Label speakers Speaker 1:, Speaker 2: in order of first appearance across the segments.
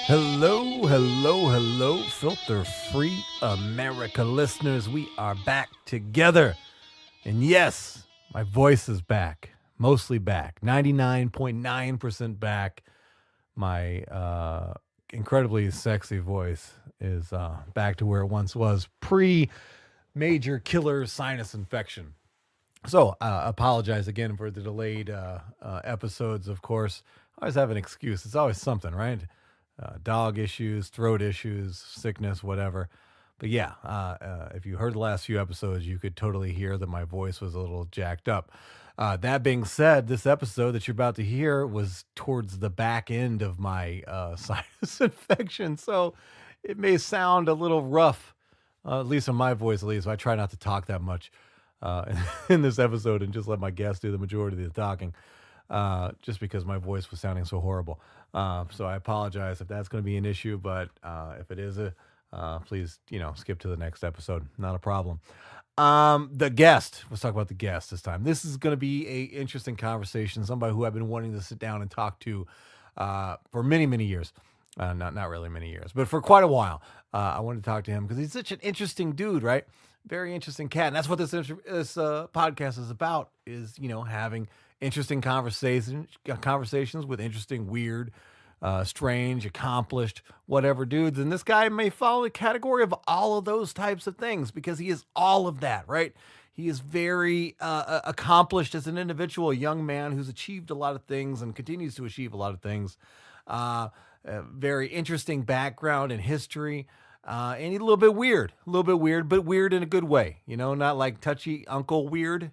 Speaker 1: Hello, hello, hello, Filter Free America listeners. We are back together. And yes, my voice is back, mostly back, 99.9% back. My incredibly sexy voice is back to where it once was pre major killer sinus infection. So, apologize again for the delayed episodes, of course. I always have an excuse. It's always something, right? Dog issues, throat issues, sickness, whatever. But yeah, if you heard the last few episodes, you could totally hear that my voice was a little jacked up. That being said, this episode that you're about to hear was towards the back end of my sinus infection. So it may sound a little rough, at least on my voice, at least. I try not to talk that much in this episode and just let my guests do the majority of the talking, just because my voice was sounding so horrible. So I apologize if that's going to be an issue, but if it is, please, skip to the next episode. Not a problem. The guest, let's talk about the guest this time. This is going to be a interesting conversation. Somebody who I've been wanting to sit down and talk to for many, many years. Not really many years, but for quite a while. I wanted to talk to him because he's such an interesting dude, right? Very interesting cat. And that's what this podcast is about, is, having interesting conversations with interesting, weird, strange, accomplished, whatever dudes. And this guy may fall in the category of all of those types of things because he is all of that, right? He is very accomplished as an individual, a young man who's achieved a lot of things and continues to achieve a lot of things. Very interesting background and history. And he's a little bit weird, but weird in a good way, not like touchy uncle weird,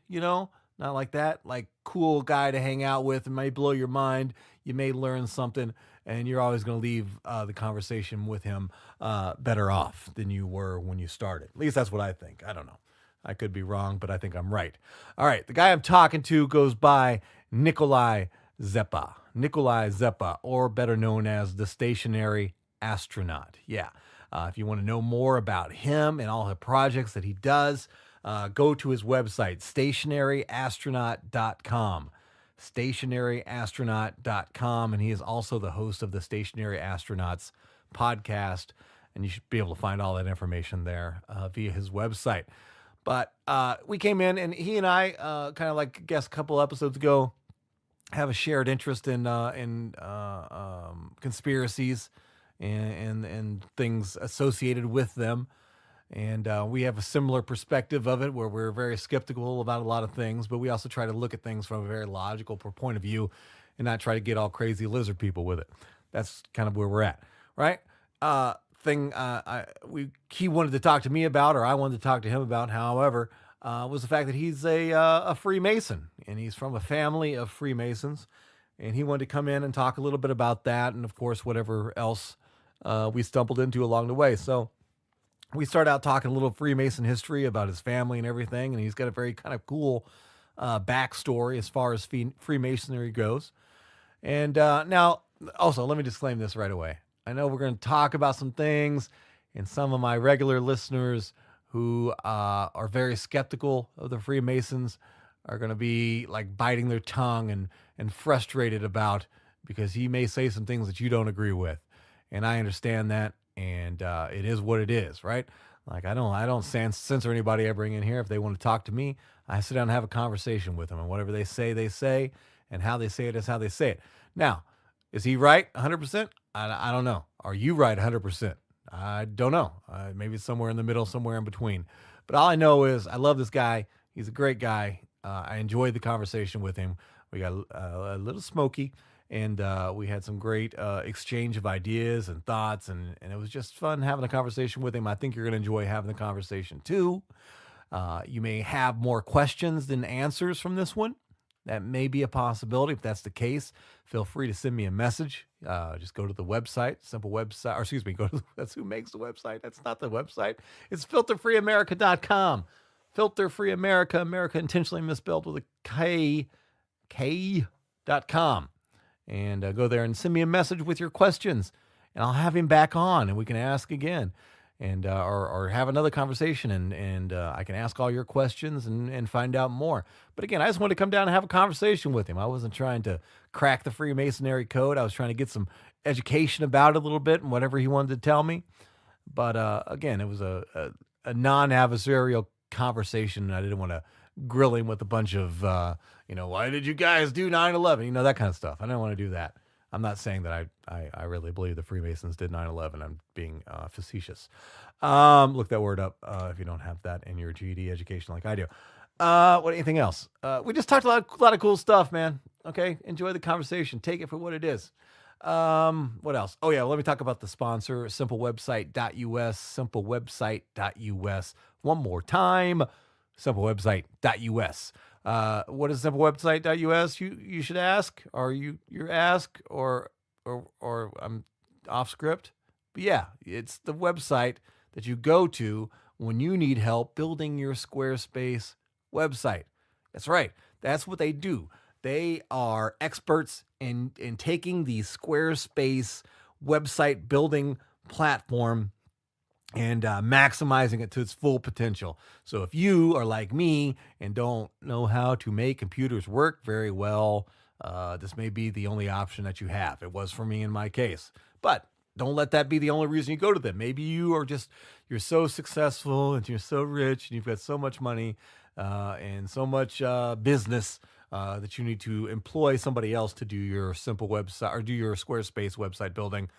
Speaker 1: not like that, like cool guy to hang out with. It may blow your mind. You may learn something, and you're always going to leave the conversation with him better off than you were when you started. At least that's what I think. I don't know. I could be wrong, but I think I'm right. All right. The guy I'm talking to goes by Nikolai Zeppa. Nikolai Zeppa, or better known as the Stationary Astronaut. Yeah. If you want to know more about him and all the projects that he does, go to his website, stationaryastronaut.com. Stationaryastronaut.com. And he is also the host of the Stationary Astronauts podcast. And you should be able to find all that information there via his website. But we came in, and he and I, kind of like I guess a couple episodes ago, have a shared interest in conspiracies and things associated with them. And we have a similar perspective of it, where we're very skeptical about a lot of things, but we also try to look at things from a very logical point of view and not try to get all crazy lizard people with it. That's kind of where we're at, right? He wanted to talk to me about, or I wanted to talk to him about, however, was the fact that he's a Freemason, and he's from a family of Freemasons, and he wanted to come in and talk a little bit about that, and of course, whatever else we stumbled into along the way. So we started out talking a little Freemason history about his family and everything, and he's got a very kind of cool backstory as far as Freemasonry goes. And now, also, let me disclaim this right away. I know we're going to talk about some things, and some of my regular listeners who are very skeptical of the Freemasons are going to be like biting their tongue and frustrated about, because he may say some things that you don't agree with. And I understand that, and it is what it is, right? Like, I don't censor anybody I bring in here. If they want to talk to me, I sit down and have a conversation with them, and whatever they say, and how they say it is how they say it. Now, is he right 100%? I don't know. Are you right 100%? I don't know. Maybe it's somewhere in the middle, somewhere in between. But all I know is I love this guy. He's a great guy. I enjoyed the conversation with him. We got a little smoky, and we had some great exchange of ideas and thoughts, and it was just fun having a conversation with him. I think you're going to enjoy having the conversation too. You may have more questions than answers from this one. That may be a possibility. If that's the case, feel free to send me a message. Just go to the website, simple website, or excuse me, that's who makes the website. That's not the website. It's filterfreeamerica.com. Filter Free America, America intentionally misspelled with a K.com. And go there and send me a message with your questions, and I'll have him back on, and we can ask again. and or have another conversation, and I can ask all your questions and find out more. But again, I just wanted to come down and have a conversation with him. I wasn't trying to crack the Freemasonry code. I was trying to get some education about it a little bit and whatever he wanted to tell me. But again, it was a non-adversarial conversation, and I didn't want to grill him with a bunch of, why did you guys do 9/11? That kind of stuff. I didn't want to do that. I'm not saying that I really believe the Freemasons did 9/11. I'm being facetious. Look that word up if you don't have that in your GED education like I do. Anything else? We just talked a lot of cool stuff, man. Okay, enjoy the conversation. Take it for what it is. What else? Oh yeah, let me talk about the sponsor, simplewebsite.us, simplewebsite.us. One more time, simplewebsite.us. What is simplewebsite.us? You should ask, or you're ask, or I'm off script. But yeah, it's the website that you go to when you need help building your Squarespace website. That's right. That's what they do. They are experts in taking the Squarespace website building platform and maximizing it to its full potential. So if you are like me and don't know how to make computers work very well, this may be the only option that you have. It was for me in my case. But don't let that be the only reason you go to them. Maybe you're so successful and you're so rich and you've got so much money and so much business that you need to employ somebody else to do your simple website or do your Squarespace website building.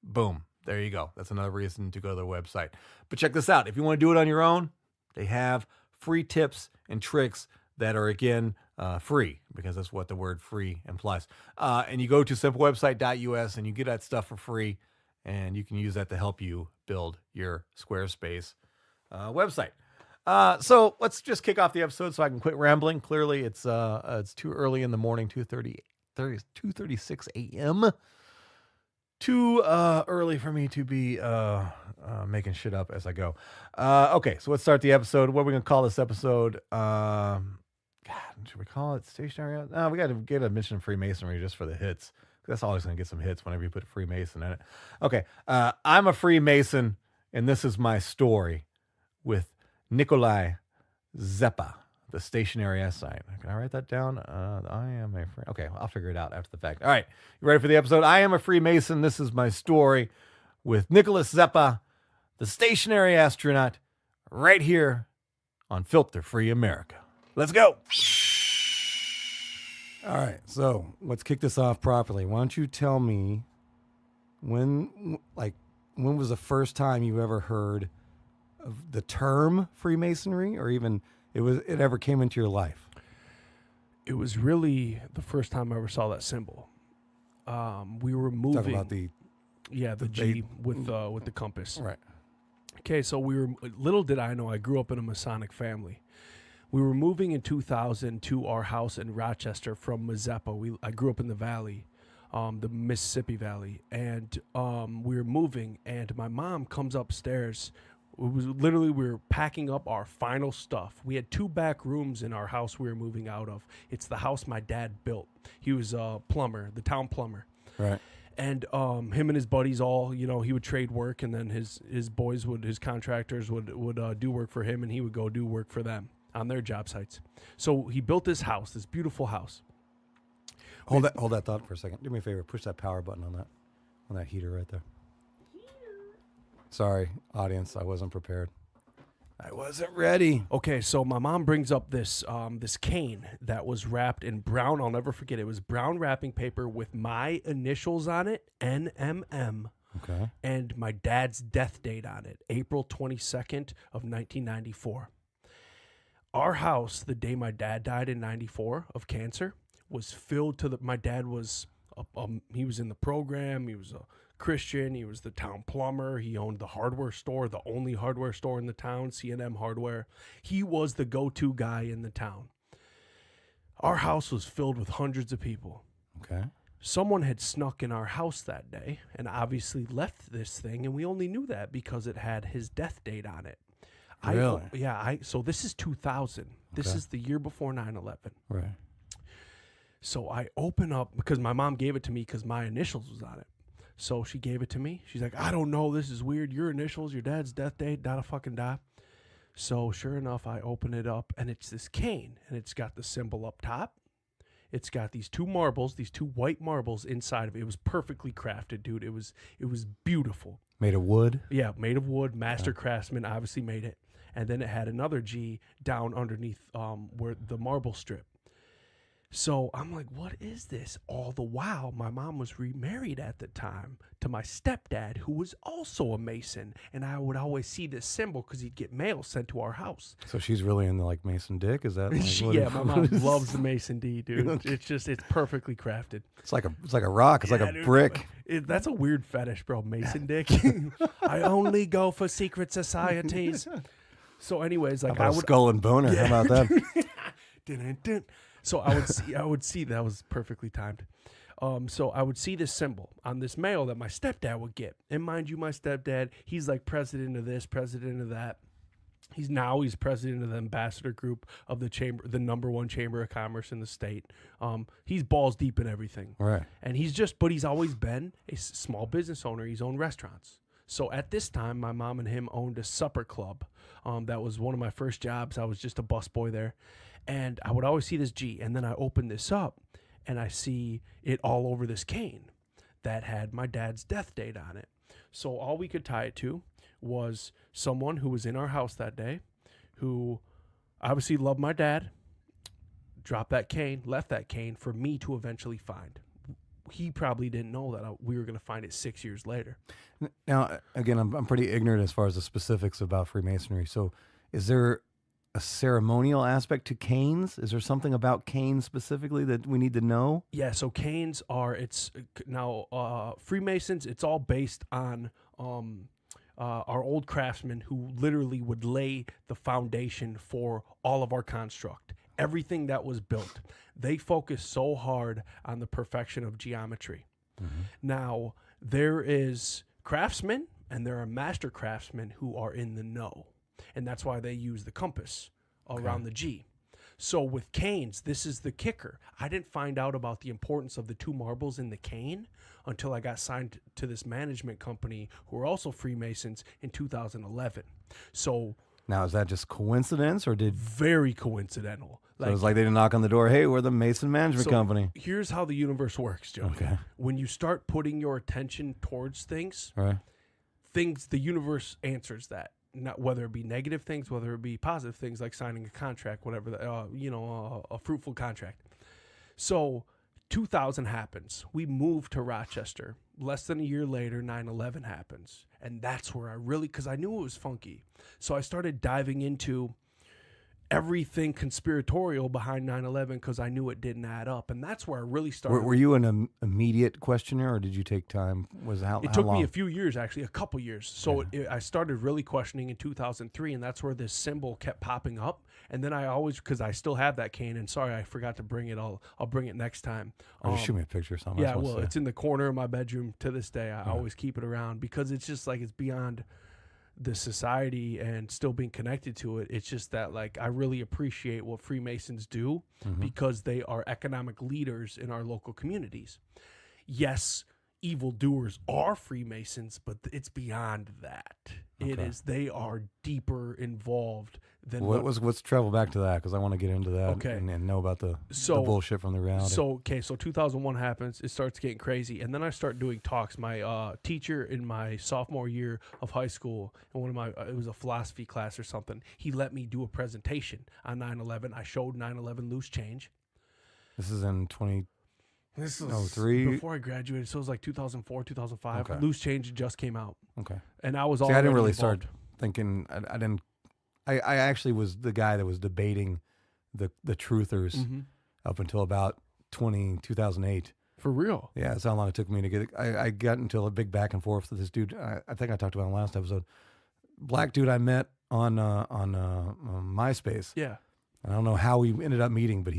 Speaker 1: Boom. There you go. That's another reason to go to their website. But check this out. If you want to do it on your own, they have free tips and tricks that are, again, free, because that's what the word free implies. And you go to simplewebsite.us and you get that stuff for free, and you can use that to help you build your Squarespace website. So let's just kick off the episode so I can quit rambling. Clearly, it's too early in the morning, 2:36 a.m., too early for me to be making shit up as I go. Okay, so let's start the episode. What are we going to call this episode? God, should we call it stationary? No, we got to get a mention of Freemasonry just for the hits. That's always going to get some hits whenever you put Freemason in it. Okay, I'm a Freemason, and this is my story with Nikolai Zeppa, the stationary S sign. Can I write that down? I am a Okay, I'll figure it out after the fact. All right, you ready for the episode? I am a Freemason. This is my story with Nikolai Zeppa, the stationary astronaut, right here on Filter Free America. Let's go. All right, so let's kick this off properly. Why don't you tell me when was the first time you ever heard of the term Freemasonry, or even it ever came into your life?
Speaker 2: It was really the first time I ever saw that symbol. We were moving.
Speaker 1: Talk about the
Speaker 2: G with the compass.
Speaker 1: Right.
Speaker 2: Okay, so little did I know, I grew up in a Masonic family. We were moving in 2000 to our house in Rochester from Mazeppa. I grew up in the valley, the Mississippi Valley, and we were moving, and my mom comes upstairs. We were packing up our final stuff. We had 2 back rooms in our house we were moving out of. It's the house my dad built. He was a plumber, the town plumber.
Speaker 1: Right.
Speaker 2: And him and his buddies all, he would trade work, and then his boys his contractors would do work for him, and he would go do work for them on their job sites. So he built this house, this beautiful house.
Speaker 1: Hold that thought for a second. Do me a favor, push that power button on that heater right there. Sorry, audience, I wasn't prepared. I wasn't ready.
Speaker 2: Okay, so my mom brings up this cane that was wrapped in brown. I'll never forget. It was brown wrapping paper with my initials on it, NMM.
Speaker 1: Okay.
Speaker 2: And my dad's death date on it, April 22nd of 1994. Our house, the day my dad died in 94 of cancer, was filled to my dad was, he was in the program. He was a Christian. He was the town plumber. He owned the hardware store, the only hardware store in the town, C&M Hardware. He was the go-to guy in the town. Our house was filled with hundreds of people.
Speaker 1: Okay.
Speaker 2: Someone had snuck in our house that day and obviously left this thing, and we only knew that because it had his death date on it.
Speaker 1: Really?
Speaker 2: So this is 2000. This is the year before 9/11.
Speaker 1: Right.
Speaker 2: So I open up, because my mom gave it to me because my initials was on it. So she gave it to me. She's like, I don't know. This is weird. Your initials, your dad's death date, da fucking da. So sure enough, I open it up and it's this cane and it's got the symbol up top. It's got these two marbles, these two white marbles inside of it. It was perfectly crafted, dude. It was beautiful.
Speaker 1: Made of wood?
Speaker 2: Yeah, made of wood. Master craftsman obviously made it. And then it had another G down underneath where the marble strip. So I'm like, what is this? All the while, my mom was remarried at the time to my stepdad, who was also a Mason. And I would always see this symbol because he'd get mail sent to our house.
Speaker 1: So she's really into like Mason Dick? Is that like,
Speaker 2: yeah, my mom loves the Mason D, dude. It's perfectly crafted.
Speaker 1: It's like a rock. It's like a brick.
Speaker 2: That's a weird fetish, bro. Mason Dick. I only go for secret societies. So anyways, like
Speaker 1: I would skull and boner.
Speaker 2: Yeah.
Speaker 1: How about that?
Speaker 2: So I would see that was perfectly timed. So I would see this symbol on this mail that my stepdad would get. And mind you, my stepdad, he's like president of this, president of that. He's president of the ambassador group of the chamber, the #1 chamber of commerce in the state. He's balls deep in everything.
Speaker 1: Right.
Speaker 2: And he's always been a small business owner. He's owned restaurants. So at this time, my mom and him owned a supper club. That was one of my first jobs. I was just a busboy there. And I would always see this G. And then I open this up and I see it all over this cane that had my dad's death date on it. So all we could tie it to was someone who was in our house that day, who obviously loved my dad, dropped that cane, left that cane for me to eventually find. He probably didn't know that we were going to find it 6 years later.
Speaker 1: Now, again, I'm pretty ignorant as far as the specifics about Freemasonry. So is there a ceremonial aspect to canes? Is there something about canes specifically that we need to know?
Speaker 2: Yeah, so canes are, Freemasons, it's all based on our old craftsmen who literally would lay the foundation for all of our construct. Everything that was built. They focus so hard on the perfection of geometry. Mm-hmm. Now, there is craftsmen and there are master craftsmen who are in the know. And that's why they use the compass around the G. So with canes, this is the kicker. I didn't find out about the importance of the two marbles in the cane until I got signed to this management company who are also Freemasons in 2011. So
Speaker 1: now, is that just coincidence or
Speaker 2: very coincidental.
Speaker 1: So it's like they didn't knock on the door, hey, we're the Mason Management Company.
Speaker 2: Here's how the universe works, Joe.
Speaker 1: Okay.
Speaker 2: When you start putting your attention towards things,
Speaker 1: right,
Speaker 2: the universe answers that. Not whether it be negative things, whether it be positive things like signing a contract, whatever, a fruitful contract. So 2000 happens. We moved to Rochester. Less than a year later, 9/11 happens. And that's where because I knew it was funky. So I started diving into everything conspiratorial behind 9/11 because I knew it didn't add up. And that's where I really started.
Speaker 1: Were you an immediate questioner or did you take time?
Speaker 2: It took me a few years, actually, a couple years. So I started really questioning in 2003, and that's where this symbol kept popping up. And then because I still have that cane, and sorry, I forgot to bring it. I'll bring it next time.
Speaker 1: Shoot me a picture or something.
Speaker 2: Yeah, well, it's in the corner of my bedroom to this day. I always keep it around because it's just like it's beyond the society and still being connected to it. It's just that like I really appreciate what Freemasons do because they are economic leaders in our local communities. Yes, evildoers are Freemasons, but it's beyond that. Okay. They are deeper involved than
Speaker 1: let's travel back to that because I want to get into that and know about the bullshit from the reality.
Speaker 2: So 2001 happens. It starts getting crazy, and then I start doing talks. My teacher in my sophomore year of high school, and it was a philosophy class or something. He let me do a presentation on 9/11. I showed 9/11 loose change.
Speaker 1: This is in 20.
Speaker 2: This was before I graduated, so it was like 2004, 2005. Okay. Loose Change just came out.
Speaker 1: Okay.
Speaker 2: And I was
Speaker 1: I didn't really
Speaker 2: involved.
Speaker 1: start thinking, I actually was the guy that was debating the truthers up until about 2008.
Speaker 2: For real?
Speaker 1: Yeah, that's how long it took me to get it. I got into a big back and forth with this dude. I think I talked about in the last episode. Black dude I met on MySpace.
Speaker 2: Yeah.
Speaker 1: I don't know how we ended up meeting, but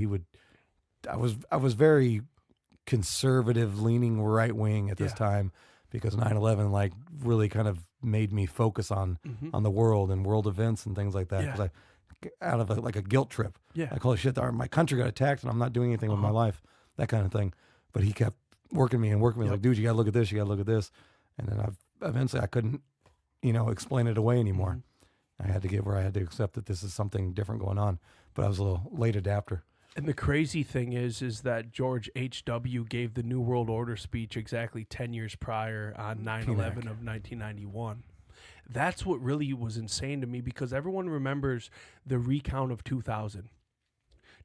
Speaker 1: I was very conservative leaning right wing at this time because 9/11 like really kind of made me focus on the world and world events and things like that because I out of a guilt trip like holy shit my country got attacked and I'm not doing anything with my life, that kind of thing. But he kept working me.
Speaker 2: Yep.
Speaker 1: Like, dude, you got to look at this. You got to look at this. And then eventually I couldn't, explain it away anymore.
Speaker 2: Mm-hmm.
Speaker 1: I had to get where I had to accept that this is something different going on. But I was a little late adapter.
Speaker 2: And the crazy thing is that George H.W. gave the New World Order speech exactly 10 years prior on 9/11 of 1991. That's what really was insane to me, because everyone remembers the recount of 2000.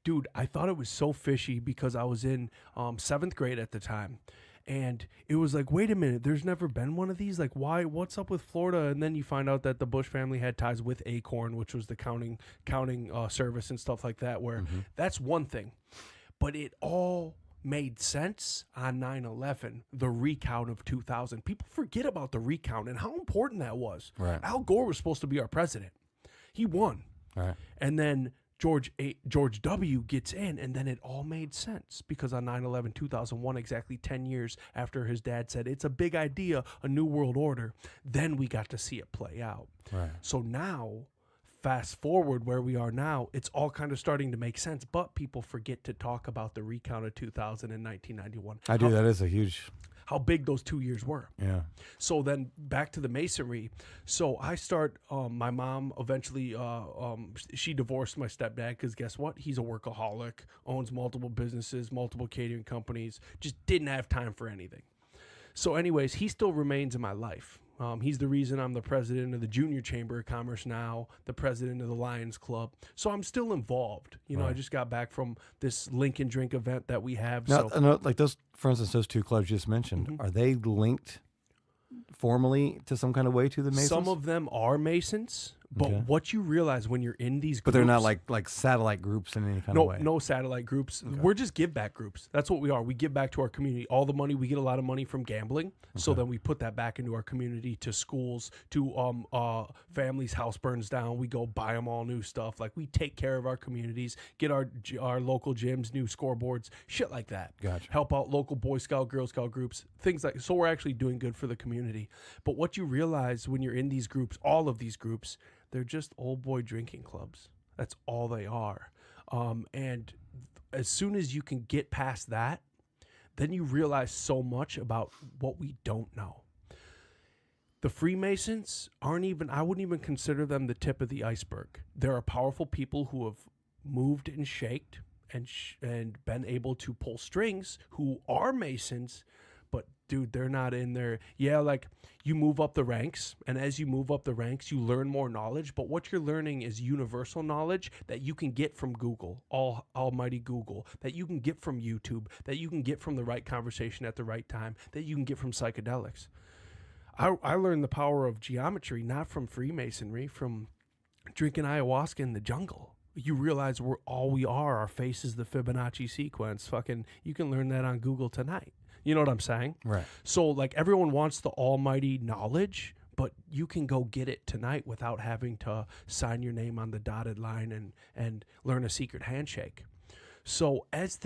Speaker 2: Dude, I thought it was so fishy because I was in 7th grade at the time. And it was like, wait a minute, there's never been one of these? Like, why? What's up with Florida? And then you find out that the Bush family had ties with Acorn, which was the counting service and stuff like that, where that's one thing. But it all made sense on 9/11, the recount of 2000. People forget about the recount and how important that was.
Speaker 1: Right.
Speaker 2: Al Gore was supposed to be our president. He won.
Speaker 1: Right.
Speaker 2: And then George W. gets in, and then it all made sense, because on 9/11/2001, exactly 10 years after his dad said, it's a big idea, a new world order, then we got to see it play out.
Speaker 1: Right.
Speaker 2: So now, fast forward where we are now, it's all kind of starting to make sense, but people forget to talk about the recount of 2000 and 1991.
Speaker 1: I do. That is a huge...
Speaker 2: How big those 2 years were.
Speaker 1: Yeah.
Speaker 2: So then back to the Masonry. So I start, my mom eventually, she divorced my stepdad, because guess what? He's a workaholic, owns multiple businesses, multiple catering companies, just didn't have time for anything. So anyways, he still remains in my life. He's the reason I'm the president of the Junior Chamber of Commerce now, the president of the Lions Club. So I'm still involved.
Speaker 1: Right.
Speaker 2: I just got back from this Lincoln Drink event that we have.
Speaker 1: Now, like those, for instance, those two clubs you just mentioned, are they linked formally to some kind of way to the Masons?
Speaker 2: Some of them are Masons, but what you realize when you're in these groups...
Speaker 1: But they're not like satellite groups in any kind of way?
Speaker 2: No satellite groups. Okay. We're just give back groups. That's what we are. We give back to our community. All the money, we get a lot of money from gambling, so then we put that back into our community, to schools, to families' house burns down. We go buy them all new stuff. Like, we take care of our communities, get our local gyms, new scoreboards, shit like that.
Speaker 1: Gotcha.
Speaker 2: Help out local Boy Scout, Girl Scout groups, things like... So we're actually doing good for the community. But what you realize when you're in these groups, all of these groups, they're just old boy drinking clubs. That's all they are. And as soon as you can get past that, then you realize so much about what we don't know. The Freemasons I wouldn't even consider them the tip of the iceberg. There are powerful people who have moved and shaked and been able to pull strings, who are Masons, but dude, they're not in there. Yeah, like, you move up the ranks, and as you move up the ranks, you learn more knowledge, but what you're learning is universal knowledge that you can get from Google, almighty Google, that you can get from YouTube, that you can get from the right conversation at the right time, that you can get from psychedelics. I learned the power of geometry, not from Freemasonry, from drinking ayahuasca in the jungle. You realize we're all we are. Our face is the Fibonacci sequence. Fucking, you can learn that on Google tonight. You know what I'm saying?
Speaker 1: Right.
Speaker 2: So, like, everyone wants the almighty knowledge, but you can go get it tonight without having to sign your name on the dotted line and learn a secret handshake. So as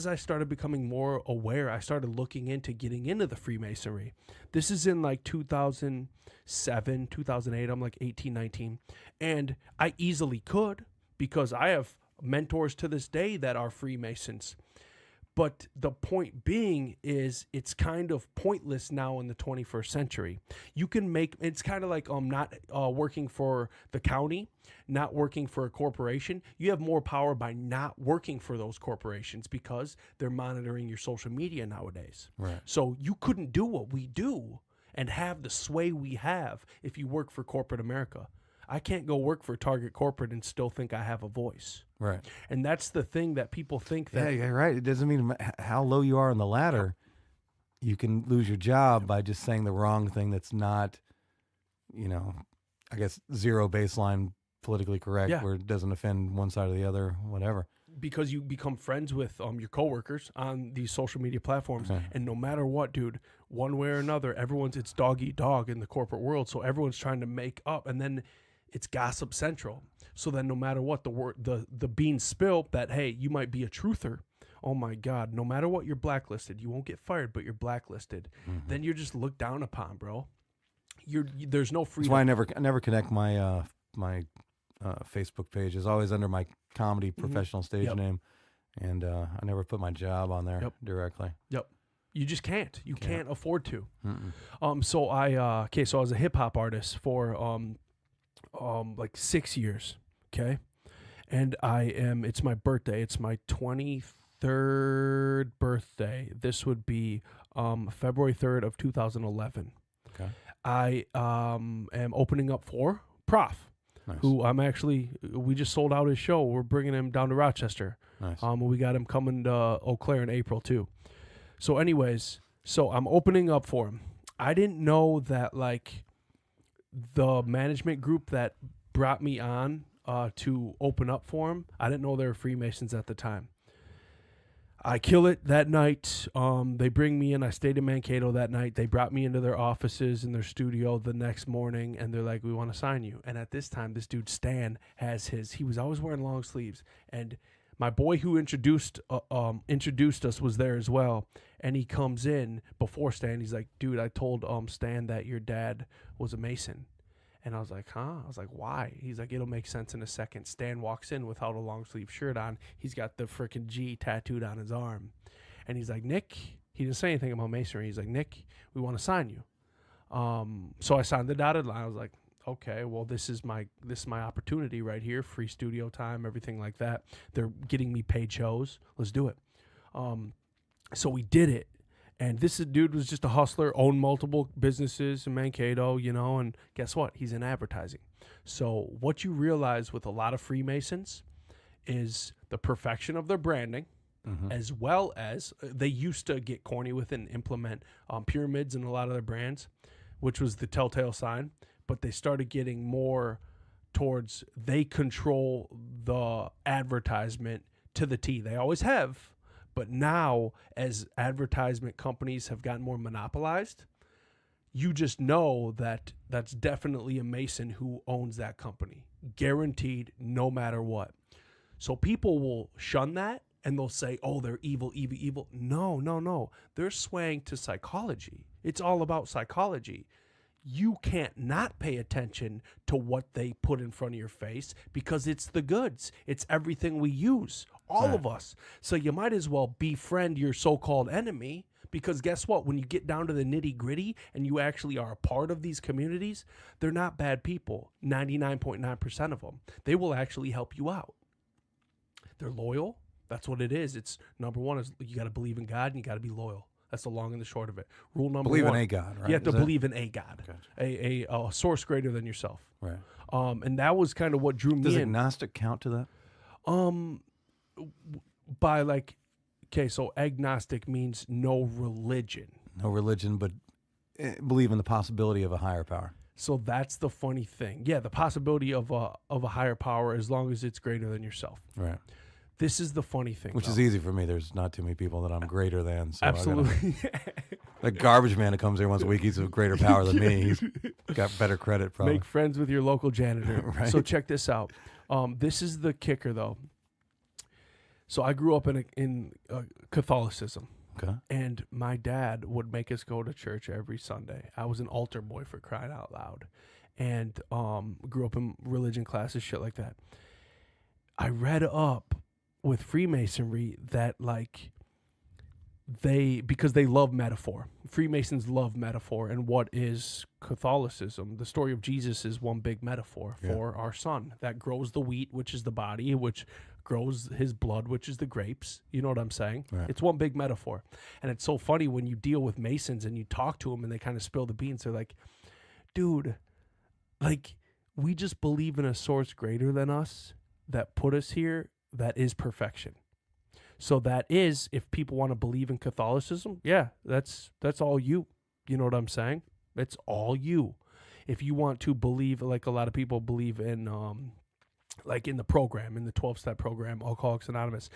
Speaker 2: I started becoming more aware, I started looking into getting into the Freemasonry. This is in like 2007, 2008. I'm like 18, 19. And I easily could, because I have mentors to this day that are Freemasons. But the point being is, it's kind of pointless now in the 21st century. You can make, it's kind of like not working for the county, not working for a corporation. You have more power by not working for those corporations, because they're monitoring your social media nowadays.
Speaker 1: Right.
Speaker 2: So you couldn't do what we do and have the sway we have if you work for corporate America. I can't go work for Target Corporate and still think I have a voice.
Speaker 1: Right.
Speaker 2: And that's the thing that people think that...
Speaker 1: Yeah, right. It doesn't mean how low you are on the ladder. You can lose your job by just saying the wrong thing that's not, I guess, zero baseline politically correct, where it doesn't offend one side or the other, whatever.
Speaker 2: Because you become friends with your coworkers on these social media platforms.
Speaker 1: Okay.
Speaker 2: And no matter what, dude, one way or another, it's dog eat dog in the corporate world. So everyone's trying to make up, and then it's gossip central. So then no matter what, the beans spill that, hey, you might be a truther. Oh my God, no matter what, you're blacklisted. You won't get fired, but you're blacklisted. Mm-hmm. Then you're just looked down upon, bro. There's no freedom.
Speaker 1: That's why I never connect my my Facebook page. It's always under my comedy professional stage name. And I never put my job on there directly.
Speaker 2: Yep. You just can't. You can't afford to.
Speaker 1: Mm-mm.
Speaker 2: So I was a hip hop artist for like 6 years. Okay, and it's my birthday. It's my 23rd birthday. This would be February 3rd of 2011.
Speaker 1: Okay.
Speaker 2: I am opening up for Prof.
Speaker 1: Nice.
Speaker 2: Who we just sold out his show. We're bringing him down to Rochester.
Speaker 1: Nice.
Speaker 2: We got him coming to Eau Claire in April too. So anyways, I'm opening up for him. I didn't know that like the management group that brought me on to open up for him, I didn't know they were Freemasons at the time. I kill it that night. They bring me in. I stayed in Mankato that night. They brought me into their offices in their studio the next morning, and they're like, "We want to sign you." And at this time, this dude Stan he was always wearing long sleeves, and my boy who introduced us was there as well. And he comes in before Stan. He's like, "Dude, I told Stan that your dad was a Mason." And I was like, huh? I was like, why? He's like, it'll make sense in a second. Stan walks in without a long sleeve shirt on. He's got the freaking G tattooed on his arm. And he's like, Nick, he didn't say anything about Masonry. He's like, Nick, we want to sign you. So I signed the dotted line. I was like, okay, well, this is my opportunity right here. Free studio time, everything like that. They're getting me paid shows. Let's do it. So we did it. And this dude was just a hustler, owned multiple businesses in Mankato, and guess what? He's in advertising. So what you realize with a lot of Freemasons is the perfection of their branding, as well as they used to get corny with it and implement pyramids in a lot of their brands, which was the telltale sign. But they started getting more towards they control the advertisement to the T. They always have. But now, as advertisement companies have gotten more monopolized, you just know that that's definitely a Mason who owns that company. Guaranteed, no matter what. So people will shun that, and they'll say, oh, they're evil, evil, evil. No. They're swaying to psychology. It's all about psychology. You can't not pay attention to what they put in front of your face because it's the goods. It's everything we use, all of us. So you might as well befriend your so-called enemy because guess what? When you get down to the nitty-gritty and you actually are a part of these communities, they're not bad people, 99.9% of them. They will actually help you out. They're loyal. That's what it is. It's number one is you got to believe in God and you got to be loyal. That's the long and the short of it. Rule number one.
Speaker 1: Believe in a God, right?
Speaker 2: You have to believe in a God,
Speaker 1: Gotcha.
Speaker 2: a source greater than yourself.
Speaker 1: Right.
Speaker 2: And that was kind of what drew me
Speaker 1: Does
Speaker 2: in.
Speaker 1: agnostic count to that?
Speaker 2: So agnostic means no religion.
Speaker 1: No religion, but believe in the possibility of a higher power.
Speaker 2: So that's the funny thing. Yeah, the possibility of a higher power as long as it's greater than yourself.
Speaker 1: Right.
Speaker 2: This is the funny thing.
Speaker 1: Which is easy for me. There's not too many people that I'm greater than. So
Speaker 2: absolutely.
Speaker 1: That garbage man that comes here once a week, he's of greater power than me. He's got better credit, probably.
Speaker 2: Make friends with your local janitor.
Speaker 1: Right.
Speaker 2: So check this out. This is the kicker, though. So I grew up in Catholicism.
Speaker 1: Okay.
Speaker 2: And my dad would make us go to church every Sunday. I was an altar boy for crying out loud. And grew up in religion classes, shit like that. I read up with Freemasonry that because they love metaphor. Freemasons love metaphor. And what is Catholicism? The story of Jesus is one big metaphor for our son that grows the wheat, which is the body, which grows his blood, which is the grapes. You know what I'm saying?
Speaker 1: Right.
Speaker 2: It's one big metaphor. And it's so funny when you deal with Masons and you talk to them and they kind of spill the beans. They're like, dude, we just believe in a source greater than us that put us here. That is perfection. So that is, if people want to believe in Catholicism, yeah, that's all you. You know what I'm saying? It's all you. If you want to believe, like a lot of people believe in, in the program, in the 12-step program, Alcoholics Anonymous,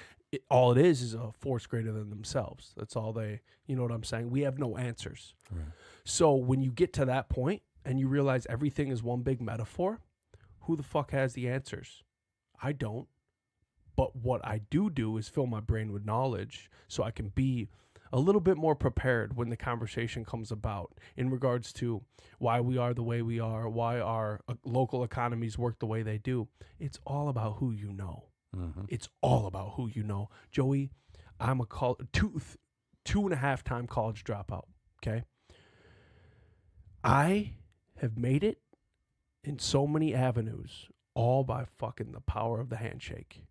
Speaker 2: all it is a force greater than themselves. That's all they, you know what I'm saying? We have no answers.
Speaker 1: Right.
Speaker 2: So when you get to that point and you realize everything is one big metaphor, who the fuck has the answers? I don't. But what I do is fill my brain with knowledge so I can be a little bit more prepared when the conversation comes about in regards to why we are the way we are, why our local economies work the way they do. It's all about who you know. Mm-hmm. It's all about who you know. Joey, I'm a 2.5-time college dropout. Okay. I have made it in so many avenues, all by fucking the power of the handshake.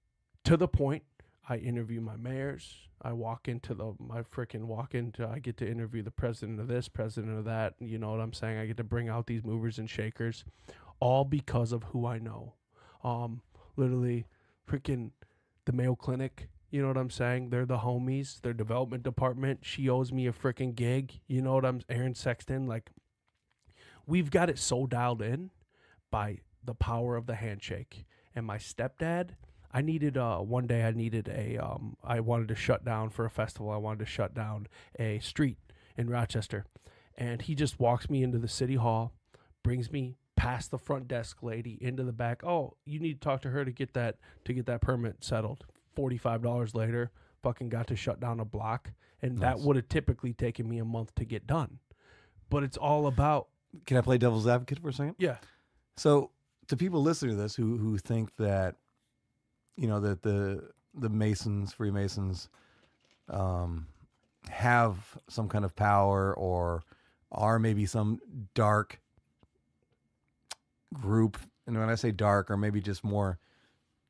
Speaker 2: To the point, I interview my mayors. I get to interview the president of this, president of that. You know what I'm saying? I get to bring out these movers and shakers, all because of who I know. Literally, freaking the Mayo Clinic. You know what I'm saying? They're the homies. Their development department. She owes me a freaking gig. You know what Aaron Sexton. Like, we've got it so dialed in by the power of the handshake. And my stepdad, I wanted to shut down for a festival. I wanted to shut down a street in Rochester. And he just walks me into the city hall, brings me past the front desk lady into the back. Oh, you need to talk to her to get that permit settled. $45 later, fucking got to shut down a block. And that would have typically taken me a month to get done. But it's all about...
Speaker 1: Can I play devil's advocate for a second?
Speaker 2: Yeah.
Speaker 1: So to people listening to this who think that, you know, that the Masons, Freemasons, have some kind of power or are maybe some dark group, and when I say dark, or maybe just more,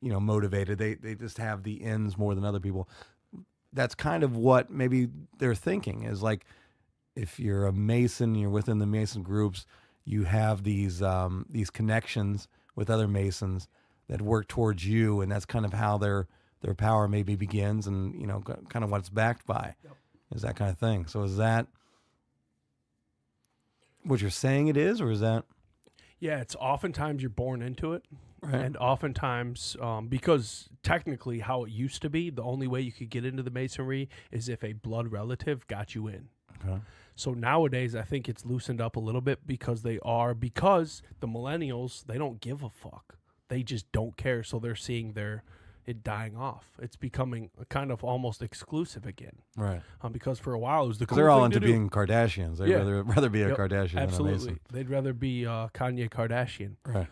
Speaker 1: you know, motivated, they just have the ends more than other people. That's kind of what maybe they're thinking is like, if you're a Mason, you're within the Mason groups, you have these connections with other Masons that work towards you, and that's kind of how their power maybe begins, and you know, kind of what it's backed by. Yep. Is that kind of thing. So is that what you're saying it is, or is that?
Speaker 2: Yeah, it's oftentimes you're born into it.
Speaker 1: Right.
Speaker 2: And oftentimes, because technically how it used to be, the only way you could get into the Masonry is if a blood relative got you in.
Speaker 1: Okay.
Speaker 2: So nowadays, I think it's loosened up a little bit because the millennials, they don't give a fuck. They just don't care. So they're seeing it dying off. It's becoming kind of almost exclusive again.
Speaker 1: Right.
Speaker 2: Because for a while it was the cool
Speaker 1: they're all
Speaker 2: thing
Speaker 1: into
Speaker 2: to do.
Speaker 1: being Kardashians. They'd rather be a Kardashian
Speaker 2: absolutely.
Speaker 1: than a Mason.
Speaker 2: They'd rather be Kanye Kardashian.
Speaker 1: Right.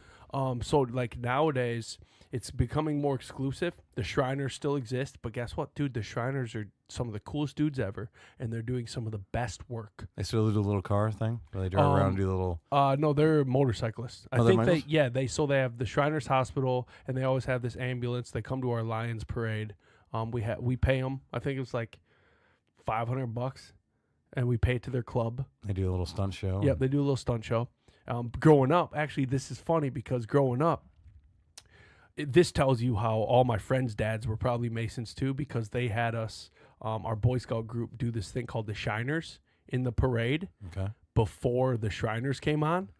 Speaker 2: So like nowadays it's becoming more exclusive. The Shriners still exist, but guess what, dude? The Shriners are some of the coolest dudes ever, and they're doing some of the best work.
Speaker 1: They still do the little car thing? Or they drive around and do the little...
Speaker 2: No, they're motorcyclists. I think they have the Shriners Hospital, and they always have this ambulance. They come to our Lions Parade. We pay them. I think it was like $500, and we pay it to their club.
Speaker 1: They do a little stunt show.
Speaker 2: Yep, they do a little stunt show. Growing up, actually, this is funny because growing up, this tells you how all my friends' dads were probably Masons too, because they had us, our Boy Scout group, do this thing called the Shiners in the parade.
Speaker 1: Okay.
Speaker 2: Before the Shriners came on,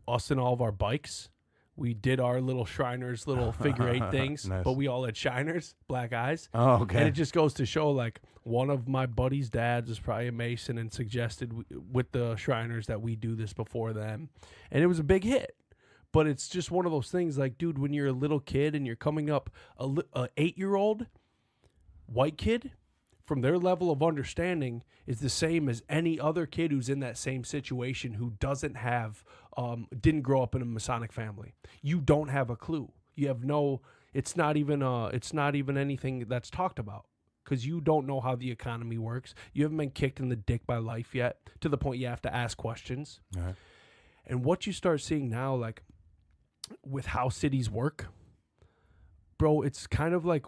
Speaker 2: us and all of our bikes, we did our little Shriners, little figure eight things,
Speaker 1: nice.
Speaker 2: But we all had Shiners, black eyes.
Speaker 1: Oh, okay.
Speaker 2: And it just goes to show, like, one of my buddy's dads was probably a Mason and suggested with the Shriners that we do this before them. And it was a big hit. But it's just one of those things, like, dude, when you're a little kid and you're coming up, a 8-year-old white kid, from their level of understanding, is the same as any other kid who's in that same situation who doesn't have, didn't grow up in a Masonic family. You don't have a clue. You have no, it's not even anything that's talked about, because you don't know how the economy works. You haven't been kicked in the dick by life yet, to the point you have to ask questions.
Speaker 1: All right.
Speaker 2: And what you start seeing now, like, with how cities work, bro, it's kind of like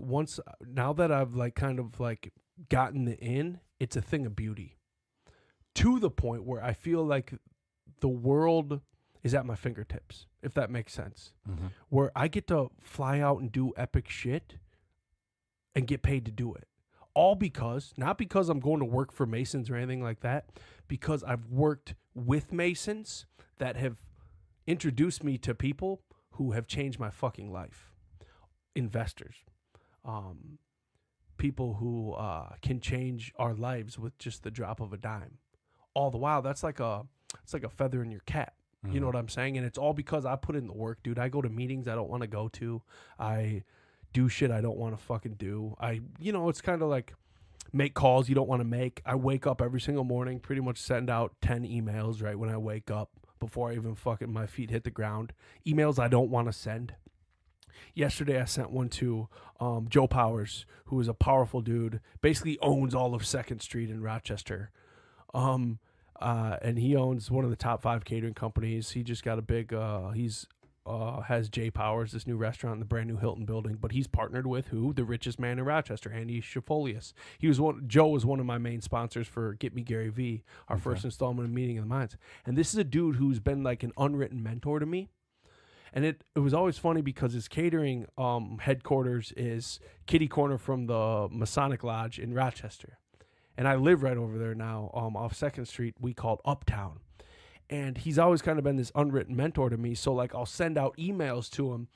Speaker 2: now that I've like kind of like gotten the in, it's a thing of beauty, to the point where I feel like the world is at my fingertips, if that makes sense.
Speaker 1: Mm-hmm.
Speaker 2: Where I get to fly out and do epic shit and get paid to do it. All because, not because I'm going to work for Masons or anything like that, because I've worked with Masons that have introduced me to people who have changed my fucking life. Investors, people who can change our lives with just the drop of a dime. All the while, it's like a feather in your cap. You know what I'm saying? And it's all because I put in the work, dude. I go to meetings I don't want to go to. I do shit I don't want to fucking do. It's kind of like make calls you don't want to make. I wake up every single morning, pretty much send out 10 emails right when I wake up, before I even fucking my feet hit the ground. Emails I don't want to send. Yesterday, I sent one to Joe Powers, who is a powerful dude, basically owns all of 2nd Street in Rochester. And he owns one of the top 5 catering companies. He just got a big, has J Powers, this new restaurant in the brand new Hilton building, but he's partnered with who? The richest man in Rochester, Andy Schifolius. Joe was one of my main sponsors for Get Me Gary V, our first installment of Meeting of the Minds. And this is a dude who's been like an unwritten mentor to me. And it was always funny because his catering headquarters is kitty corner from the Masonic Lodge in Rochester. And I live right over there now off 2nd Street. We call it Uptown. And he's always kind of been this unwritten mentor to me. So, like, I'll send out emails to him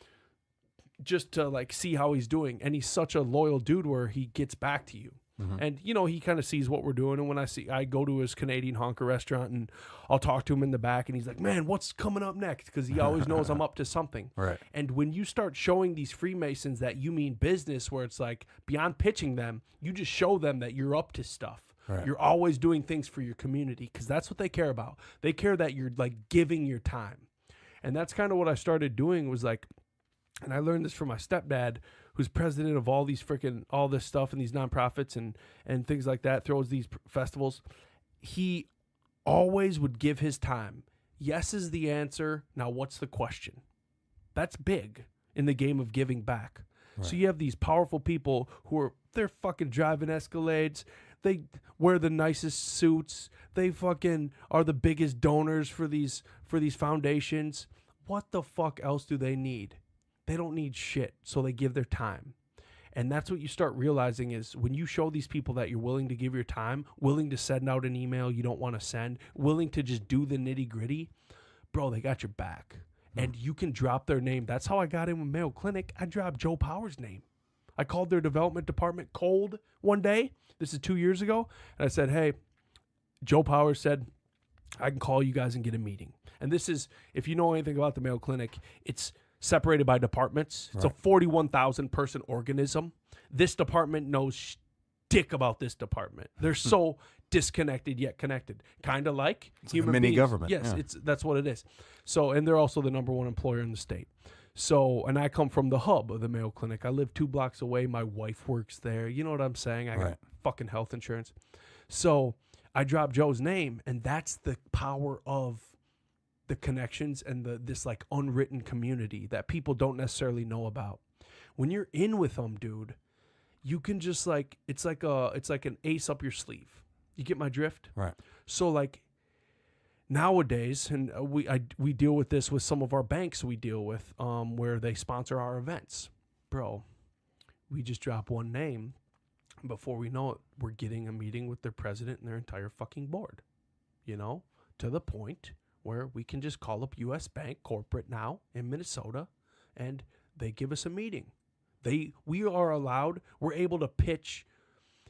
Speaker 2: just to, like, see how he's doing. And he's such a loyal dude where he gets back to you. Mm-hmm. And, you know, he kind of sees what we're doing. And when I go to his Canadian honker restaurant and I'll talk to him in the back and he's like, man, what's coming up next? Because he always knows I'm up to something.
Speaker 1: Right.
Speaker 2: And when you start showing these Freemasons that you mean business, where it's like beyond pitching them, you just show them that you're up to stuff. Right. You're always doing things for your community because that's what they care about. They care that you're like giving your time. And that's kind of what I started doing was like, and I learned this from my stepdad, who's president of all this stuff and these nonprofits and things like that, throws these festivals. He always would give his time. Yes is the answer. Now what's the question? That's big in the game of giving back. Right. So you have these powerful people they're fucking driving Escalades. They wear the nicest suits. They fucking are the biggest donors for these foundations. What the fuck else do they need? They don't need shit, so they give their time. And that's what you start realizing is when you show these people that you're willing to give your time, willing to send out an email you don't want to send, willing to just do the nitty gritty, bro, they got your back. And you can drop their name. That's how I got in with Mayo Clinic. I dropped Joe Powers' name. I called their development department cold one day. This is 2 years ago. And I said, hey, Joe Powers said, I can call you guys and get a meeting. And this is, if you know anything about the Mayo Clinic, it's separated by departments. Right. It's a 41,000 person organism. This department knows dick about this department. They're so disconnected yet connected. Kind of like
Speaker 1: it's
Speaker 2: human
Speaker 1: like a mini
Speaker 2: beings.
Speaker 1: government.
Speaker 2: Yes,
Speaker 1: yeah.
Speaker 2: that's what it is. So, and they're also the number one employer in the state. So, and I come from the hub of the Mayo Clinic. I live 2 blocks away. My wife works there. You know what I'm saying? I got fucking health insurance. So I dropped Joe's name, and that's the power of the connections and this like unwritten community that people don't necessarily know about. When you're in with them, dude, you can just like, it's like an ace up your sleeve. You get my drift?
Speaker 1: Right.
Speaker 2: So like nowadays, and we deal with this with some of our banks we deal with, where they sponsor our events. Bro, we just drop one name. Before we know it, we're getting a meeting with their president and their entire fucking board, you know, to the point where we can just call up U.S. Bank corporate now in Minnesota and they give us a meeting. We are allowed, we're able to pitch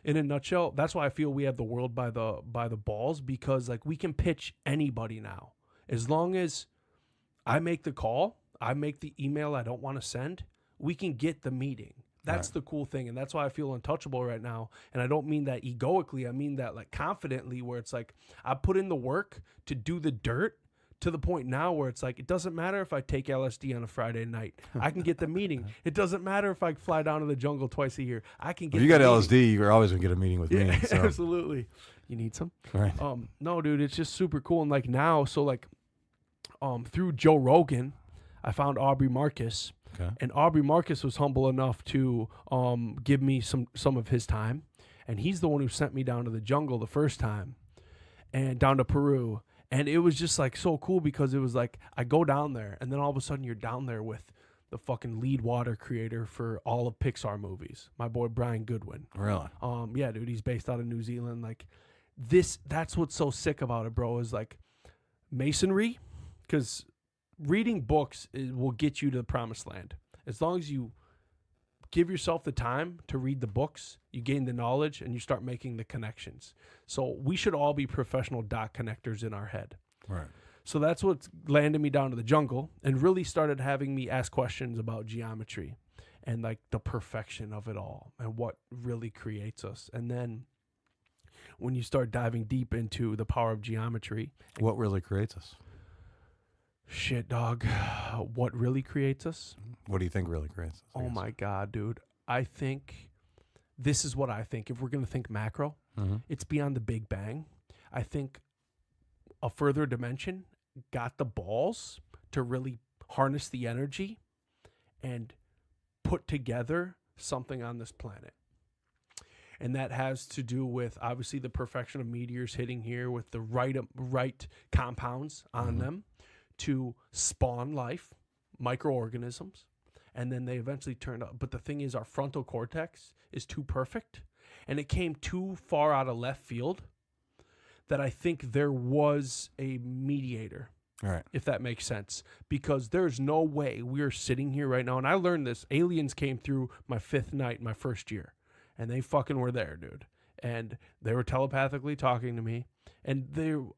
Speaker 2: in a nutshell. That's why I feel we have the world by the balls, because like we can pitch anybody now. As long as I make the call, I make the email I don't want to send, we can get the meeting. That's the cool thing. And that's why I feel untouchable right now. And I don't mean that egoically. I mean that like confidently, where it's like I put in the work to do the dirt to the point now where it's like, it doesn't matter if I take LSD on a Friday night. I can get the meeting. It doesn't matter if I fly down to the jungle twice a year. I can get
Speaker 1: If you got LSD, you're always going to get a meeting with me. So.
Speaker 2: Absolutely. You need some?
Speaker 1: Right.
Speaker 2: No, dude, it's just super cool. And like now, so like through Joe Rogan, I found Aubrey Marcus. Okay. And Aubrey Marcus was humble enough to give me some of his time. And he's the one who sent me down to the jungle the first time and down to Peru. And it was just like so cool because it was like I go down there and then all of a sudden you're down there with the fucking lead water creator for all of Pixar movies, my boy Brian Goodwin.
Speaker 1: Really?
Speaker 2: Yeah, dude, he's based out of New Zealand. Like that's what's so sick about it, bro, is like Masonry, because reading books will get you to the promised land. As long as you give yourself the time to read the books, you gain the knowledge, and you start making the connections. So we should all be professional dot connectors in our head.
Speaker 1: Right.
Speaker 2: So that's what landed me down to the jungle and really started having me ask questions about geometry and like the perfection of it all and what really creates us. And then when you start diving deep into the power of geometry.
Speaker 1: What really creates us?
Speaker 2: Shit, dog. What really creates us?
Speaker 1: What do you think really creates?
Speaker 2: Oh my God, dude. I think this is what I think. If we're going to think macro, it's beyond the Big Bang. I think a further dimension got the balls to really harness the energy and put together something on this planet. And that has to do with, obviously, the perfection of meteors hitting here with the right compounds on them to spawn life, microorganisms, and then they eventually turned up. But the thing is, our frontal cortex is too perfect, and it came too far out of left field that I think there was a mediator.
Speaker 1: All right.
Speaker 2: If that makes sense. Because there's no way we're sitting here right now. And I learned this. Aliens came through my 5th night, my first year. And they fucking were there, dude. And they were telepathically talking to me. And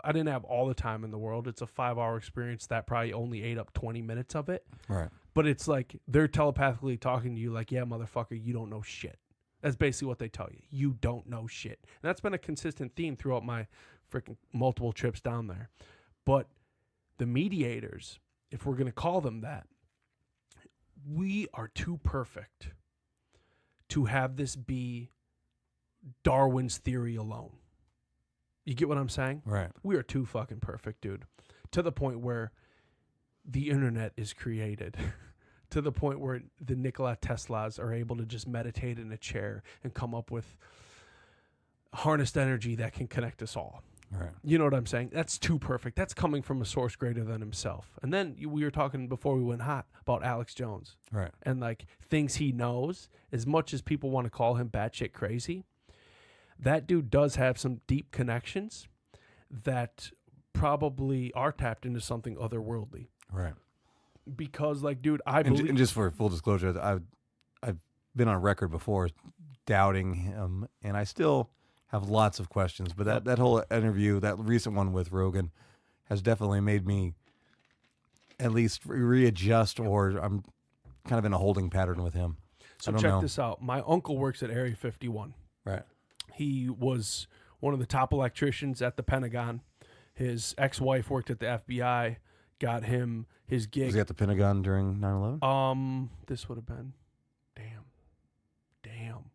Speaker 2: I didn't have all the time in the world. It's a 5-hour experience that probably only ate up 20 minutes of it.
Speaker 1: Right.
Speaker 2: But it's like they're telepathically talking to you like, yeah, motherfucker, you don't know shit. That's basically what they tell you. You don't know shit. And that's been a consistent theme throughout my freaking multiple trips down there. But the mediators, if we're going to call them that, we are too perfect to have this be Darwin's theory alone. You get what I'm saying?
Speaker 1: Right.
Speaker 2: We are too fucking perfect, dude. To the point where the internet is created. To the point where the Nikolai Teslas are able to just meditate in a chair and come up with harnessed energy that can connect us all.
Speaker 1: Right.
Speaker 2: You know what I'm saying? That's too perfect. That's coming from a source greater than himself. And then we were talking before we went hot about Alex Jones.
Speaker 1: Right.
Speaker 2: And like things he knows, as much as people want to call him batshit crazy, that dude does have some deep connections that probably are tapped into something otherworldly.
Speaker 1: Right.
Speaker 2: Because like, dude, I believe...
Speaker 1: And just for full disclosure, I've been on record before doubting him, and I still have lots of questions, but that whole interview, that recent one with Rogan, has definitely made me at least readjust, or I'm kind of in a holding pattern with him.
Speaker 2: So check this out. My uncle works at Area 51.
Speaker 1: Right.
Speaker 2: He was one of the top electricians at the Pentagon. His ex-wife worked at the FBI, got him his gig.
Speaker 1: Was he at the Pentagon during 9/11?
Speaker 2: This would have been, damn.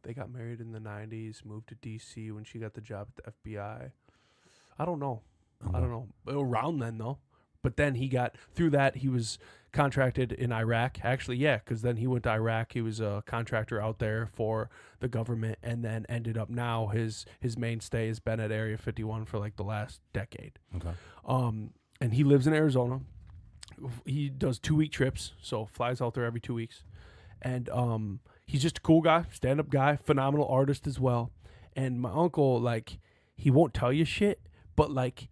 Speaker 2: They got married in the 90s, moved to D.C. when she got the job at the FBI. I don't know. Around then, though. But then through that, he was contracted in Iraq. Actually, yeah, because then he went to Iraq. He was a contractor out there for the government, and then ended up now his mainstay has been at Area 51 for like the last decade.
Speaker 1: Okay.
Speaker 2: And he lives in Arizona. He does 2-week trips, so flies out there every 2 weeks. And he's just a cool guy, stand-up guy, phenomenal artist as well. And my uncle, like, he won't tell you shit, but like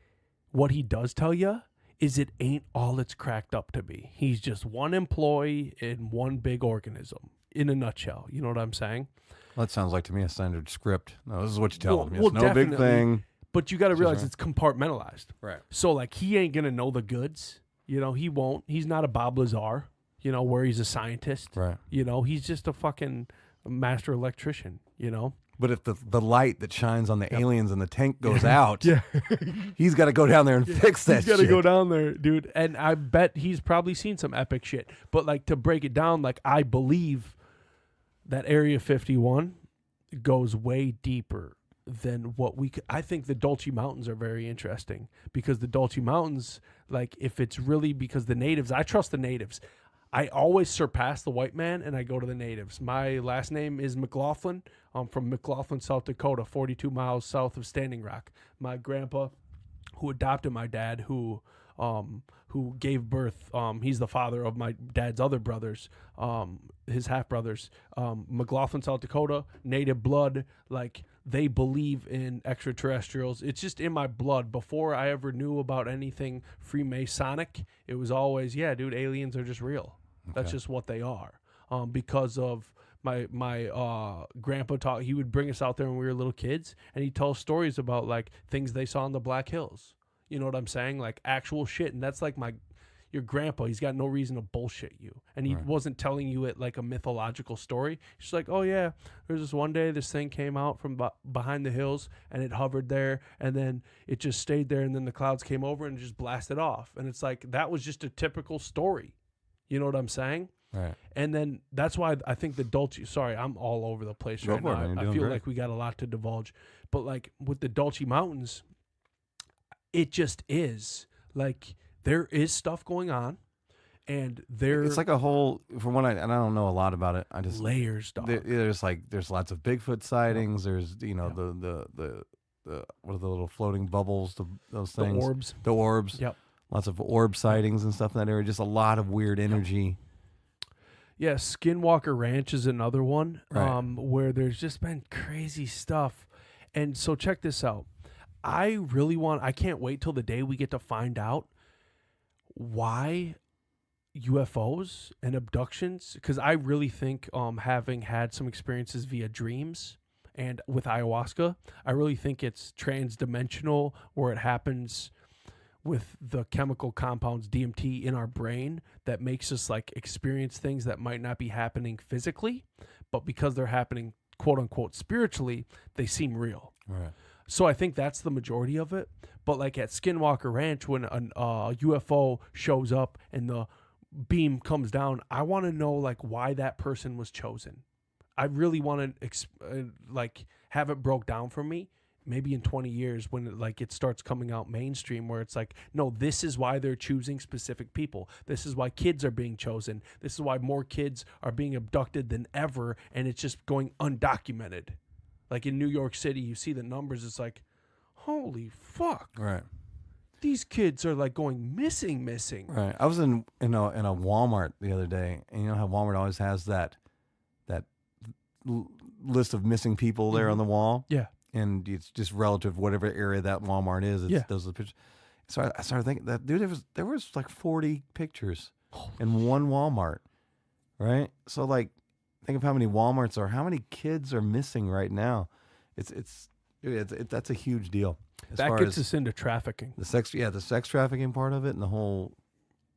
Speaker 2: what he does tell you is it ain't all it's cracked up to be. He's just one employee in one big organism, in a nutshell. You know what I'm saying?
Speaker 1: Well, that sounds like to me a standard script. No, this is what you tell him. It's
Speaker 2: well,
Speaker 1: no big thing.
Speaker 2: But you got to realize
Speaker 1: right.
Speaker 2: it's compartmentalized.
Speaker 1: Right.
Speaker 2: So, like, he ain't going to know the goods. You know, he won't. He's not a Bob Lazar, you know, where he's a scientist.
Speaker 1: Right.
Speaker 2: You know, he's just a fucking master electrician, you know?
Speaker 1: But if the light that shines on the aliens in the tank goes out,
Speaker 2: Yeah.
Speaker 1: he's got to go down there and fix that
Speaker 2: He's got to
Speaker 1: shit.
Speaker 2: go down there, dude. And I bet he's probably seen some epic shit. But, like, to break it down, like, I believe that Area 51 goes way deeper than what we could. I think the Dulce Mountains are very interesting because the Dulce Mountains, like, if it's really because the natives, I trust the natives. I always surpass the white man and I go to the natives. My last name is McLaughlin. I'm from McLaughlin, South Dakota, 42 miles south of Standing Rock. My grandpa, who adopted my dad, who gave birth, he's the father of my dad's other brothers, his half brothers, McLaughlin, South Dakota, native blood, like they believe in extraterrestrials. It's just in my blood. Before I ever knew about anything Freemasonic, it was always, yeah, dude, aliens are just real. Okay. That's just what they are. Because of my grandpa he would bring us out there when we were little kids, and he'd tell stories about like things they saw in the Black Hills. You know what I'm saying? Like actual shit. And that's like your grandpa, he's got no reason to bullshit you. And he wasn't telling you it like a mythological story. He's like, oh yeah, there's this one day this thing came out from behind the hills and it hovered there and then it just stayed there and then the clouds came over and just blasted off. And it's like, that was just a typical story. You know what I'm saying?
Speaker 1: Right.
Speaker 2: And then that's why I think the Dulce, sorry, I'm all over the place right now. I feel like we got a lot to divulge. But like with the Dulce Mountains, it just is. Like there is stuff going on and
Speaker 1: it's like a whole, from what I don't know a lot about it. I just
Speaker 2: layers, dog.
Speaker 1: There's lots of Bigfoot sightings. There's, the what are the little floating bubbles, those things? The orbs.
Speaker 2: Yep.
Speaker 1: Lots of orb sightings and stuff in that area. Just a lot of weird energy.
Speaker 2: Yeah, Skinwalker Ranch is another one,
Speaker 1: right.
Speaker 2: Where there's just been crazy stuff. And so check this out. I can't wait till the day we get to find out why UFOs and abductions, because I really think having had some experiences via dreams and with ayahuasca, I really think it's transdimensional, where it happens with the chemical compounds DMT in our brain that makes us like experience things that might not be happening physically, but because they're happening quote unquote spiritually, they seem real.
Speaker 1: Right.
Speaker 2: So I think that's the majority of it. But like at Skinwalker Ranch, when a UFO shows up and the beam comes down, I want to know like why that person was chosen. I really want to like have it broke down for me. Maybe in 20 years when it starts coming out mainstream, where it's like, no, this is why they're choosing specific people. This is why kids are being chosen. This is why more kids are being abducted than ever. And it's just going undocumented. Like in New York City, you see the numbers. It's like, holy fuck.
Speaker 1: Right.
Speaker 2: These kids are like going missing.
Speaker 1: Right. I was in a Walmart the other day, and you know how Walmart always has that list of missing people there on the wall?
Speaker 2: Yeah.
Speaker 1: And it's just relative whatever area that Walmart is. Those are the pictures. So I started thinking that, dude, there was like 40 pictures in one Walmart, right? So like, think of how many Walmarts are. How many kids are missing right now? That's a huge deal.
Speaker 2: That gets us into trafficking.
Speaker 1: The sex trafficking part of it, and the whole.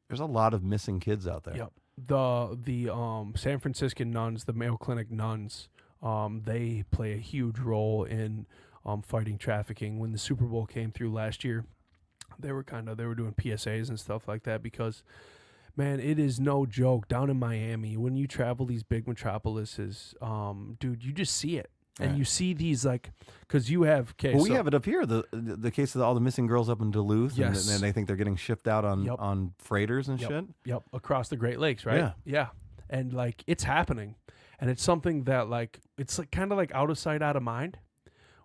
Speaker 1: There's a lot of missing kids out there.
Speaker 2: Yep. The San Franciscan nuns, the Mayo Clinic nuns. They play a huge role in fighting trafficking. When the Super Bowl came through last year, they were doing PSAs and stuff like that because, man, it is no joke down in Miami when you travel these big metropolises, dude, you just see it. And you see these like, because you have
Speaker 1: we have it up here. The case of all the missing girls up in Duluth,
Speaker 2: yes.
Speaker 1: and they think they're getting shipped out on freighters and shit.
Speaker 2: Yep, across the Great Lakes, right? Yeah, and like it's happening. And it's something that like, it's like kind of like out of sight, out of mind,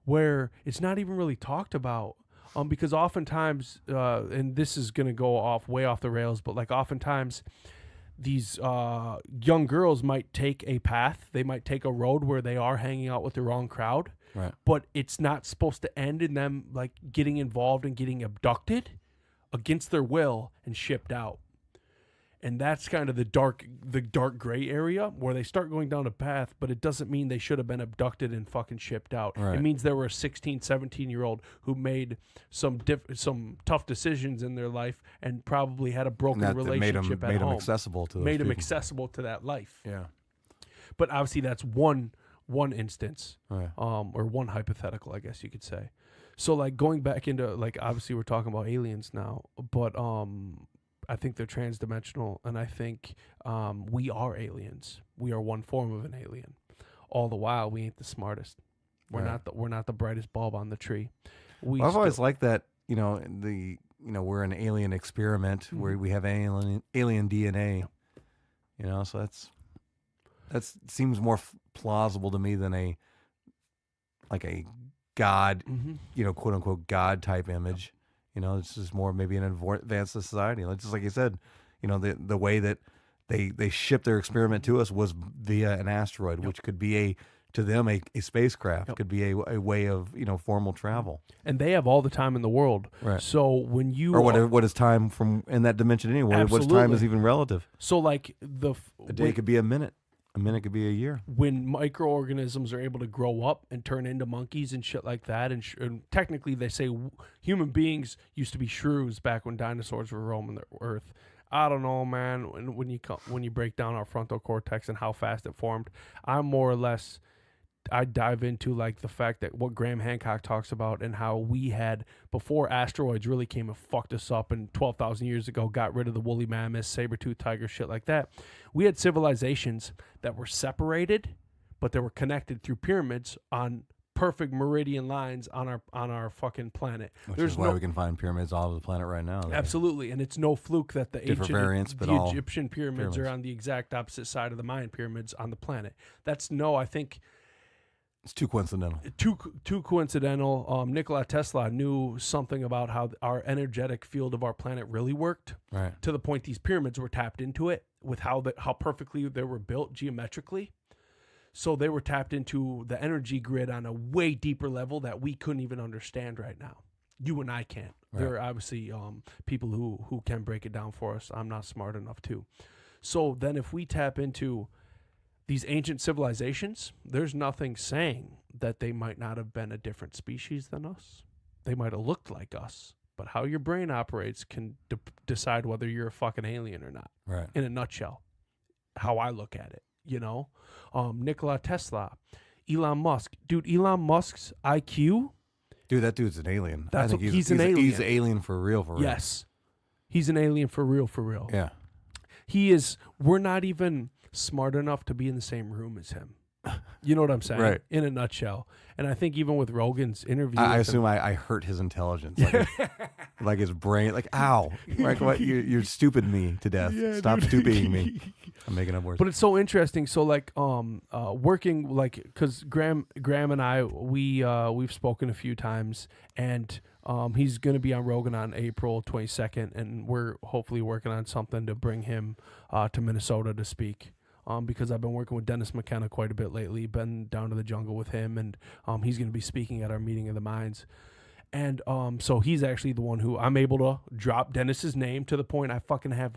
Speaker 2: where it's not even really talked about. Because oftentimes, and this is going to go way off the rails, but like oftentimes these young girls might take a path. They might take a road where they are hanging out with the wrong crowd.
Speaker 1: Right.
Speaker 2: But it's not supposed to end in them like getting involved and getting abducted against their will and shipped out. And that's kind of the dark gray area where they start going down a path, but it doesn't mean they should have been abducted and fucking shipped out.
Speaker 1: Right.
Speaker 2: It means there were a 16, 17-year-old who made some tough decisions in their life and probably had a broken relationship at home.
Speaker 1: Made them accessible to those
Speaker 2: Made them
Speaker 1: people.
Speaker 2: accessible to that life.
Speaker 1: Yeah.
Speaker 2: But obviously that's one instance,
Speaker 1: Right.
Speaker 2: or one hypothetical, I guess you could say. So like going back into like, obviously we're talking about aliens now, but I think they're transdimensional, and I think we are aliens. We are one form of an alien. All the while, we ain't the smartest. We're not the brightest bulb on the tree.
Speaker 1: I've always liked that. We're an alien experiment where we have alien DNA. So that seems more plausible to me than a God, quote unquote God type image. It's just more maybe an advanced society. Just like you said, the way that they shipped their experiment to us was via an asteroid, which could be to them a spacecraft, could be a way of formal travel.
Speaker 2: And they have all the time in the world. Right. So when you
Speaker 1: what is time from in that dimension anyway?
Speaker 2: Absolutely.
Speaker 1: What time is even relative?
Speaker 2: So like
Speaker 1: a day could be a minute. A minute could be a year.
Speaker 2: When microorganisms are able to grow up and turn into monkeys and shit like that, and technically they say human beings used to be shrews back when dinosaurs were roaming the earth. I don't know, man. When you break down our frontal cortex and how fast it formed, I'm more or less. I dive into like the fact that what Graham Hancock talks about and how we had before asteroids really came and fucked us up and 12,000 years ago got rid of the woolly mammoths, saber-toothed tiger, shit like that. We had civilizations that were separated, but they were connected through pyramids on perfect meridian lines on our fucking planet.
Speaker 1: Which is why we can find pyramids all over the planet right now.
Speaker 2: Absolutely, and it's no fluke that the Egyptian pyramids are on the exact opposite side of the Mayan pyramids on the planet. I think
Speaker 1: it's too coincidental.
Speaker 2: Too coincidental. Nikola Tesla knew something about how our energetic field of our planet really worked,
Speaker 1: right?
Speaker 2: To the point these pyramids were tapped into it with how perfectly they were built geometrically. So they were tapped into the energy grid on a way deeper level that we couldn't even understand right now. You and I can't. Right. There are obviously people who can break it down for us. I'm not smart enough to. So then if we tap into these ancient civilizations, there's nothing saying that they might not have been a different species than us. They might have looked like us. But how your brain operates can decide whether you're a fucking alien or not.
Speaker 1: Right.
Speaker 2: In a nutshell, how I look at it. You know, Nikola Tesla, Elon Musk. Dude, Elon Musk's IQ.
Speaker 1: Dude, that dude's an alien.
Speaker 2: I think he's an alien.
Speaker 1: He's an alien for real, for real.
Speaker 2: Yes. He's an alien for real, for real.
Speaker 1: Yeah.
Speaker 2: He is. We're not even smart enough to be in the same room as him. You know what I'm saying?
Speaker 1: Right.
Speaker 2: In a nutshell. And I think even with Rogan's interview.
Speaker 1: I assume I hurt his intelligence. Like his brain. Like, ow. Like, what? You're stupid me to death. Yeah, stop stupiding me. I'm making up words.
Speaker 2: But it's so interesting. So, like, working, like, because Graham and I, we've spoken a few times. And he's going to be on Rogan on April 22nd. And we're hopefully working on something to bring him to Minnesota to speak. Because I've been working with Dennis McKenna quite a bit lately, been down to the jungle with him, and he's going to be speaking at our meeting of the minds. And so he's actually the one who I'm able to drop Dennis's name to the point I fucking have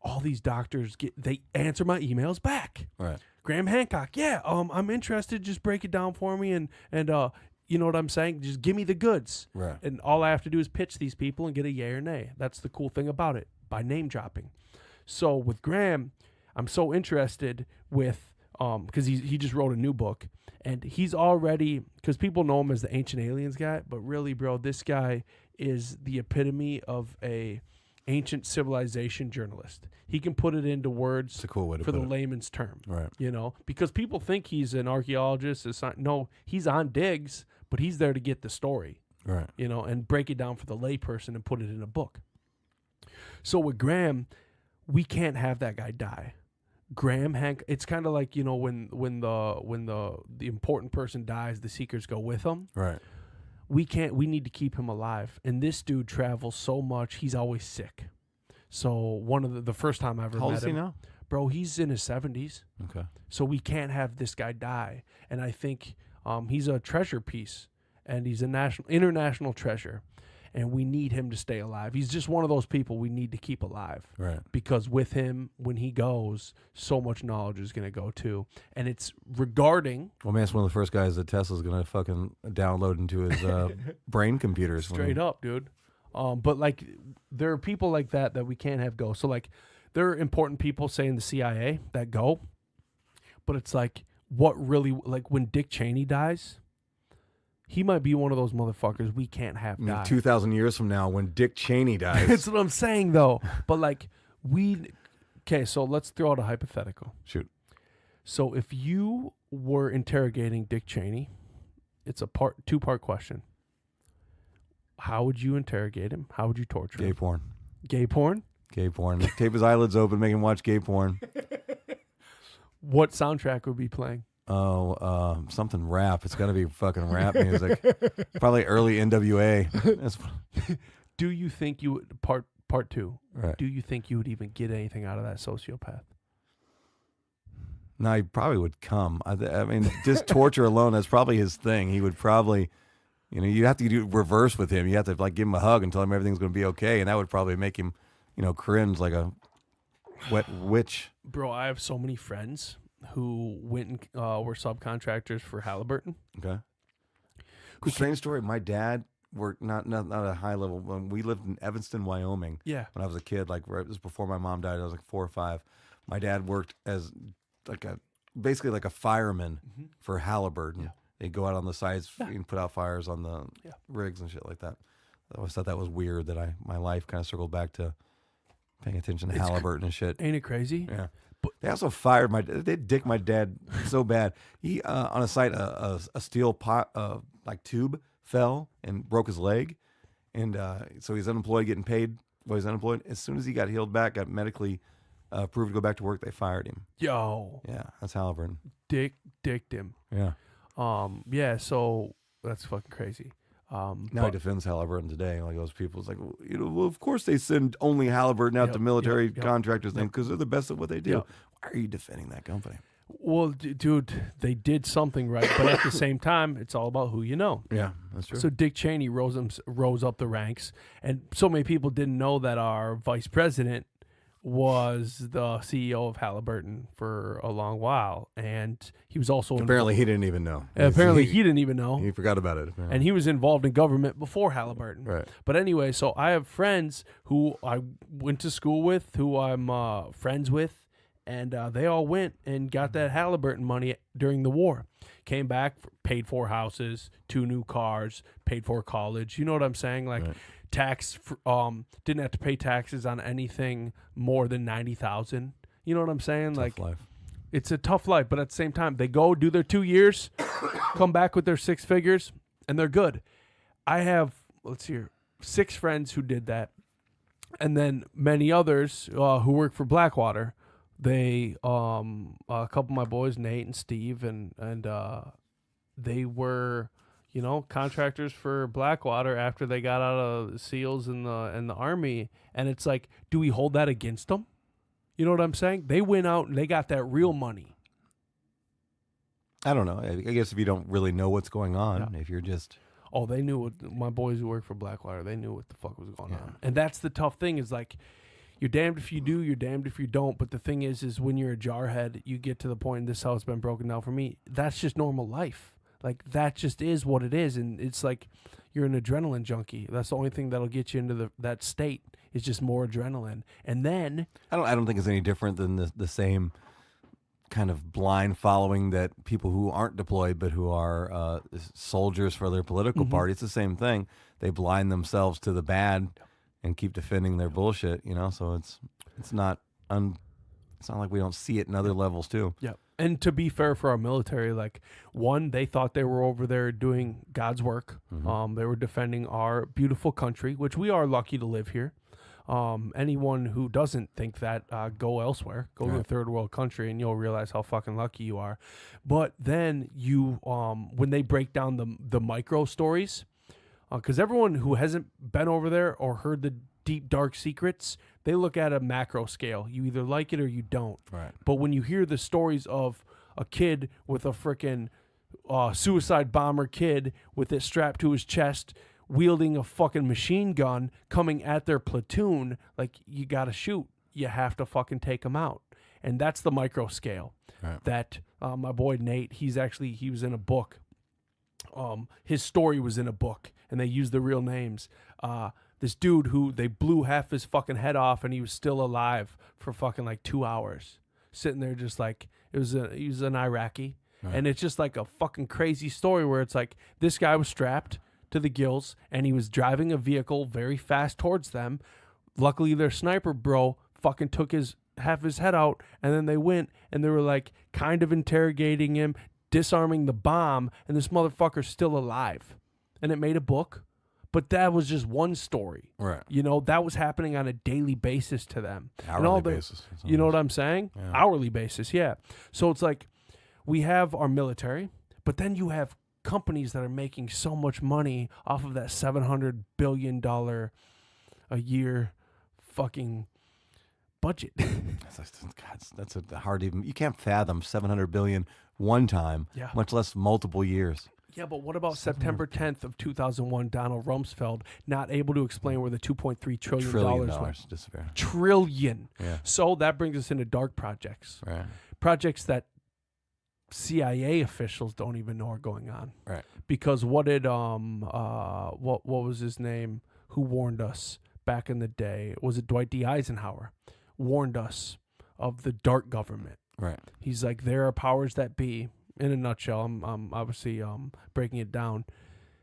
Speaker 2: all these doctors they answer my emails back.
Speaker 1: Right.
Speaker 2: Graham Hancock, yeah, I'm interested. Just break it down for me, and you know what I'm saying? Just give me the goods.
Speaker 1: Right.
Speaker 2: And all I have to do is pitch these people and get a yay or nay. That's the cool thing about it, by name dropping. So with Graham, I'm so interested with, because he just wrote a new book, and he's already, because people know him as the Ancient Aliens guy, but really, bro, this guy is the epitome of a ancient civilization journalist. He can put it into words
Speaker 1: it's a cool way to
Speaker 2: for
Speaker 1: put
Speaker 2: the
Speaker 1: it.
Speaker 2: layman's term,
Speaker 1: right?
Speaker 2: You know, because people think he's an archaeologist. No, he's on digs, but he's there to get the story,
Speaker 1: right?
Speaker 2: You know, and break it down for the layperson and put it in a book. So with Graham, we can't have that guy die. Graham Hank, it's kind of like, you know, when the important person dies, the seekers go with them.
Speaker 1: Right.
Speaker 2: We need to keep him alive. And this dude travels so much, he's always sick. So one of the first time I ever met him.
Speaker 1: How old is he now?
Speaker 2: Bro, he's in his 70s.
Speaker 1: Okay.
Speaker 2: So we can't have this guy die. And I think he's a treasure piece, and he's a international treasure. And we need him to stay alive. He's just one of those people we need to keep alive.
Speaker 1: Right.
Speaker 2: Because with him, when he goes, so much knowledge is going to go too. And it's regarding...
Speaker 1: Well, man, it's one of the first guys that Tesla's going to fucking download into his brain computers.
Speaker 2: Straight up, dude. But, like, there are people like that we can't have go. So, like, there are important people, say, in the CIA that go. But it's like, what really... Like, when Dick Cheney dies... He might be one of those motherfuckers we can't have die.
Speaker 1: 2,000 years from now, when Dick Cheney dies.
Speaker 2: That's what I'm saying, though. But, like, okay, so let's throw out a hypothetical.
Speaker 1: Shoot.
Speaker 2: So if you were interrogating Dick Cheney, it's a two-part question. How would you interrogate him? How would you torture him?
Speaker 1: Gay porn.
Speaker 2: Gay porn?
Speaker 1: Gay porn. Tape his eyelids open, make him watch gay porn.
Speaker 2: What soundtrack would be playing?
Speaker 1: Oh, something rap. It's got to be fucking rap music. Probably early NWA.
Speaker 2: Do you think you would, part two,
Speaker 1: right.
Speaker 2: Do you think you would even get anything out of that sociopath?
Speaker 1: No, he probably would come. I mean, just torture alone, that's probably his thing. He would probably, you know, you have to do reverse with him. You have to, like, give him a hug and tell him everything's going to be okay, and that would probably make him, you know, cringe like a wet witch.
Speaker 2: Bro, I have so many friends who went and were subcontractors for Halliburton.
Speaker 1: Okay. Cool strange story. My dad worked not at a high level. When we lived in Evanston, Wyoming,
Speaker 2: Yeah.
Speaker 1: when I was a kid, like right just before my mom died, I was like 4 or 5. My dad worked as basically like a fireman for Halliburton.
Speaker 2: Yeah.
Speaker 1: They'd go out on the sites and put out fires on the rigs and shit like that. I always thought that was weird that my life kind of circled back to paying attention to Halliburton and shit.
Speaker 2: Ain't it crazy?
Speaker 1: Yeah. They also fired they dicked my dad so bad. He on a site a steel pot like tube fell and broke his leg, and so he's unemployed, getting paid while he's unemployed. As soon as he got healed back, got medically approved to go back to work, they fired him.
Speaker 2: Yo.
Speaker 1: Yeah, that's Halliburton.
Speaker 2: Dicked him.
Speaker 1: Yeah.
Speaker 2: Yeah. So that's fucking crazy.
Speaker 1: Now he defends Halliburton today. Like those people, it's like, well, of course they send only Halliburton out to military contractors because they're the best at what they do.
Speaker 2: Yep.
Speaker 1: Why are you defending that company?
Speaker 2: Well, dude, they did something right, but at the same time, it's all about who you know.
Speaker 1: Yeah, that's true.
Speaker 2: So Dick Cheney rose up the ranks, and so many people didn't know that our vice president was the CEO of Halliburton for a long while, and he was also
Speaker 1: apparently he didn't even know.
Speaker 2: Apparently he didn't even know.
Speaker 1: He forgot about it. Apparently.
Speaker 2: And he was involved in government before Halliburton.
Speaker 1: Right.
Speaker 2: But anyway, so I have friends who I went to school with, who I'm friends with, and they all went and got that Halliburton money during the war. Came back, paid for houses, 2 new cars, paid for college. You know what I'm saying? Like. Right. Didn't have to pay taxes on anything more than $90,000. You know what I'm saying?
Speaker 1: Tough life.
Speaker 2: It's a tough life, but at the same time, they go do their 2 years, come back with their 6 figures, and they're good. I have 6 friends who did that, and then many others who work for Blackwater. They a couple of my boys, Nate and Steve, and they were. Contractors for Blackwater after they got out of SEALs in the Army. And it's like, do we hold that against them? You know what I'm saying? They went out and they got that real money.
Speaker 1: I don't know. I guess if you don't really know what's going on, if you're just...
Speaker 2: Oh, they knew my boys who work for Blackwater, they knew what the fuck was going on. And that's the tough thing is like, you're damned if you do, you're damned if you don't. But the thing is when you're a jarhead, you get to the point, and this is how it's been broken down for me, that's just normal life. Like, that just is what it is. And it's like you're an adrenaline junkie. That's the only thing that'll get you into that state is just more adrenaline. And then...
Speaker 1: I don't think it's any different than the same kind of blind following that people who aren't deployed but who are soldiers for their political party. It's the same thing. They blind themselves to the bad and keep defending their bullshit, so it's not like we don't see it in other levels, too.
Speaker 2: Yeah. And to be fair for our military, like, one, they thought they were over there doing God's work. They were defending our beautiful country, which we are lucky to live here. Anyone who doesn't think that, go elsewhere. Go to a third world country, and you'll realize how fucking lucky you are. But then you, when they break down the micro stories, because everyone who hasn't been over there or heard the deep, dark secrets, they look at a macro scale. You either like it or you don't.
Speaker 1: Right.
Speaker 2: But when you hear the stories of a kid with a freaking suicide bomber kid with it strapped to his chest, wielding a fucking machine gun, coming at their platoon, like, you got to shoot. You have to fucking take them out. And that's the micro scale.
Speaker 1: Right.
Speaker 2: That my boy Nate, he was in a book. His story was in a book, and they used the real names. This dude who they blew half his fucking head off, and he was still alive for fucking like 2 hours, sitting there just like he was an Iraqi, and it's just like a fucking crazy story where it's like this guy was strapped to the gills, and he was driving a vehicle very fast towards them. Luckily, their sniper bro fucking took half his head out, and then they went and they were like kind of interrogating him, disarming the bomb, and this motherfucker's still alive, and it made a book. But that was just one story.
Speaker 1: Right.
Speaker 2: That was happening on a daily basis to them.
Speaker 1: Hourly basis.
Speaker 2: You know what I'm saying?
Speaker 1: Yeah.
Speaker 2: Hourly basis, yeah. So it's like we have our military, but then you have companies that are making so much money off of that $700 billion a year fucking budget.
Speaker 1: That's a hard even. You can't fathom $700 billion one time, much less multiple years.
Speaker 2: Yeah, but what about September 10th of 2001, Donald Rumsfeld not able to explain where the $2.3 trillion went?
Speaker 1: Disappear.
Speaker 2: Trillion.
Speaker 1: Yeah.
Speaker 2: So that brings us into dark projects.
Speaker 1: Right.
Speaker 2: Projects that CIA officials don't even know are going on.
Speaker 1: Right.
Speaker 2: Because what did what was his name? Who warned us back in the day? Was it Dwight D. Eisenhower? Warned us of the dark government.
Speaker 1: Right.
Speaker 2: He's like, there are powers that be. In a nutshell, I'm obviously breaking it down.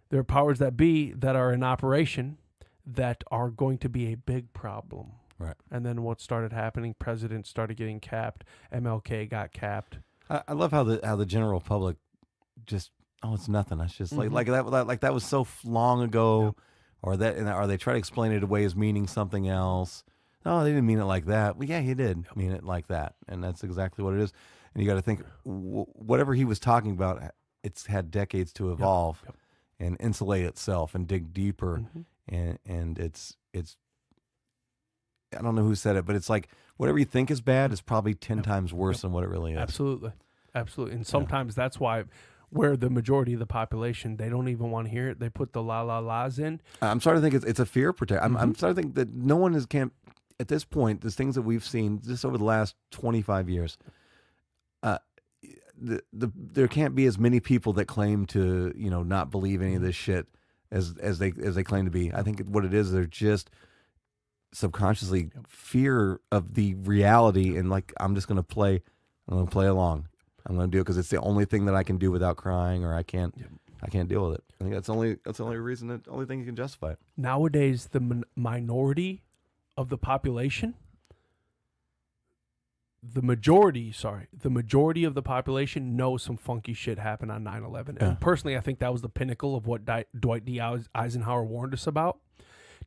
Speaker 2: There are powers that be that are in operation that are going to be a big problem.
Speaker 1: Right.
Speaker 2: And then what started happening? Presidents started getting capped. MLK got capped.
Speaker 1: I love how the general public just it's nothing. That's just like that was so long ago, or they try to explain it away as meaning something else. No, they didn't mean it like that. Well, yeah, he did mean it like that, and that's exactly what it is. And you got to think, whatever he was talking about, it's had decades to evolve and insulate itself and dig deeper, and it's. I don't know who said it, but it's like whatever you think is bad is probably 10 times worse than what it really is.
Speaker 2: Absolutely. And sometimes that's why, where the majority of the population, they don't even want to hear it. They put the la la la's in.
Speaker 1: I'm starting to think it's a fear protection. I'm starting to think that no one can't at this point. There's things that we've seen just over the last 25 years. There can't be as many people that claim to not believe any of this shit as they claim to be. I think what it is, they're just subconsciously fear of the reality, and like I'm going to play along. I'm going to do it because it's the only thing that I can do without crying, or I can't deal with it. I think that's the only reason, the only thing you can justify it.
Speaker 2: Nowadays, the minority of the population, the majority of the population knows some funky shit happened on 9/11. And personally, I think that was the pinnacle of what Dwight D. Eisenhower warned us about.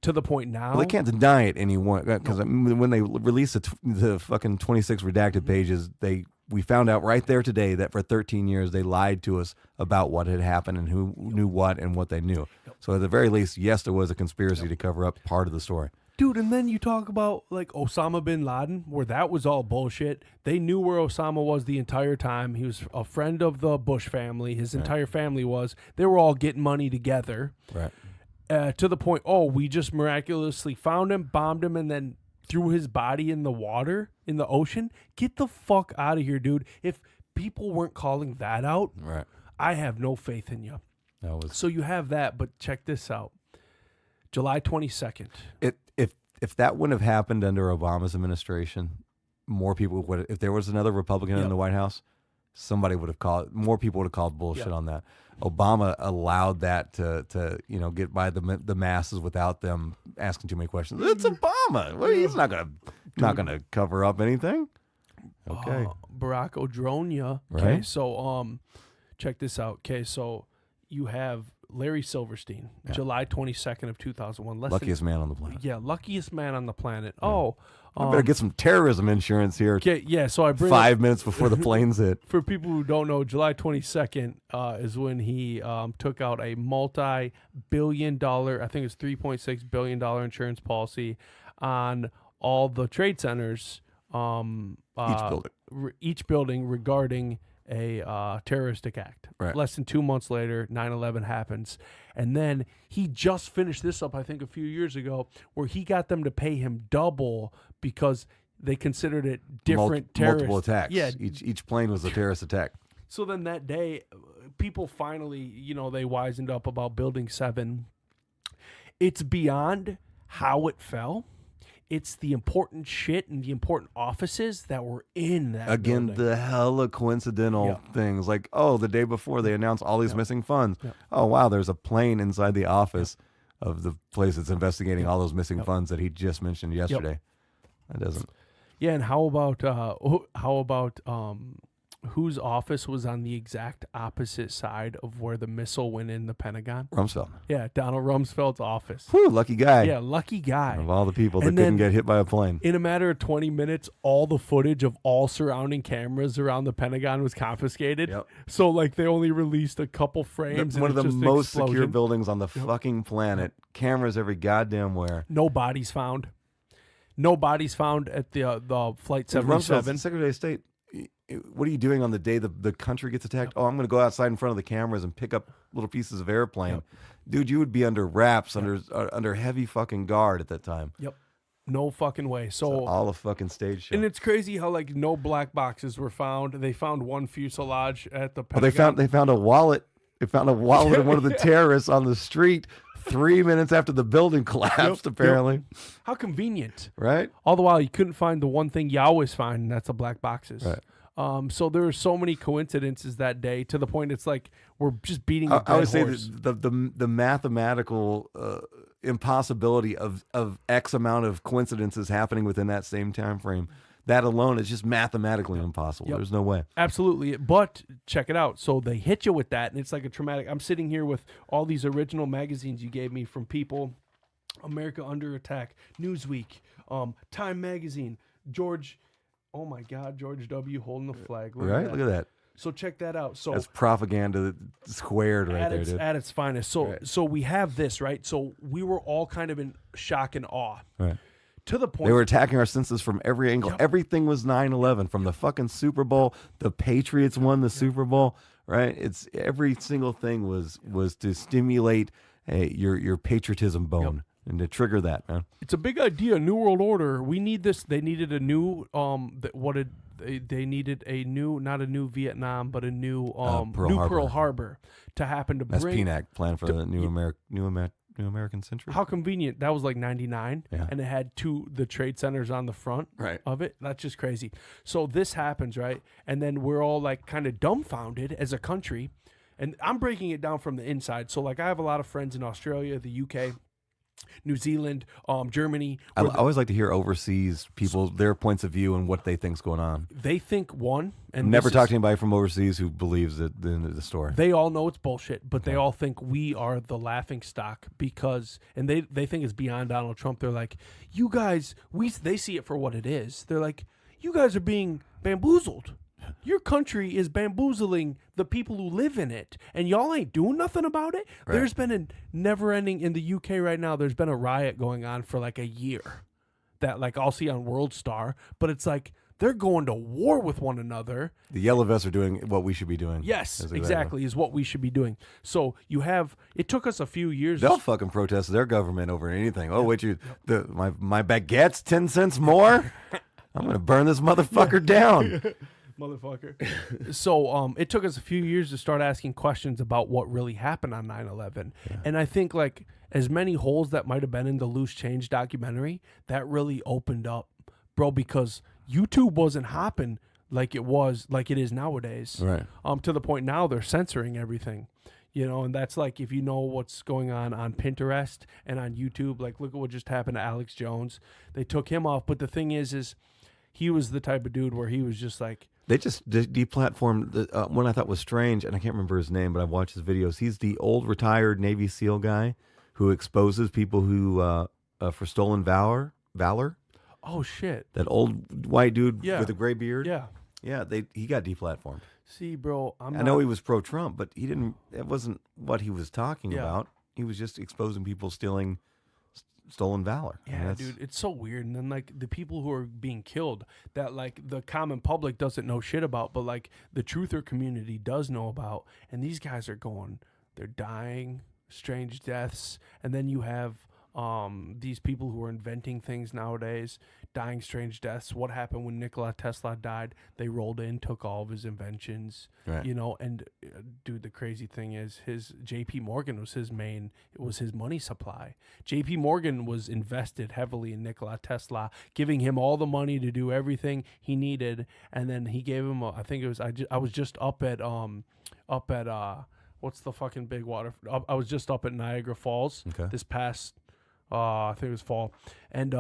Speaker 2: To the point now,
Speaker 1: well, they can't deny it anymore, because when they released the fucking 26 redacted pages, we found out right there today that for 13 years they lied to us about what had happened and who knew what and what they knew. So at the very least, yes, there was a conspiracy to cover up part of the story.
Speaker 2: Dude, and then you talk about like Osama bin Laden, where that was all bullshit. They knew where Osama was the entire time. He was a friend of the Bush family. His entire family was. They were all getting money together.
Speaker 1: Right.
Speaker 2: To the point, we just miraculously found him, bombed him, and then threw his body in the water, in the ocean. Get the fuck out of here, dude. If people weren't calling that out,
Speaker 1: right,
Speaker 2: I have no faith in you. So you have that, but check this out. July 22nd.
Speaker 1: If that wouldn't have happened under Obama's administration, more people would. If there was another Republican in the White House, more people would have called bullshit on that. Obama allowed that to get by the masses without them asking too many questions. It's Obama. He's not gonna cover up anything. Okay.
Speaker 2: Barack Odronia.
Speaker 1: Right.
Speaker 2: Okay, so check this out. Okay, so you have Larry Silverstein, July 22nd of 2001.
Speaker 1: Luckiest man on the planet.
Speaker 2: Yeah, luckiest man on the planet.
Speaker 1: Yeah. I better get some terrorism insurance here.
Speaker 2: Okay, yeah, so I bring
Speaker 1: 5 minutes before the planes hit.
Speaker 2: For people who don't know, July 22nd is when he took out a multi-billion-dollar, I think it's $3.6 billion insurance policy on all the trade centers. Each building regarding a terroristic act.
Speaker 1: Right.
Speaker 2: Less than 2 months later, 9/11 happens. And then he just finished this up, I think, a few years ago, where he got them to pay him double because they considered it different
Speaker 1: multiple attacks.
Speaker 2: Yeah.
Speaker 1: Each plane was a terrorist attack.
Speaker 2: So then that day, people finally, they wisened up about Building 7. It's beyond how it fell. It's the important shit and the important offices that were in that building.
Speaker 1: The hella coincidental things. Like, the day before they announced all these missing funds. Oh, wow, there's a plane inside the office of the place that's investigating all those missing funds that he just mentioned yesterday. That doesn't.
Speaker 2: Yeah, and how about whose office was on the exact opposite side of where the missile went in the Pentagon?
Speaker 1: Rumsfeld.
Speaker 2: Yeah, Donald Rumsfeld's office.
Speaker 1: Whew, lucky guy.
Speaker 2: Yeah, lucky guy.
Speaker 1: Of all the people that couldn't get hit by a plane.
Speaker 2: In a matter of 20 minutes, all the footage of all surrounding cameras around the Pentagon was confiscated.
Speaker 1: Yep.
Speaker 2: So, they only released a couple frames.
Speaker 1: One of the most secure
Speaker 2: buildings
Speaker 1: buildings on the fucking planet. Cameras every goddamn where.
Speaker 2: No bodies found. No bodies found at the Flight 77.
Speaker 1: Secretary of State, what are you doing on the day the country gets attacked? I'm going to go outside in front of the cameras and pick up little pieces of airplane. Dude, you would be under wraps, under heavy fucking guard at that time.
Speaker 2: Yep. No fucking way. So
Speaker 1: all a fucking stage show.
Speaker 2: And it's crazy how no black boxes were found. They found one fuselage at the Pentagon.
Speaker 1: They found a wallet They found a wallet of one of the terrorists on the street 3 minutes after the building collapsed, apparently.
Speaker 2: How convenient.
Speaker 1: Right?
Speaker 2: All the while, you couldn't find the one thing you always find, and that's the black boxes.
Speaker 1: Right.
Speaker 2: So there were so many coincidences that day to the point it's like we're just beating a dead
Speaker 1: I would say
Speaker 2: horse.
Speaker 1: that the mathematical impossibility of X amount of coincidences happening within that same time frame, that alone is just mathematically impossible.
Speaker 2: Yep.
Speaker 1: There's no way.
Speaker 2: Absolutely. But check it out. So they hit you with that, and it's like a traumatic. I'm sitting here with all these original magazines you gave me from People, America Under Attack, Newsweek, Time Magazine, George. Oh my God, George W. holding the flag.
Speaker 1: Look at that.
Speaker 2: So check that out. So
Speaker 1: that's propaganda squared right there, dude.
Speaker 2: At its finest. So
Speaker 1: right.
Speaker 2: So we have this, right? So we were all kind of in shock and awe.
Speaker 1: Right.
Speaker 2: To the point
Speaker 1: they were attacking our senses from every angle.
Speaker 2: Yep.
Speaker 1: Everything was 9/11, from the fucking Super Bowl. The Patriots won the Super Bowl, right? It's every single thing was to stimulate your patriotism bone and to trigger that, man.
Speaker 2: It's a big idea, New World Order. We need this. They needed a new they needed a new, not a new Vietnam, but a new Pearl Harbor to happen to
Speaker 1: That's
Speaker 2: bring
Speaker 1: PNAC, plan for the new American century.
Speaker 2: How convenient. That was like 99,
Speaker 1: Yeah.
Speaker 2: and it had the trade centers on the front
Speaker 1: Right.
Speaker 2: of it. That's just crazy. So this happens, right? And then we're all like kind of dumbfounded as a country. And I'm breaking it down from the inside. So like I have a lot of friends in Australia, the UK, New Zealand, Germany.
Speaker 1: I always like to hear overseas people, their points of view and what they think's going on.
Speaker 2: They think and
Speaker 1: Never talked to anybody from overseas who believes the story.
Speaker 2: They all know it's bullshit, but they all think we are the laughing stock because, and they think it's beyond Donald Trump. They're like, you guys, they see it for what it is. They're like, you guys are being bamboozled. Your country is bamboozling the people who live in it, and y'all ain't doing nothing about it.
Speaker 1: Right.
Speaker 2: There's been a never-ending, in the UK right now, there's been a riot going on for like a year that like I'll see on World Star, but it's like they're going to war with one another.
Speaker 1: The yellow vests are doing what we should be doing.
Speaker 2: Yes, exactly, is what we should be doing. So it took us a few years.
Speaker 1: They'll fucking protest their government over anything. Oh, wait, my baguette's 10 cents more? I'm going to burn this motherfucker down.
Speaker 2: Motherfucker. So it took us a few years to start asking questions about what really happened on 9/11. Yeah. And I think like as many holes that might have been in the Loose Change documentary, that really opened up, bro, because YouTube wasn't hopping like it is nowadays.
Speaker 1: Right.
Speaker 2: To the point now they're censoring everything. You know, and that's like if you know what's going on Pinterest and on YouTube, like look at what just happened to Alex Jones. They took him off, but the thing is he was the type of dude where he was just like,
Speaker 1: they just deplatformed one I thought was strange, and I can't remember his name, but I've watched his videos. He's the old retired Navy SEAL guy who exposes people who for stolen valor.
Speaker 2: Oh shit!
Speaker 1: That old white dude with a gray beard.
Speaker 2: Yeah.
Speaker 1: He got deplatformed.
Speaker 2: See, bro,
Speaker 1: I know he was pro-Trump, but he didn't. It wasn't what he was talking about. He was just exposing people stealing stolen valor.
Speaker 2: Yeah, dude, it's so weird. And then like the people who are being killed that like the common public doesn't know shit about, but like the truther community does know about. And these guys they're dying strange deaths. And then you have these people who are inventing things nowadays, dying strange deaths. What happened when Nikola Tesla died? They rolled in, took all of his inventions,
Speaker 1: right.
Speaker 2: You know, and dude, the crazy thing is his JP Morgan was his money supply. JP Morgan was invested heavily in Nikola Tesla, giving him all the money to do everything he needed. And then he gave him I was just up at what's the fucking big water? I was just up at Niagara Falls this past I think it was fall, and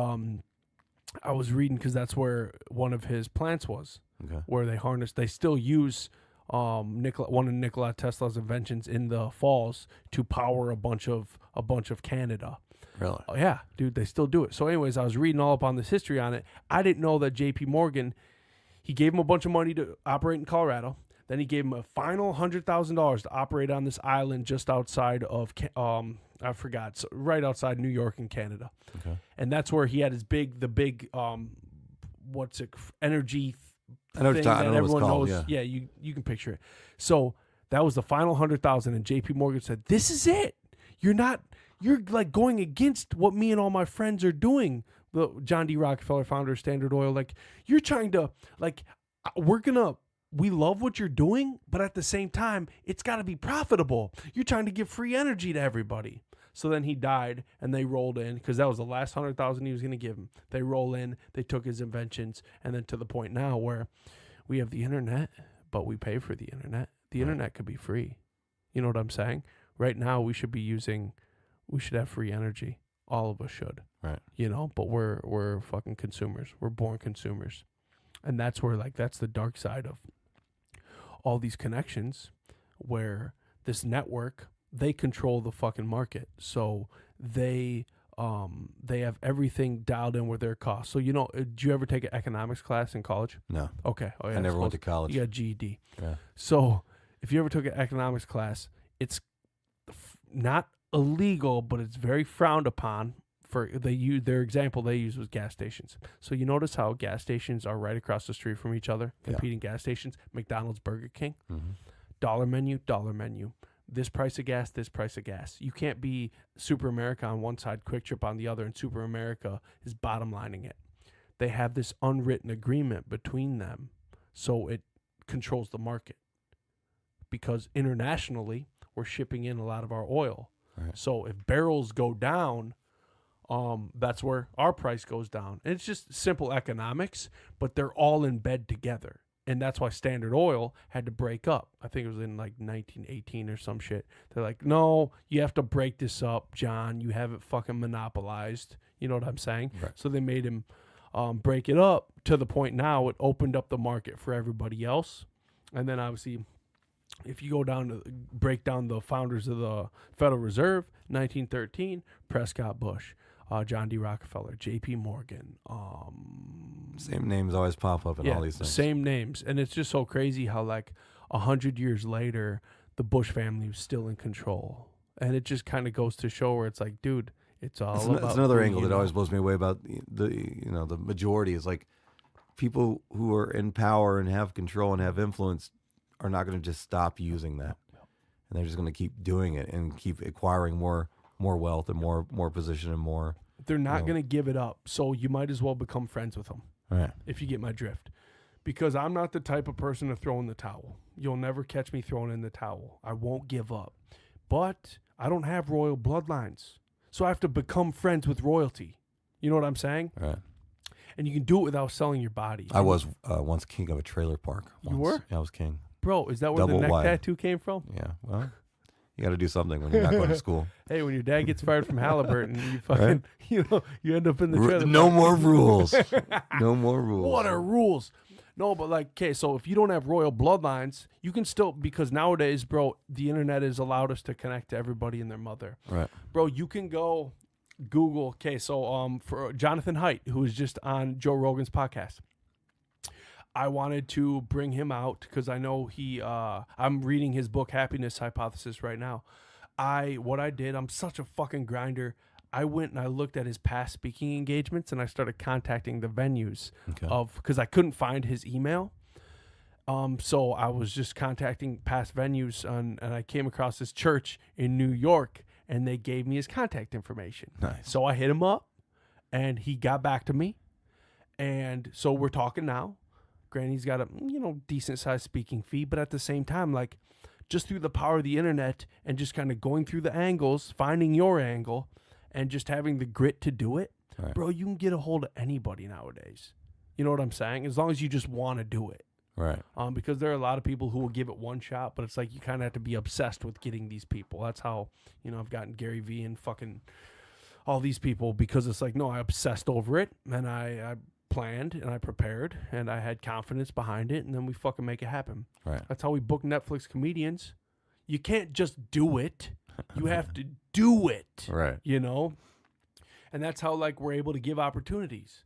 Speaker 2: I was reading because that's where one of his plants was, where they still use one of Nikola Tesla's inventions in the falls to power a bunch of Canada.
Speaker 1: Really?
Speaker 2: Oh, yeah, dude, they still do it. So anyways, I was reading all up on this history on it. I didn't know that JP Morgan, he gave him a bunch of money to operate in Colorado. Then he gave him a final $100,000 to operate on this island just outside of I forgot, so right outside New York in Canada. And that's where he had his big energy thing that everyone knows. Yeah, you can picture it. So that was the final $100,000, and JP Morgan said, "This is it. You're like going against what me and all my friends are doing." The John D. Rockefeller, founder of Standard Oil, like you're trying to like we're gonna we love what you're doing, but at the same time, it's got to be profitable. You're trying to give free energy to everybody. So then he died, and they rolled in, because that was the last $100,000 he was going to give him. They roll in, they took his inventions, and then to the point now where we have the internet, but we pay for the internet. The internet could be free. You know what I'm saying? Right now, we should have free energy. All of us should.
Speaker 1: Right.
Speaker 2: You know, but we're fucking consumers. We're born consumers. And that's where, like, that's the dark side of all these connections, where this network, they control the fucking market. So they have everything dialed in with their costs. So, you know, did you ever take an economics class in college?
Speaker 1: No.
Speaker 2: Okay. Oh, yeah,
Speaker 1: I never went to college.
Speaker 2: You got GED.
Speaker 1: Yeah.
Speaker 2: So if you ever took an economics class, it's not illegal, but it's very frowned upon. Their example they use was gas stations. So you notice how gas stations are right across the street from each other, competing gas stations. McDonald's, Burger King, dollar menu. This price of gas, this price of gas. You can't be Super America on one side, Quick Trip on the other, and Super America is bottom lining it. They have this unwritten agreement between them, so it controls the market. Because internationally, we're shipping in a lot of our oil.
Speaker 1: Right.
Speaker 2: So if barrels go down, that's where our price goes down. And it's just simple economics, but they're all in bed together. And that's why Standard Oil had to break up. I think it was in like 1918 or some shit. They're like, no, you have to break this up, John. You have it fucking monopolized. You know what I'm saying?
Speaker 1: Right.
Speaker 2: So they made him break it up to the point now it opened up the market for everybody else. And then obviously, if you go down to break down the founders of the Federal Reserve, 1913, Prescott Bush, John D. Rockefeller, J.P. Morgan.
Speaker 1: Same names always pop up in all these things.
Speaker 2: Same names. And it's just so crazy how, like, 100 years later, the Bush family was still in control. And it just kind of goes to show where it's like, dude, it's about...
Speaker 1: It's another angle that always blows me away about the majority is like people who are in power and have control and have influence are not going to just stop using that. And they're just going to keep doing it and keep acquiring more wealth and more position and more...
Speaker 2: They're not going to give it up. So you might as well become friends with them.
Speaker 1: Right.
Speaker 2: If you get my drift. Because I'm not the type of person to throw in the towel. You'll never catch me throwing in the towel. I won't give up. But I don't have royal bloodlines. So I have to become friends with royalty. You know what I'm saying?
Speaker 1: Right.
Speaker 2: And you can do it without selling your body.
Speaker 1: I was once king of a trailer park.
Speaker 2: You were?
Speaker 1: Yeah, I was king.
Speaker 2: Bro, is that where the neck tattoo came from?
Speaker 1: Yeah, well... You got to do something when you're not going to school.
Speaker 2: Hey, when your dad gets fired from Halliburton, you fucking, you end up in the trailer.
Speaker 1: No more rules. No more rules.
Speaker 2: What are rules? No, but like, okay, so if you don't have royal bloodlines, you can still, because nowadays, bro, the internet has allowed us to connect to everybody and their mother.
Speaker 1: Right.
Speaker 2: Bro, you can go Google, okay, so for Jonathan Haidt, who was just on Joe Rogan's podcast. I wanted to bring him out because I know I'm reading his book, Happiness Hypothesis, right now. I'm such a fucking grinder. I went and I looked at his past speaking engagements and I started contacting the venues because I couldn't find his email. So I was just contacting past venues and I came across this church in New York and they gave me his contact information.
Speaker 1: Nice.
Speaker 2: So I hit him up and he got back to me. And so we're talking now. Granny's got a decent sized speaking fee, but at the same time, like just through the power of the internet and just kind of going through the angles, finding your angle, and just having the grit to do it,
Speaker 1: right.
Speaker 2: Bro, you can get a hold of anybody nowadays. You know what I'm saying? As long as you just want to do it.
Speaker 1: Right.
Speaker 2: Because there are a lot of people who will give it one shot, but it's like you kind of have to be obsessed with getting these people. That's how, I've gotten Gary Vee and fucking all these people because it's like, no, I obsessed over it and I planned and I prepared and I had confidence behind it and then we fucking make it happen.
Speaker 1: Right.
Speaker 2: That's how we book Netflix comedians. You can't just do it. You have to do it.
Speaker 1: Right.
Speaker 2: And that's how like we're able to give opportunities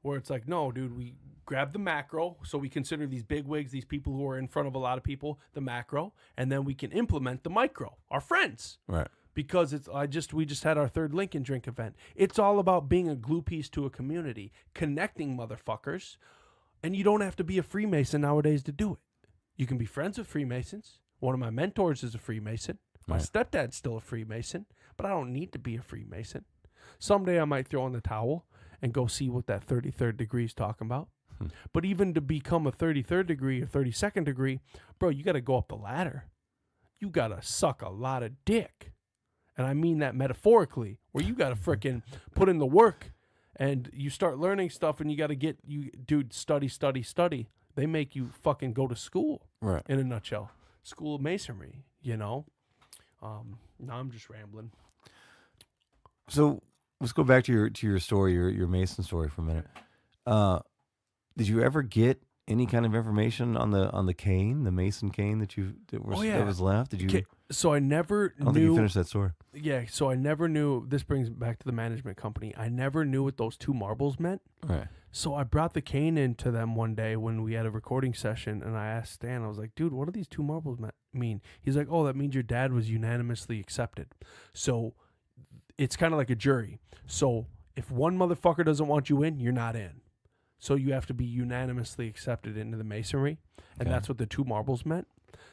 Speaker 2: where it's like, no, dude, we grab the macro. So we consider these big wigs, these people who are in front of a lot of people, the macro, and then we can implement the micro, our friends.
Speaker 1: Right.
Speaker 2: Because we just had our third Lincoln Drink event. It's all about being a glue piece to a community, connecting motherfuckers, and you don't have to be a Freemason nowadays to do it. You can be friends with Freemasons. One of my mentors is a Freemason. My stepdad's still a Freemason, but I don't need to be a Freemason. Someday I might throw in the towel and go see what that 33rd degree is talking about. But even to become a 33rd degree or 32nd degree, bro, you got to go up the ladder. You got to suck a lot of dick. And I mean that metaphorically, where you got to frickin' put in the work and you start learning stuff and you got to dude, study. They make you fucking go to school,
Speaker 1: right?
Speaker 2: In a nutshell. School of Masonry, you know? Now I'm just rambling.
Speaker 1: So let's go back to your story, your Mason story for a minute. Did you ever get any kind of information on the cane, the Mason cane that was left? Did you?
Speaker 2: So I never
Speaker 1: I don't think you finished that story.
Speaker 2: Yeah, so I never knew. This brings me back to the management company. I never knew what those 2 marbles meant.
Speaker 1: Right.
Speaker 2: So I brought the cane into them one day when we had a recording session, and I asked Stan, I was like, dude, what do these 2 marbles mean? He's like, oh, that means your dad was unanimously accepted. So it's kind of like a jury. So if one motherfucker doesn't want you in, you're not in. So you have to be unanimously accepted into the Masonry, and that's what the 2 marbles meant.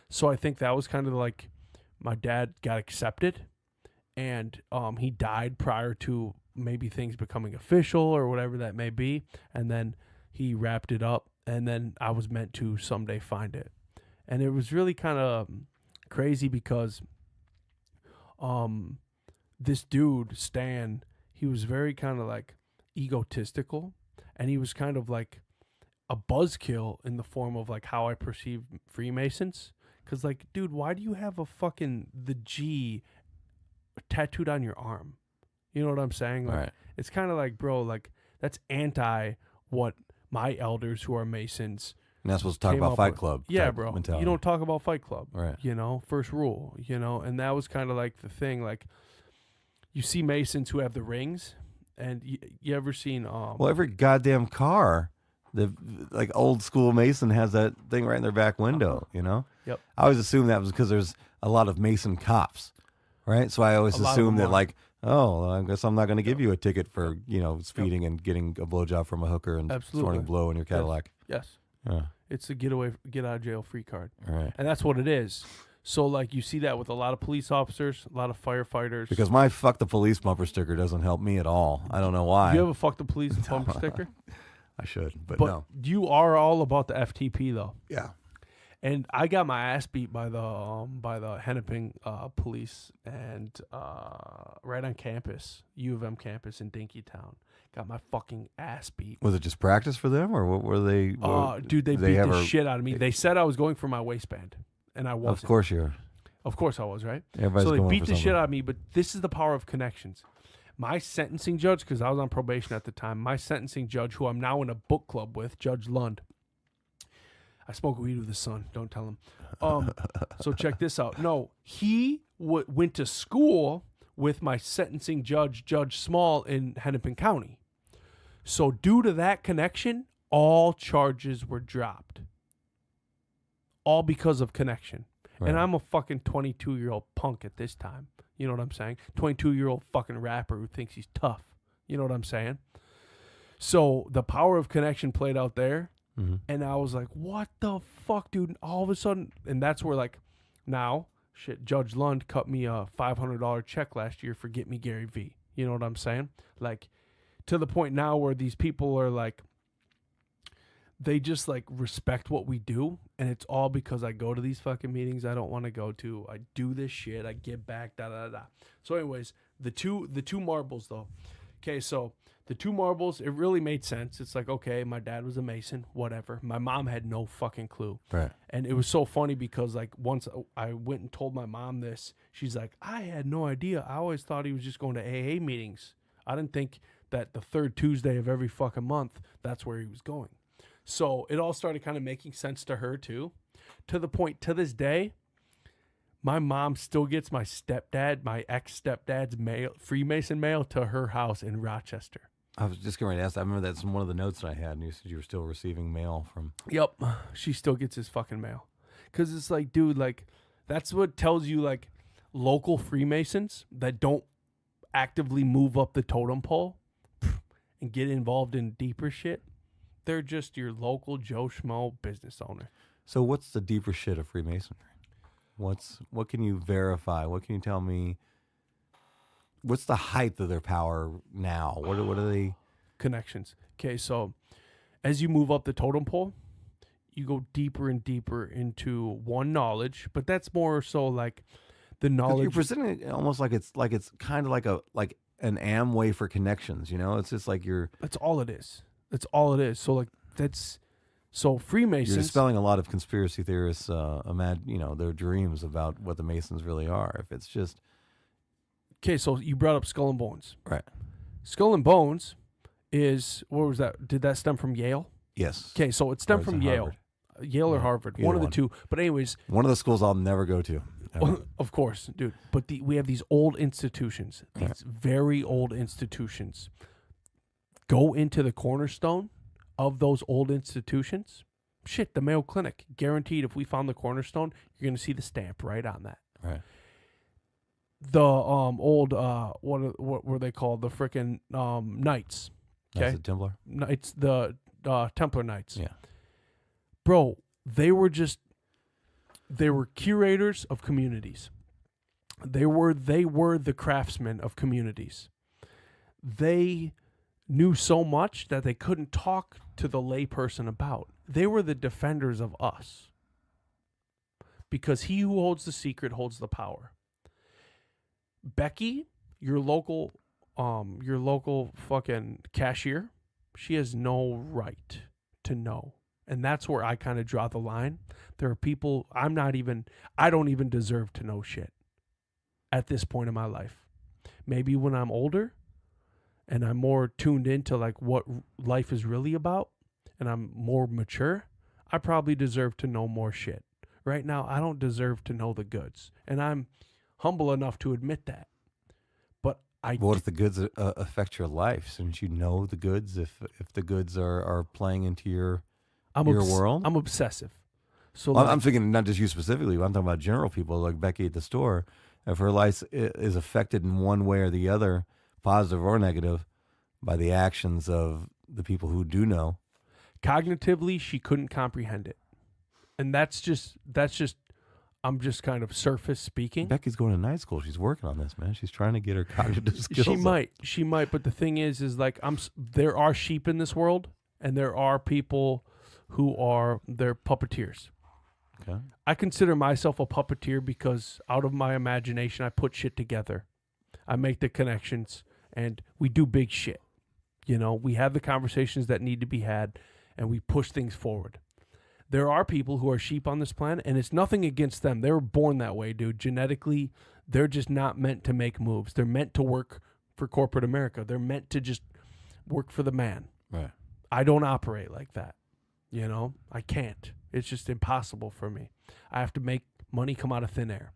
Speaker 2: So I think that was kind of like my dad got accepted, and he died prior to maybe things becoming official or whatever that may be, and then he wrapped it up, and then I was meant to someday find it. And it was really kind of crazy because this dude, Stan, he was very kind of like egotistical, and he was kind of like a buzzkill in the form of like how I perceive Freemasons. Because like, dude, why do you have the G tattooed on your arm? You know what I'm saying? Like,
Speaker 1: right.
Speaker 2: It's kind of like, bro, like that's anti what my elders who are Masons.
Speaker 1: And that's supposed to talk about Fight Club.
Speaker 2: Yeah, bro.
Speaker 1: Mentality.
Speaker 2: You don't talk about Fight Club.
Speaker 1: Right.
Speaker 2: You know, first rule, you know, and that was kind of like the thing. Like, you see Masons who have the rings, and you ever seen
Speaker 1: well, every goddamn car, the like old school Mason has that thing right in their back window, you know?
Speaker 2: Yep.
Speaker 1: I always assumed that was because there's a lot of Mason cops, right? So I always assumed that like, oh, I guess I'm not going to give you a ticket for, speeding and getting a blowjob from a hooker and snorting blow in your Cadillac.
Speaker 2: Yes.
Speaker 1: Yeah.
Speaker 2: It's the get out of jail free card.
Speaker 1: Right.
Speaker 2: And that's what it is. So, like, you see that with a lot of police officers, a lot of firefighters.
Speaker 1: Because my fuck the police bumper sticker doesn't help me at all. I don't know why.
Speaker 2: You have a fuck the police bumper sticker?
Speaker 1: I should, but no.
Speaker 2: You are all about the FTP, though.
Speaker 1: Yeah.
Speaker 2: And I got my ass beat by the Hennepin police, and right on campus, U of M campus in Dinkytown. Got my fucking ass beat.
Speaker 1: Was it just practice for them, or what were they?
Speaker 2: Dude, they beat the shit out of me. They said I was going for my waistband, and I wasn't.
Speaker 1: Of course you are.
Speaker 2: Of course I was, right?
Speaker 1: Everybody's
Speaker 2: so they
Speaker 1: going
Speaker 2: beat
Speaker 1: for
Speaker 2: the shit
Speaker 1: something.
Speaker 2: out of me, but this is the power of connections. My sentencing judge, because I was on probation at the time, my sentencing judge, who I'm now in a book club with, Judge Lund. I smoke weed with his son. Don't tell him. So check this out. No, he went to school with my sentencing judge, Judge Small, in Hennepin County. So due to that connection, all charges were dropped. All because of connection.
Speaker 1: Right.
Speaker 2: And I'm a fucking 22-year-old punk at this time. You know what I'm saying? 22-year-old fucking rapper who thinks he's tough. You know what I'm saying? So the power of connection played out there.
Speaker 1: Mm-hmm.
Speaker 2: And I was like, what the fuck, dude? And all of a sudden, and that's where, like, now, shit, Judge Lund cut me a $500 check last year for Get Me Gary V. You know what I'm saying? Like, to the point now where these people are like, they just, like, respect what we do. And it's all because I go to these fucking meetings I don't want to go to. I do this shit. I give back, da-da-da-da. So anyways, the two marbles, though. Okay, so the 2 marbles, it really made sense. It's like, okay, my dad was a Mason, whatever. My mom had no fucking clue.
Speaker 1: Right.
Speaker 2: And it was so funny because, like, once I went and told my mom this, she's like, I had no idea. I always thought he was just going to AA meetings. I didn't think that the 3rd Tuesday of every fucking month, that's where he was going. So it all started kind of making sense to her, too. To the point, to this day, my mom still gets my ex-stepdad's mail, Freemason mail to her house in Rochester.
Speaker 1: I was just going to ask. I remember that's one of the notes that I had, and you said you were still receiving mail from.
Speaker 2: Yep, she still gets his fucking mail, because it's like, dude, like, that's what tells you, like, local Freemasons that don't actively move up the totem pole and get involved in deeper shit. They're just your local Joe Schmo business owner.
Speaker 1: So what's the deeper shit of Freemasonry? What can you verify? What can you tell me? What's the height of their power now? What are they?
Speaker 2: Connections. Okay, so as you move up the totem pole, you go deeper and deeper into one knowledge, but that's more so like the
Speaker 1: 'Cause
Speaker 2: knowledge.
Speaker 1: you're presenting it almost like it's kind of like an Amway for connections. It's just like
Speaker 2: That's all it is. That's all it is. So like so Freemasons.
Speaker 1: you're dispelling a lot of conspiracy theorists, their dreams about what the Masons really are. If it's just
Speaker 2: Okay, so you brought up Skull and Bones.
Speaker 1: right,
Speaker 2: Skull and Bones is, what was that? Did that stem from Yale?
Speaker 1: yes,
Speaker 2: Okay, so it
Speaker 1: Or
Speaker 2: stemmed
Speaker 1: it's
Speaker 2: from
Speaker 1: in
Speaker 2: Yale.
Speaker 1: Harvard.
Speaker 2: Yale or
Speaker 1: Yeah,
Speaker 2: Harvard,
Speaker 1: either
Speaker 2: one of the
Speaker 1: one.
Speaker 2: two. But anyways,
Speaker 1: One of the schools I'll never go to. ever.
Speaker 2: of course, dude. But we have these old institutions, these
Speaker 1: Right.
Speaker 2: very old institutions. Go into the cornerstone of those old institutions. Shit, the Mayo Clinic. Guaranteed, if we found the cornerstone, you're going to see the stamp right on that.
Speaker 1: Right.
Speaker 2: The old, what were they called? The frickin' Knights.
Speaker 1: That's
Speaker 2: Okay.
Speaker 1: a Templar.
Speaker 2: Knights, the Templar Knights.
Speaker 1: Yeah.
Speaker 2: Bro, they were curators of communities. They were the craftsmen of communities. They knew so much that they couldn't talk to the layperson about. They were the defenders of us. Because he who holds the secret holds the power. Becky, your local fucking cashier, she has no right to know. And that's where I kind of draw the line. There are people I don't even deserve to know shit at this point in my life. Maybe when I'm older and I'm more tuned into like what life is really about and I'm more mature, I probably deserve to know more shit. Right now, I don't deserve to know the goods. And I'm humble enough to admit that. But
Speaker 1: What if the goods affect your life? Shouldn't you know the goods if the goods are playing into your world?
Speaker 2: I'm obsessive. So
Speaker 1: Well, I'm thinking not just you specifically. I'm talking about general people like Becky at the store. If her life is affected in one way or the other, positive or negative, by the actions of the people who do know,
Speaker 2: cognitively, she couldn't comprehend it. And that's just I'm just kind of surface speaking.
Speaker 1: Becky's going to night school. She's working on this, man. She's trying to get her cognitive skills.
Speaker 2: She might. But the thing is like there are sheep in this world, and there are people who they're puppeteers.
Speaker 1: Okay.
Speaker 2: I consider myself a puppeteer because out of my imagination, I put shit together. I make the connections, and we do big shit. We have the conversations that need to be had, and we push things forward. There are people who are sheep on this planet, and it's nothing against them. They were born that way, dude. Genetically, they're just not meant to make moves. They're meant to work for corporate America. They're meant to just work for the man.
Speaker 1: Right.
Speaker 2: I don't operate like that. I can't. It's just impossible for me. I have to make money come out of thin air.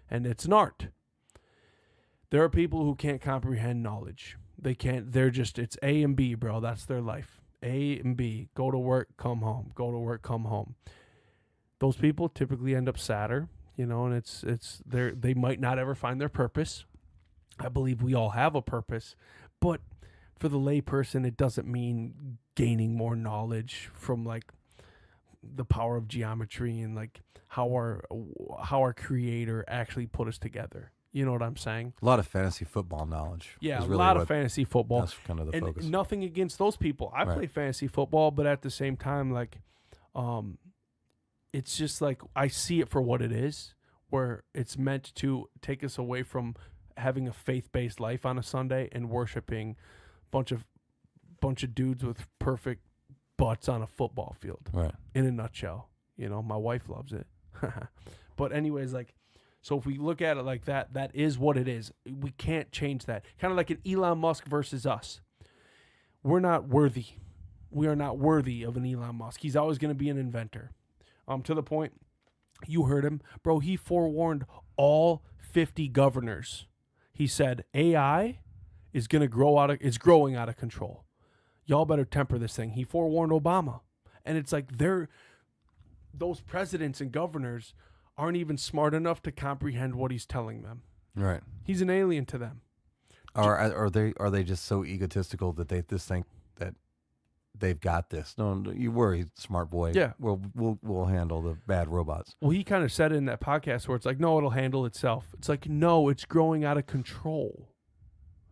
Speaker 2: And it's an art. There are people who can't comprehend knowledge. They can't. It's A and B, bro. That's their life. A and B. Go to work, come home. Go to work, come home. Those people typically end up sadder, and they might not ever find their purpose. I believe we all have a purpose, but for the layperson, it doesn't mean gaining more knowledge from like the power of geometry and like how our creator actually put us together. You know what I'm saying?
Speaker 1: A lot of fantasy football knowledge.
Speaker 2: Yeah,
Speaker 1: is
Speaker 2: a
Speaker 1: really
Speaker 2: lot
Speaker 1: what-
Speaker 2: of fantasy football.
Speaker 1: That's kind of the
Speaker 2: And
Speaker 1: focus.
Speaker 2: nothing against those people. I
Speaker 1: Right.
Speaker 2: play fantasy football, but at the same time, like, it's just like I see it for what it is, where it's meant to take us away from having a faith-based life on a Sunday and worshiping bunch of dudes with perfect butts on a football field.
Speaker 1: Right.
Speaker 2: In a nutshell, my wife loves it. But anyways, like, so if we look at it like that, that is what it is. We can't change that. Kind of like an Elon Musk versus us. We're not worthy. We are not worthy of an Elon Musk. He's always going to be an inventor. To the point, you heard him, bro. He forewarned all 50 governors. He said AI is going to it's growing out of control. Y'all better temper this thing. He forewarned Obama, and it's like those presidents and governors aren't even smart enough to comprehend what he's telling them.
Speaker 1: Right.
Speaker 2: He's an alien to them.
Speaker 1: Are they just so egotistical that they just think that they've got this? No, you worry, smart boy.
Speaker 2: Yeah.
Speaker 1: We'll handle the bad robots.
Speaker 2: Well, he kind of said it in that podcast where it's like, no, it'll handle itself. It's like, no, it's growing out of control.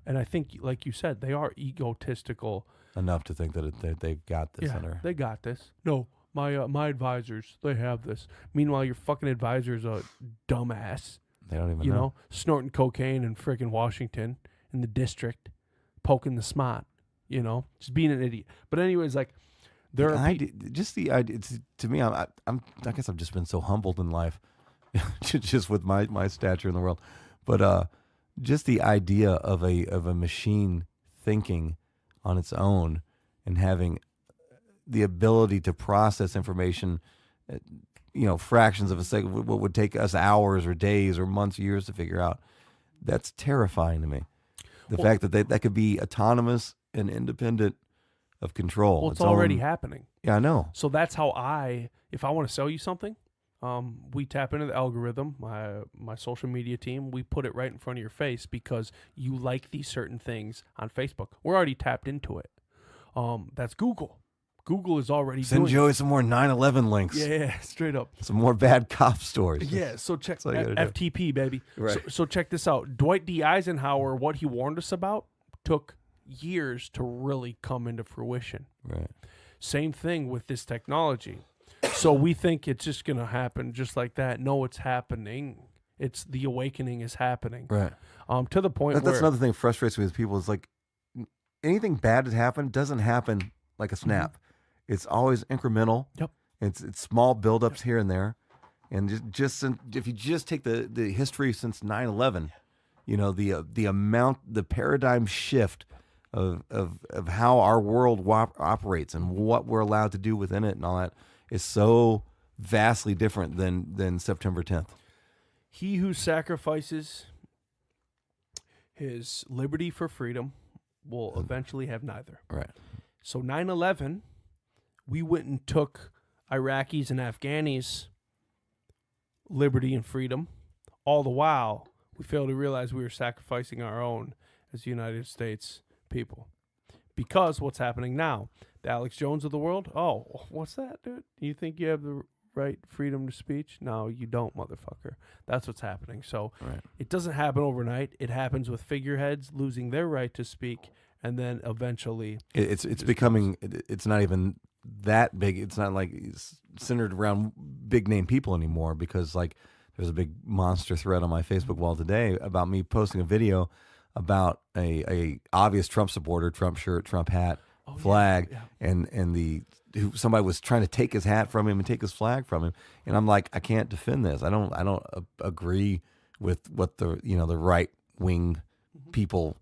Speaker 2: And I think, like you said, they are egotistical.
Speaker 1: enough to think that they've got this
Speaker 2: Yeah,
Speaker 1: under.
Speaker 2: they got this. No, my advisors, they have this. Meanwhile, your fucking advisor's a dumbass.
Speaker 1: They don't even
Speaker 2: You
Speaker 1: know.
Speaker 2: know, snorting cocaine in freaking Washington in the district, poking the smot. You know, just being an idiot. But anyways, like there are
Speaker 1: Just the idea. It's, to me, I guess I've just been so humbled in life, just with my stature in the world. But just the idea of a machine thinking on its own and having the ability to process information, fractions of a second, what would take us hours or days or months, years to figure out. That's terrifying to me. The fact that that could be autonomous and independent of control.
Speaker 2: Well, it's already happening.
Speaker 1: Yeah, I know.
Speaker 2: So that's how if I want to sell you something, we tap into the algorithm, my social media team, we put it right in front of your face because you like these certain things on Facebook. We're already tapped into it. That's Google. Google is already
Speaker 1: Send Joey some more 9/11 links.
Speaker 2: Yeah, straight up.
Speaker 1: Some more bad cop stories.
Speaker 2: Yeah, so check
Speaker 1: all you gotta do.
Speaker 2: FTP, baby.
Speaker 1: Right.
Speaker 2: So check this out. Dwight D. Eisenhower, what he warned us about, took years to really come into fruition.
Speaker 1: Right.
Speaker 2: Same thing with this technology. So we think it's just going to happen just like that. No, it's happening. It's the awakening is happening.
Speaker 1: Right.
Speaker 2: To the point
Speaker 1: That's
Speaker 2: where
Speaker 1: another thing that frustrates me with people is like anything bad that happened doesn't happen like a snap.
Speaker 2: Mm-hmm.
Speaker 1: It's always incremental.
Speaker 2: Yep.
Speaker 1: It's small buildups here and there. And just if you just take the history since 9/11, the amount, the paradigm shift of how our world operates and what we're allowed to do within it and all that is so vastly different than September 10th.
Speaker 2: he who sacrifices his liberty for freedom will eventually have neither.
Speaker 1: Right.
Speaker 2: So 9/11, we went and took Iraqis and Afghanis' liberty and freedom. All the while, we failed to realize we were sacrificing our own as the United States people. Because what's happening now? The Alex Jones of the world? Oh, what's that, dude? You think you have the right freedom to speech? No, you don't, motherfucker. That's what's happening. So
Speaker 1: Right.
Speaker 2: it doesn't happen overnight. It happens with figureheads losing their right to speak, and then eventually
Speaker 1: It's becoming. It's not even that big. It's not like it's centered around big name people anymore because like there's a big monster thread on my Facebook wall today about me posting a video about a obvious Trump supporter, Trump shirt, Trump hat, flag,
Speaker 2: yeah.
Speaker 1: and somebody was trying to take his hat from him and take his flag from him, and I'm like, I can't defend this. I don't agree with what the right wing people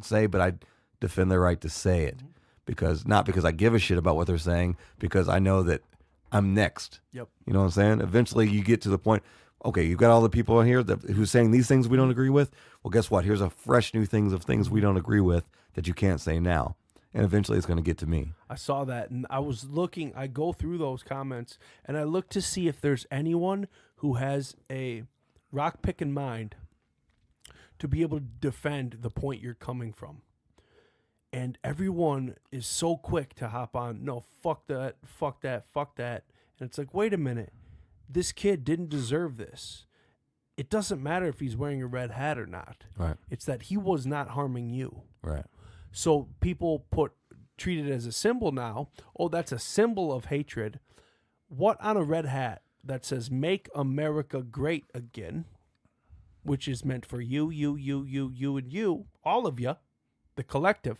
Speaker 1: say, but I defend their right to say it because not because I give a shit about what they're saying, because I know that I'm next.
Speaker 2: Yep.
Speaker 1: You know what I'm saying? Eventually, you get to the point. Okay, you've got all the people in here who's saying these things we don't agree with. Well, guess what? Here's a fresh new things we don't agree with that you can't say now. And eventually it's going to get to me.
Speaker 2: I saw that, and I go through those comments, and I look to see if there's anyone who has a rock-picking mind to be able to defend the point you're coming from. And everyone is so quick to hop on, no, fuck that, fuck that, fuck that. And it's like, wait a minute. This kid didn't deserve this. It doesn't matter if he's wearing a red hat or not.
Speaker 1: Right.
Speaker 2: It's that he was not harming you.
Speaker 1: Right.
Speaker 2: So people treat it as a symbol now. Oh, that's a symbol of hatred. What on a red hat that says "Make America Great Again," which is meant for you, and you, all of you, the collective.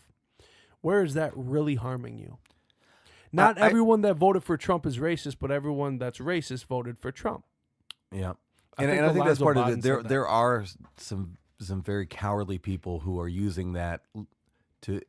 Speaker 2: Where is that really harming you? Not everyone that voted for Trump is racist, but everyone that's racist voted for Trump.
Speaker 1: Yeah.
Speaker 2: I
Speaker 1: And I think that's part of it.
Speaker 2: Biden said
Speaker 1: There are some very cowardly people who are using that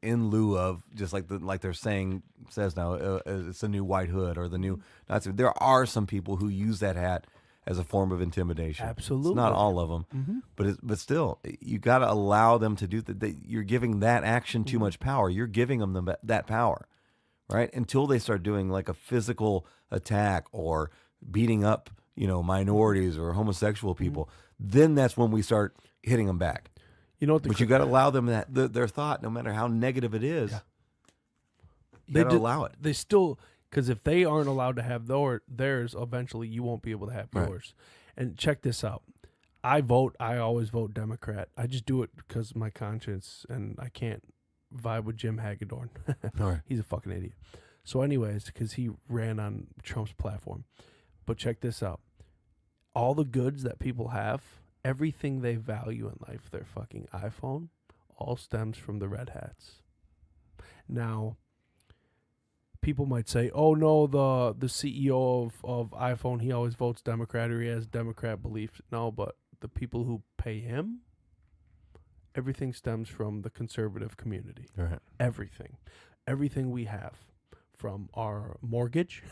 Speaker 1: in lieu of just like they're saying says now it's the new white hood or the new Nazi. There are some people who use that hat as a form of intimidation.
Speaker 2: Absolutely.
Speaker 1: It's not all of them, but still, you got to allow them to do that. You're giving that action too much power. You're giving them that power, right? Until they start doing like a physical attack or beating up, minorities or homosexual people, then that's when we start hitting them back.
Speaker 2: You know what?
Speaker 1: But you got to allow them their thought, no matter how negative it is. You got to allow it.
Speaker 2: They still, because if they aren't allowed to have theirs, eventually you won't be able to have yours. And check this out. I always vote Democrat. I just do it because of my conscience, and I can't vibe with Jim Hagedorn.
Speaker 1: All right.
Speaker 2: He's a fucking idiot. So anyways, because he ran on Trump's platform. But check this out. All the goods that people have, everything they value in life, their fucking iPhone, all stems from the red hats. Now, people might say, oh no, the CEO of iPhone, he always votes Democrat or he has Democrat beliefs. No, but the people who pay him, everything stems from the conservative community.
Speaker 1: Right.
Speaker 2: Everything. Everything we have, from our mortgage,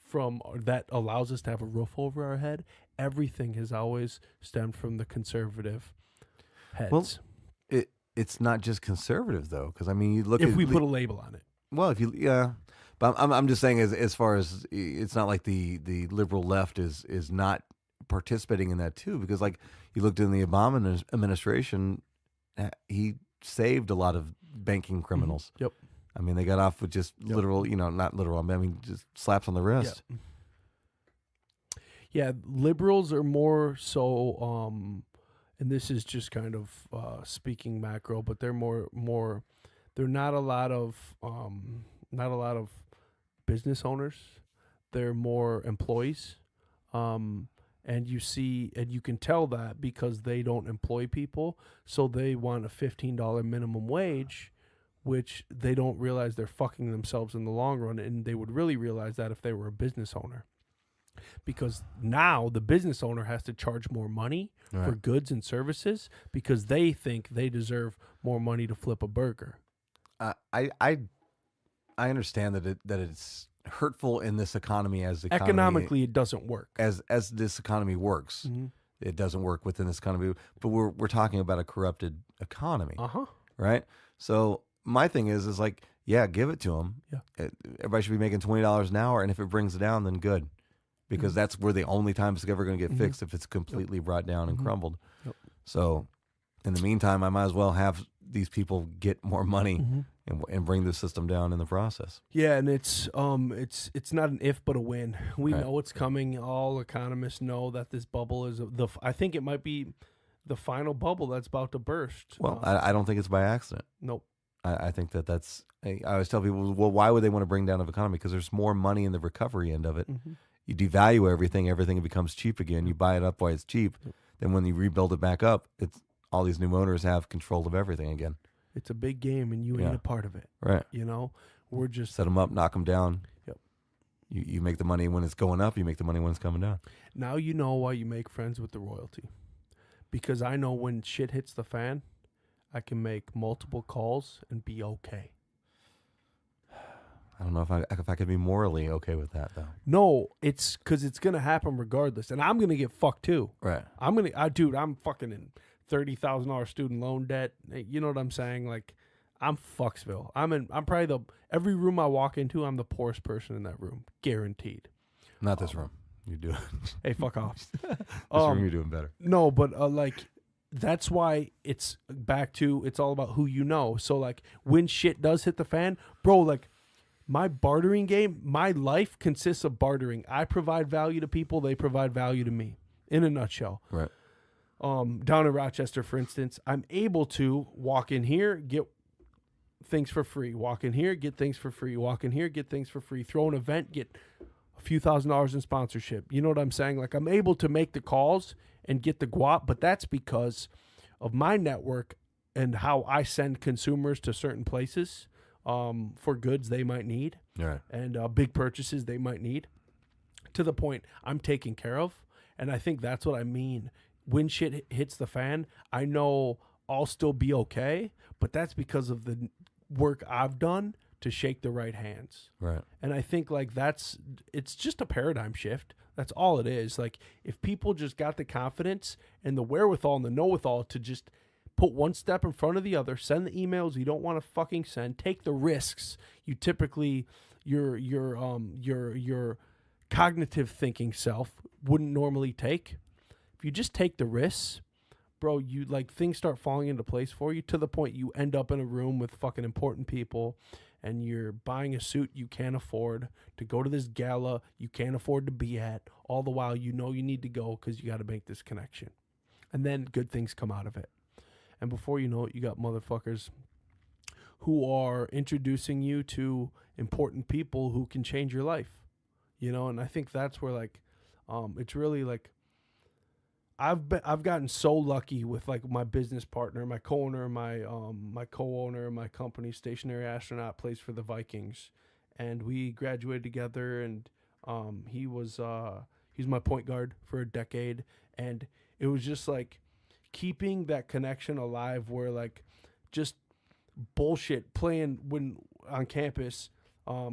Speaker 2: from that allows us to have a roof over our head, everything has always stemmed from the conservative heads.
Speaker 1: Well, it's not just conservative though, because I mean, you look
Speaker 2: if we put a label on it.
Speaker 1: Well, but I'm just saying as far as it's not like the liberal left is not participating in that too, because like you looked in the Obama administration, he saved a lot of banking criminals.
Speaker 2: Yep.
Speaker 1: I mean, they got off with just literal, not literal. I mean, just slaps on the wrist.
Speaker 2: Yep. Yeah, liberals are more so, and this is just kind of speaking macro, but they're more. They're not a lot of business owners. They're more employees, and you can tell that because they don't employ people, so they want a $15 minimum wage, which they don't realize they're fucking themselves in the long run, and they would really realize that if they were a business owner. Because now the business owner has to charge more money for goods and services because they think they deserve more money to flip a burger.
Speaker 1: I understand that it's hurtful in this economy as the
Speaker 2: economically it doesn't work
Speaker 1: as this economy works.
Speaker 2: Mm-hmm.
Speaker 1: It doesn't work within this economy, but we're talking about a corrupted economy, right? So my thing is like, yeah, give it to them. Yeah, everybody should be making $20 an hour, and if it brings it down, then good, because that's where the only time it's ever going to get fixed if it's completely brought down and crumbled. Yep. So in the meantime, I might as well have these people get more money and bring the system down in the process.
Speaker 2: Yeah, and it's not an if but a when. We know it's coming. All economists know that this bubble is I think it might be the final bubble that's about to burst.
Speaker 1: Well, I don't think it's by accident.
Speaker 2: Nope.
Speaker 1: I think that's. I always tell people, well, why would they want to bring down the economy? Because there's more money in the recovery end of it. Mm-hmm. You devalue everything becomes cheap again. You buy it up while it's cheap. Then when you rebuild it back up, it's all these new owners have control of everything again.
Speaker 2: It's a big game, and you ain't a part of it.
Speaker 1: Right.
Speaker 2: We're just
Speaker 1: set them up, knock them down.
Speaker 2: Yep.
Speaker 1: You make the money when it's going up. You make the money when it's coming down.
Speaker 2: Now you know why you make friends with the royalty, because I know when shit hits the fan, I can make multiple calls and be okay.
Speaker 1: I don't know if I could be morally okay with that though.
Speaker 2: No, it's because it's gonna happen regardless, and I'm gonna get fucked too.
Speaker 1: Right.
Speaker 2: I'm fucking in $30,000 student loan debt. You know what I'm saying? Like, I'm fucksville. I'm probably every room I walk into, I'm the poorest person in that room, guaranteed.
Speaker 1: Not this room. You do it.
Speaker 2: Hey, fuck off.
Speaker 1: This room you're doing better.
Speaker 2: No, but that's why it's back to it's all about who you know. So like when shit does hit the fan, bro, like my bartering game, my life consists of bartering. I provide value to people, they provide value to me. In a nutshell.
Speaker 1: Right.
Speaker 2: Down in Rochester, for instance, I'm able to walk in here, get things for free. Walk in here, get things for free. Walk in here, get things for free. Throw an event, get a few $1,000s in sponsorship. You know what I'm saying? Like, I'm able to make the calls and get the guap, but that's because of my network and how I send consumers to certain places for goods they might need and big purchases they might need, to the point I'm taken care of. And I think that's what I mean. When shit hits the fan, I know I'll still be okay, but that's because of the work I've done to shake the right hands.
Speaker 1: Right.
Speaker 2: And I think like it's just a paradigm shift. That's all it is. Like, if people just got the confidence and the wherewithal and the know-withal to just put one step in front of the other, send the emails you don't want to fucking send, take the risks you typically your cognitive thinking self wouldn't normally take. If you just take the risks, bro, you like things start falling into place for you, to the point you end up in a room with fucking important people and you're buying a suit you can't afford to go to this gala you can't afford to be at, all the while you know you need to go because you got to make this connection. And then good things come out of it. And before you know it, you got motherfuckers who are introducing you to important people who can change your life, you know. And I think that's where like, it's really like, I've gotten so lucky with like my business partner, my co-owner, my co-owner, my company, Stationary Astronaut, plays for the Vikings, and we graduated together. And he's my point guard for a decade, and it was just like keeping that connection alive, where like just bullshit playing when on campus.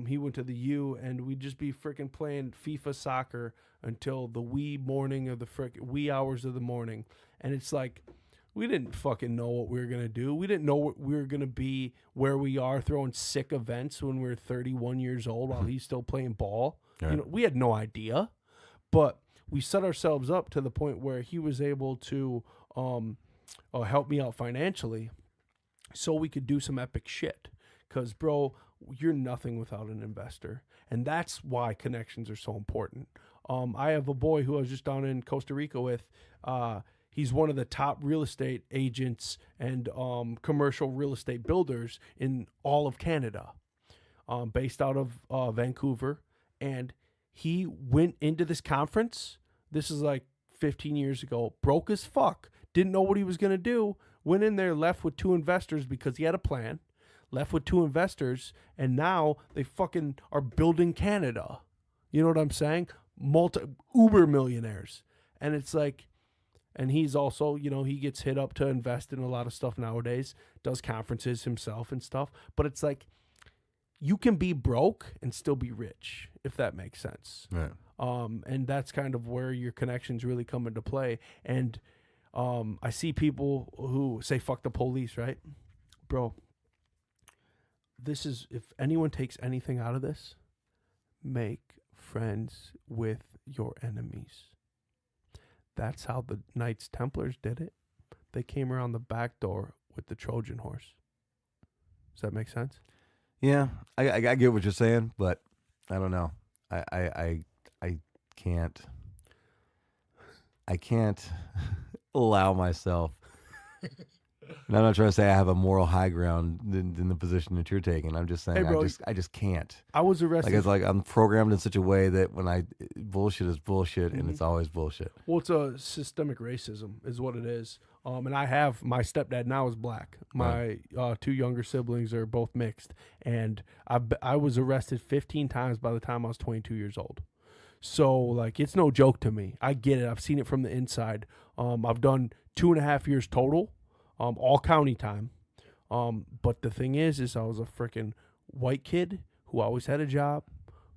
Speaker 2: He went to the U, and we'd just be freaking playing FIFA soccer until the wee hours of the morning. And it's like, we didn't fucking know what we were going to do. We didn't know what we were going to be where we are, throwing sick events when we were 31 years old while he's still playing ball.
Speaker 1: Right.
Speaker 2: You know, we had no idea, but we set ourselves up to the point where he was able to help me out financially so we could do some epic shit. Because, bro, you're nothing without an investor. And that's why connections are so important. I have a boy who I was just down in Costa Rica with. He's one of the top real estate agents and commercial real estate builders in all of Canada, based out of Vancouver. And he went into this conference. This is like 15 years ago. Broke as fuck. Didn't know what he was going to do. Went in there, left with 2 investors because he had a plan. Left with 2 investors, and now they fucking are building Canada. You know what I'm saying? Uber millionaires. And it's like, and he's also, you know, he gets hit up to invest in a lot of stuff nowadays, does conferences himself and stuff. But it's like, you can be broke and still be rich, if that makes sense.
Speaker 1: Right.
Speaker 2: And that's kind of where your connections really come into play. And I see people who say, fuck the police, right? Bro, this is, if anyone takes anything out of this, make friends with your enemies. That's how the Knights Templars did it. They came around the back door with the Trojan horse. Does that make sense?
Speaker 1: Yeah, I get what you're saying, but I don't know. I can't allow myself. And I'm not trying to say I have a moral high ground in the position that you're taking. I'm just saying,
Speaker 2: Hey, bro,
Speaker 1: I just can't.
Speaker 2: I was arrested.
Speaker 1: Like, it's like I'm programmed in such a way that when bullshit is bullshit, and it's always bullshit.
Speaker 2: Well, it's a systemic racism is what it is. And I have, my stepdad now is black. My 2 younger siblings are both mixed. And I was arrested 15 times by the time I was 22 years old. So, like, it's no joke to me. I get it. I've seen it from the inside. I've done 2.5 years total. All county time. But the thing is I was a freaking white kid who always had a job,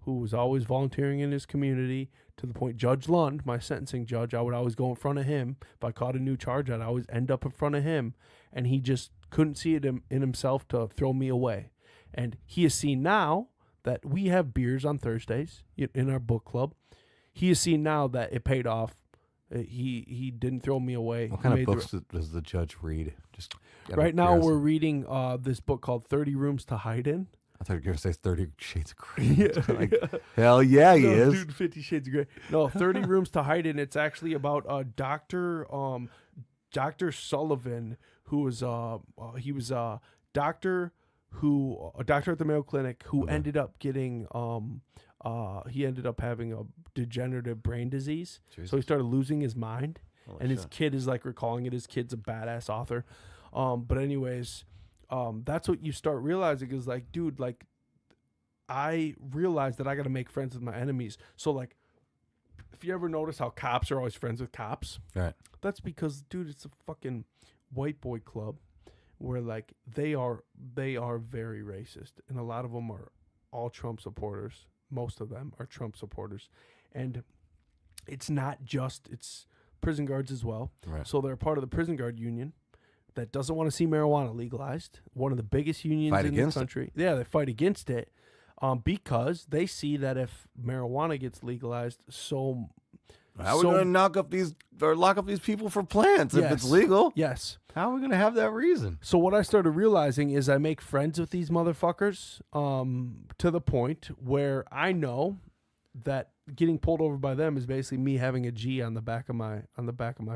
Speaker 2: who was always volunteering in his community, to the point Judge Lund, my sentencing judge, I would always go in front of him. If I caught a new charge, I'd always end up in front of him. And he just couldn't see it in himself to throw me away. And he has seen now that we have beers on Thursdays in our book club. He has seen now that it paid off. He didn't throw me away.
Speaker 1: What kind of books does the judge read? Just
Speaker 2: right now we're reading this book called 30 Rooms to Hide In.
Speaker 1: I thought you were going to say 30 Shades of Grey. Like, hell yeah, he is.
Speaker 2: Dude, 50 Shades of Grey. No, 30 Rooms to Hide In. It's actually about Dr. Sullivan, who was he was a doctor at the Mayo Clinic who ended up getting he ended up having a degenerative brain disease. Jesus. So he started losing his mind. Holy shit. His kid is like recalling it. His kid's a badass author. But anyways, that's what you start realizing is like, dude, like I realized that I got to make friends with my enemies. So like, if you ever notice how cops are always friends with cops,
Speaker 1: right?
Speaker 2: That's because, dude, it's a fucking white boy club where like they are very racist, and a lot of them are all Trump supporters. Most of them are Trump supporters. And it's not just, it's prison guards as well.
Speaker 1: Right.
Speaker 2: So they're part of the prison guard union that doesn't want to see marijuana legalized. One of the biggest unions in the country. Yeah, they fight against it because they see that if marijuana gets legalized,
Speaker 1: how are we going to lock up these people for plants if it's legal?
Speaker 2: Yes.
Speaker 1: How are we going to have that reason?
Speaker 2: So what I started realizing is I make friends with these motherfuckers to the point where I know that getting pulled over by them is basically me having a G on the back of my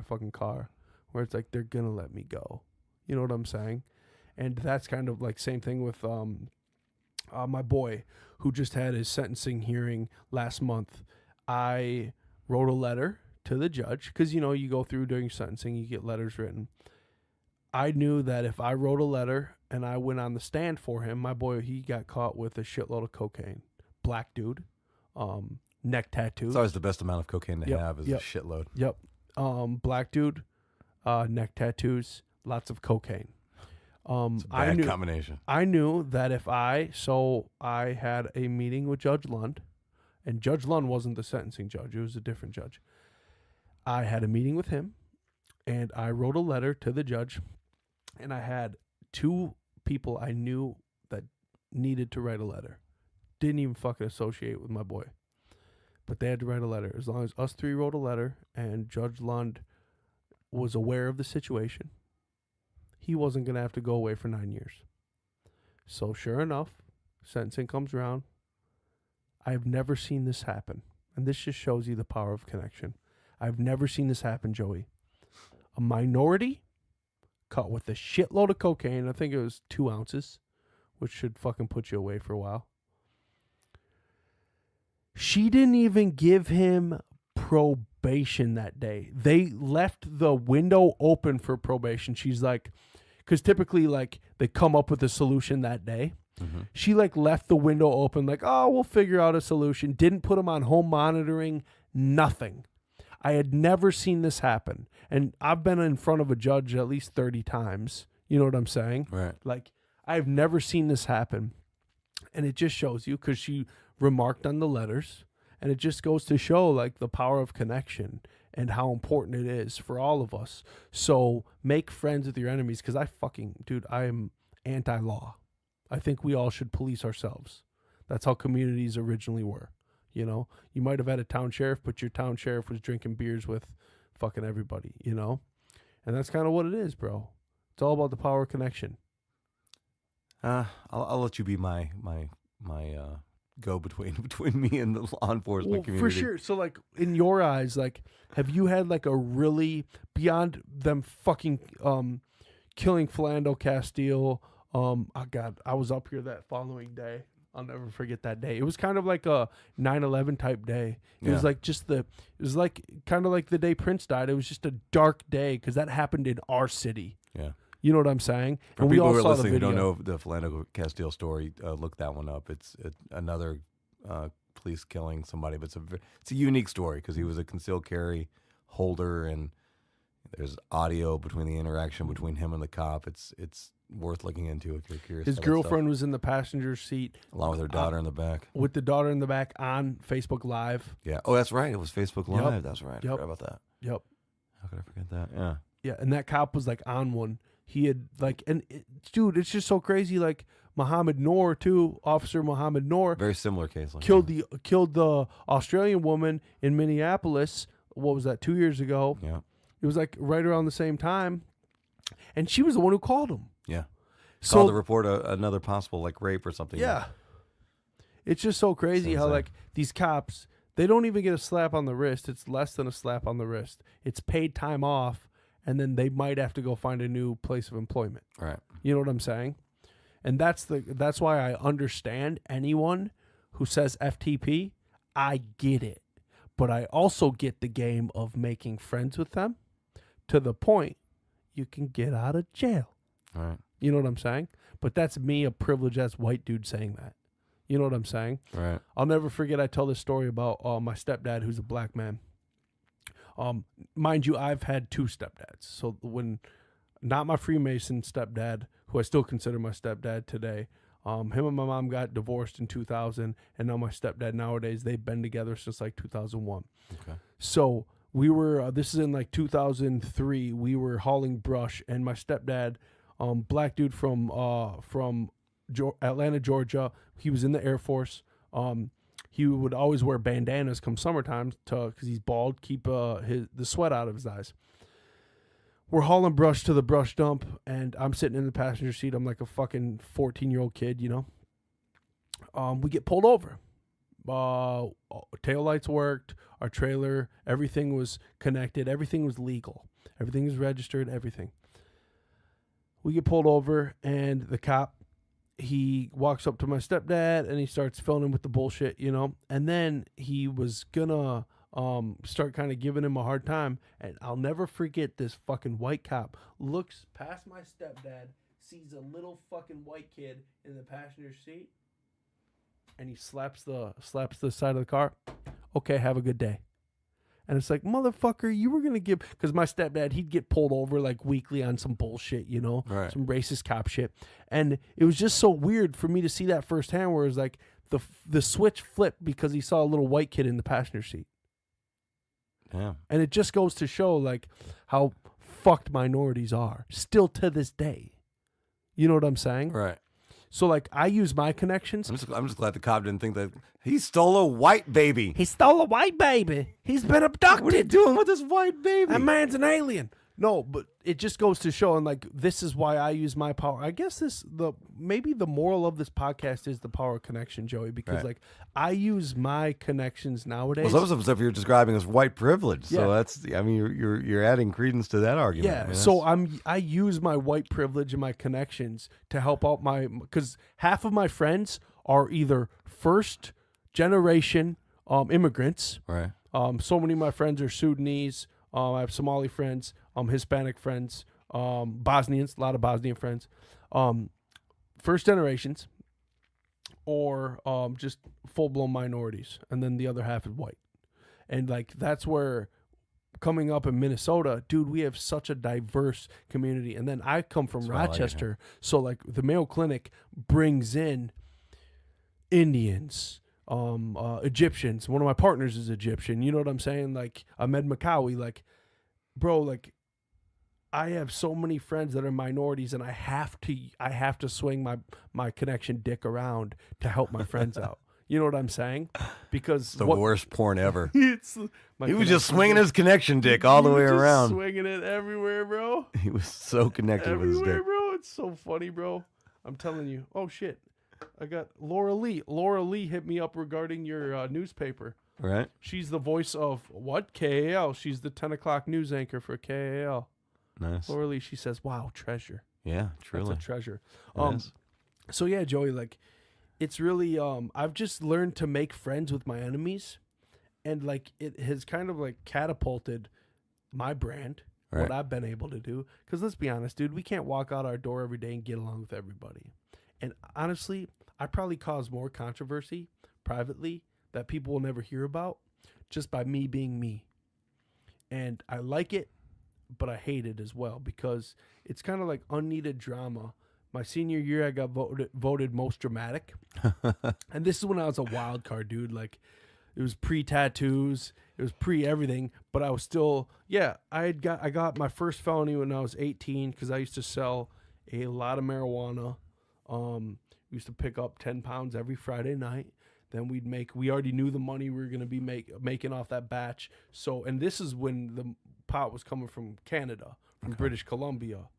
Speaker 2: fucking car, where it's like they're gonna let me go. You know what I'm saying? And that's kind of like same thing with my boy who just had his sentencing hearing last month. I wrote a letter to the judge because, you know, you go through during sentencing, you get letters written. I knew that if I wrote a letter and I went on the stand for him, my boy, he got caught with a shitload of cocaine. Black dude, neck tattoos.
Speaker 1: It's always the best amount of cocaine to have is a shitload.
Speaker 2: Yep. Black dude, neck tattoos, lots of cocaine.
Speaker 1: It's a bad combination.
Speaker 2: I knew that if I had a meeting with Judge Lund, and Judge Lund wasn't the sentencing judge, it was a different judge. I had a meeting with him, and I wrote a letter to the judge, and I had 2 people I knew that needed to write a letter. Didn't even fucking associate with my boy. But they had to write a letter. As long as us 3 wrote a letter and Judge Lund was aware of the situation, he wasn't going to have to go away for 9 years. So sure enough, sentencing comes around. I have never seen this happen. And this just shows you the power of connection. I've never seen this happen, Joey. A minority caught with a shitload of cocaine. I think it was 2 ounces, which should fucking put you away for a while. She didn't even give him probation that day. They left the window open for probation. She's like, because typically like they come up with a solution that day. Mm-hmm. She like left the window open like, oh, we'll figure out a solution. Didn't put him on home monitoring, nothing. I had never seen this happen. And I've been in front of a judge at least 30 times. You know what I'm saying?
Speaker 1: Right.
Speaker 2: Like I've never seen this happen. And it just shows you because she remarked on the letters. And it just goes to show like the power of connection and how important it is for all of us. So make friends with your enemies because I am anti-law. I think we all should police ourselves. That's how communities originally were. You know, you might have had a town sheriff, but your town sheriff was drinking beers with fucking everybody, you know? And that's kind of what it is, bro. It's all about the power of connection.
Speaker 1: I'll let you be my go between me and the law enforcement community.
Speaker 2: For sure. So like in your eyes, like have you had like a really beyond them fucking killing Philando Castile? Oh God, I was up here that following day. I'll never forget that day. It was kind of like a 9/11 type day. It was like it was like kind of like the day Prince died. It was just a dark day because that happened in our city.
Speaker 1: Yeah.
Speaker 2: You know what I'm saying?
Speaker 1: For and people who are listening who don't know the Philando Castile story, look that one up. It's another police killing somebody, but it's a unique story because he was a concealed carry holder, and there's audio between the interaction between him and the cop. It's worth looking into if you're curious.
Speaker 2: His girlfriend was in the passenger seat,
Speaker 1: along with her daughter in the back.
Speaker 2: With the daughter in the back on Facebook Live.
Speaker 1: Yeah. Oh, that's right. It was Facebook Live. Yep. That's right. I forgot about that.
Speaker 2: Yep.
Speaker 1: How could I forget that? Yeah.
Speaker 2: Yeah, and that cop was like on one. He had like, dude, it's just so crazy. Like Mohammed Noor too, Officer Mohammed Noor.
Speaker 1: Very similar case.
Speaker 2: Killed the Australian woman in Minneapolis. What was that? 2 years ago.
Speaker 1: Yeah.
Speaker 2: It was like right around the same time, and she was the one who called him.
Speaker 1: Yeah. Called to report another possible like rape or something.
Speaker 2: Yeah. It's just so crazy how like these cops, they don't even get a slap on the wrist. It's less than a slap on the wrist. It's paid time off. And then they might have to go find a new place of employment.
Speaker 1: Right.
Speaker 2: You know what I'm saying? And that's why I understand anyone who says FTP. I get it. But I also get the game of making friends with them to the point you can get out of jail.
Speaker 1: Right.
Speaker 2: You know what I'm saying? But that's me, a privileged ass white dude, saying that. You know what I'm saying?
Speaker 1: Right.
Speaker 2: I'll never forget I tell this story about my stepdad, who's a black man. Mind you, I've had 2 stepdads. So not my Freemason stepdad, who I still consider my stepdad today. Him and my mom got divorced in 2000, and now my stepdad nowadays, they've been together since like 2001. Okay. So we were, this is in like 2003, we were hauling brush, and my stepdad, black dude from Atlanta, Georgia, he was in the Air Force. He would always wear bandanas come summertime because he's bald, keep the sweat out of his eyes. We're hauling brush to the brush dump, and I'm sitting in the passenger seat. I'm like a fucking 14-year-old kid, you know. We get pulled over. Taillights worked, our trailer, everything was connected, everything was legal. Everything was registered, everything. we get pulled over, and the cop, he walks up to my stepdad, and he starts filling him with the bullshit, you know? And then he was gonna start kind of giving him a hard time. And I'll never forget this fucking white cop looks past my stepdad, sees a little fucking white kid in the passenger seat, and he slaps the side of the car. Okay, have a good day. And it's like, motherfucker, you were going to give... Because my stepdad, he'd get pulled over like weekly on some bullshit, you know?
Speaker 1: Right.
Speaker 2: Some racist cop shit. And it was just so weird for me to see that firsthand, where it was like the switch flipped because he saw a little white kid in the passenger seat.
Speaker 1: Yeah.
Speaker 2: And it just goes to show like how fucked minorities are still to this day. You know what I'm saying?
Speaker 1: Right.
Speaker 2: So like I use my connections.
Speaker 1: I'm just glad the cop didn't think that he stole a white baby.
Speaker 2: He stole a white baby. He's been abducted.
Speaker 1: What are you doing with this white baby?
Speaker 2: That man's an alien. No, but it just goes to show, and like this is why I use my power. I guess maybe the moral of this podcast is the power of connection, Joey, because like I use my connections nowadays.
Speaker 1: Well, some stuff you're describing as white privilege.
Speaker 2: Yeah.
Speaker 1: So that's, I mean, you're adding credence to that argument.
Speaker 2: Yeah.
Speaker 1: I mean,
Speaker 2: So I use my white privilege and my connections to help out because half of my friends are either first generation immigrants.
Speaker 1: right.
Speaker 2: So many of my friends are Sudanese. I have Somali friends, Hispanic friends, Bosnians, a lot of Bosnian friends, first generations, or just full-blown minorities, and then the other half is white. And like that's where, coming up in Minnesota, dude, we have such a diverse community. And then I come from Rochester, so like the Mayo Clinic brings in Indians, Egyptians. One of my partners is Egyptian. You know what I'm saying? Like Ahmed Makawi. Like, bro, like I have so many friends that are minorities, and I have to swing my connection dick around to help my friends out. You know what I'm saying? Because
Speaker 1: It's the worst porn ever.
Speaker 2: He
Speaker 1: was just swinging his connection dick all the way around.
Speaker 2: Swinging it everywhere, bro.
Speaker 1: He was so connected with his dick.
Speaker 2: Bro. It's so funny, bro. I'm telling you. Oh, shit. I got Laura Lee. Laura Lee hit me up regarding your newspaper.
Speaker 1: Right.
Speaker 2: She's the voice of what? KAL. She's the 10 o'clock news anchor for KAL.
Speaker 1: Nice.
Speaker 2: Laura Lee, she says, wow, treasure.
Speaker 1: Yeah, truly.
Speaker 2: That's a treasure.
Speaker 1: Yes.
Speaker 2: So, yeah, Joey, like, it's really, I've just learned to make friends with my enemies. And, like, it has kind of, like, catapulted my brand, what I've been able to do. Because let's be honest, dude, we can't walk out our door every day and get along with everybody. And honestly, I probably cause more controversy privately that people will never hear about just by me being me. And I like it, but I hate it as well because it's kind of like unneeded drama. My senior year, I got voted most dramatic. And this is when I was a wild card, dude. Like, it was pre-tattoos. It was pre-everything. But I was still, I got my first felony when I was 18 because I used to sell a lot of marijuana. We used to pick up 10 pounds every Friday night. Then we already knew the money we were going to be making off that batch. So, and this is when the pot was coming from Canada, from British Columbia,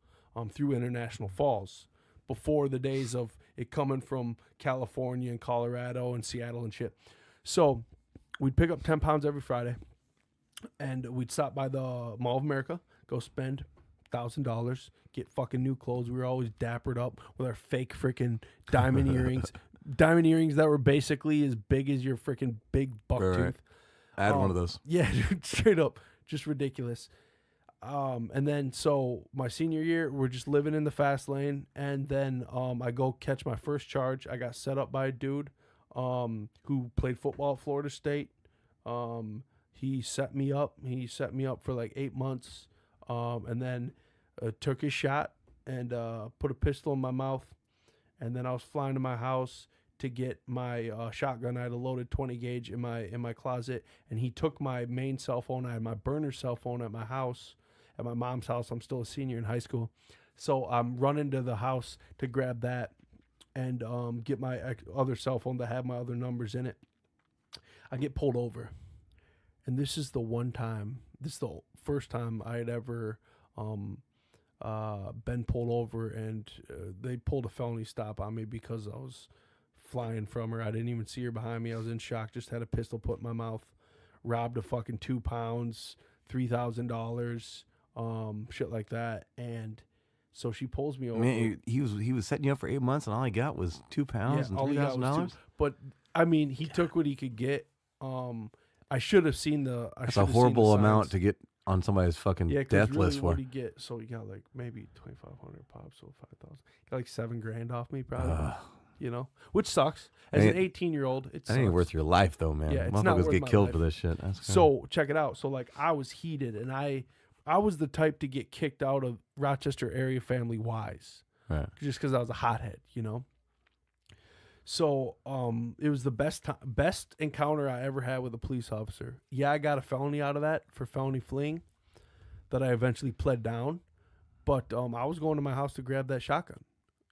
Speaker 2: through International Falls, before the days of it coming from California and Colorado and Seattle and shit. So we'd pick up 10 pounds every Friday, and we'd stop by the Mall of America, go spend $1,000, get fucking new clothes. We were always dappered up with our fake freaking diamond earrings. Diamond earrings that were basically as big as your freaking big buck tooth.
Speaker 1: I had one of those.
Speaker 2: Yeah, dude, straight up. Just ridiculous. And then, so my senior year, we're just living in the fast lane. And then I go catch my first charge. I got set up by a dude who played football at Florida State. He set me up. He set me up for like 8 months. And then took his shot and put a pistol in my mouth. And then I was flying to my house to get my shotgun. I had a loaded 20 gauge in my closet, and he took my main cell phone. I had my burner cell phone at my house, at my mom's house. I'm still a senior in high school. So I'm running to the house to grab that and get my other cell phone that had my other numbers in it. I get pulled over. And this is the first time I had ever been pulled over, and they pulled a felony stop on me because I was flying from her. I didn't even see her behind me. I was in shock, just had a pistol put in my mouth, robbed a fucking 2 pounds, $3,000, shit like that. And So she pulls me over.
Speaker 1: Man, he was setting you up for 8 months, and all he got was £2 and
Speaker 2: all he got was
Speaker 1: $3,000.
Speaker 2: But I mean, he took what he could get. I should have seen the.
Speaker 1: That's a horrible amount to get on somebody's fucking death list for.
Speaker 2: What he get? So he got like maybe 2,500 pops, so 5,000. Got like $7,000 off me, probably. You know, which sucks. As an 18-year-old, it sucks.
Speaker 1: That ain't worth your life, though, man.
Speaker 2: Yeah, it's not worth
Speaker 1: get
Speaker 2: my
Speaker 1: killed
Speaker 2: life.
Speaker 1: for this shit.
Speaker 2: So check it out. So like, I was heated, and I was the type to get kicked out of Rochester area family wise,
Speaker 1: right.
Speaker 2: Just because I was a hothead, you know. So it was the best encounter I ever had with a police officer. Yeah, I got a felony out of that for felony fleeing that I eventually pled down, but I was going to my house to grab that shotgun.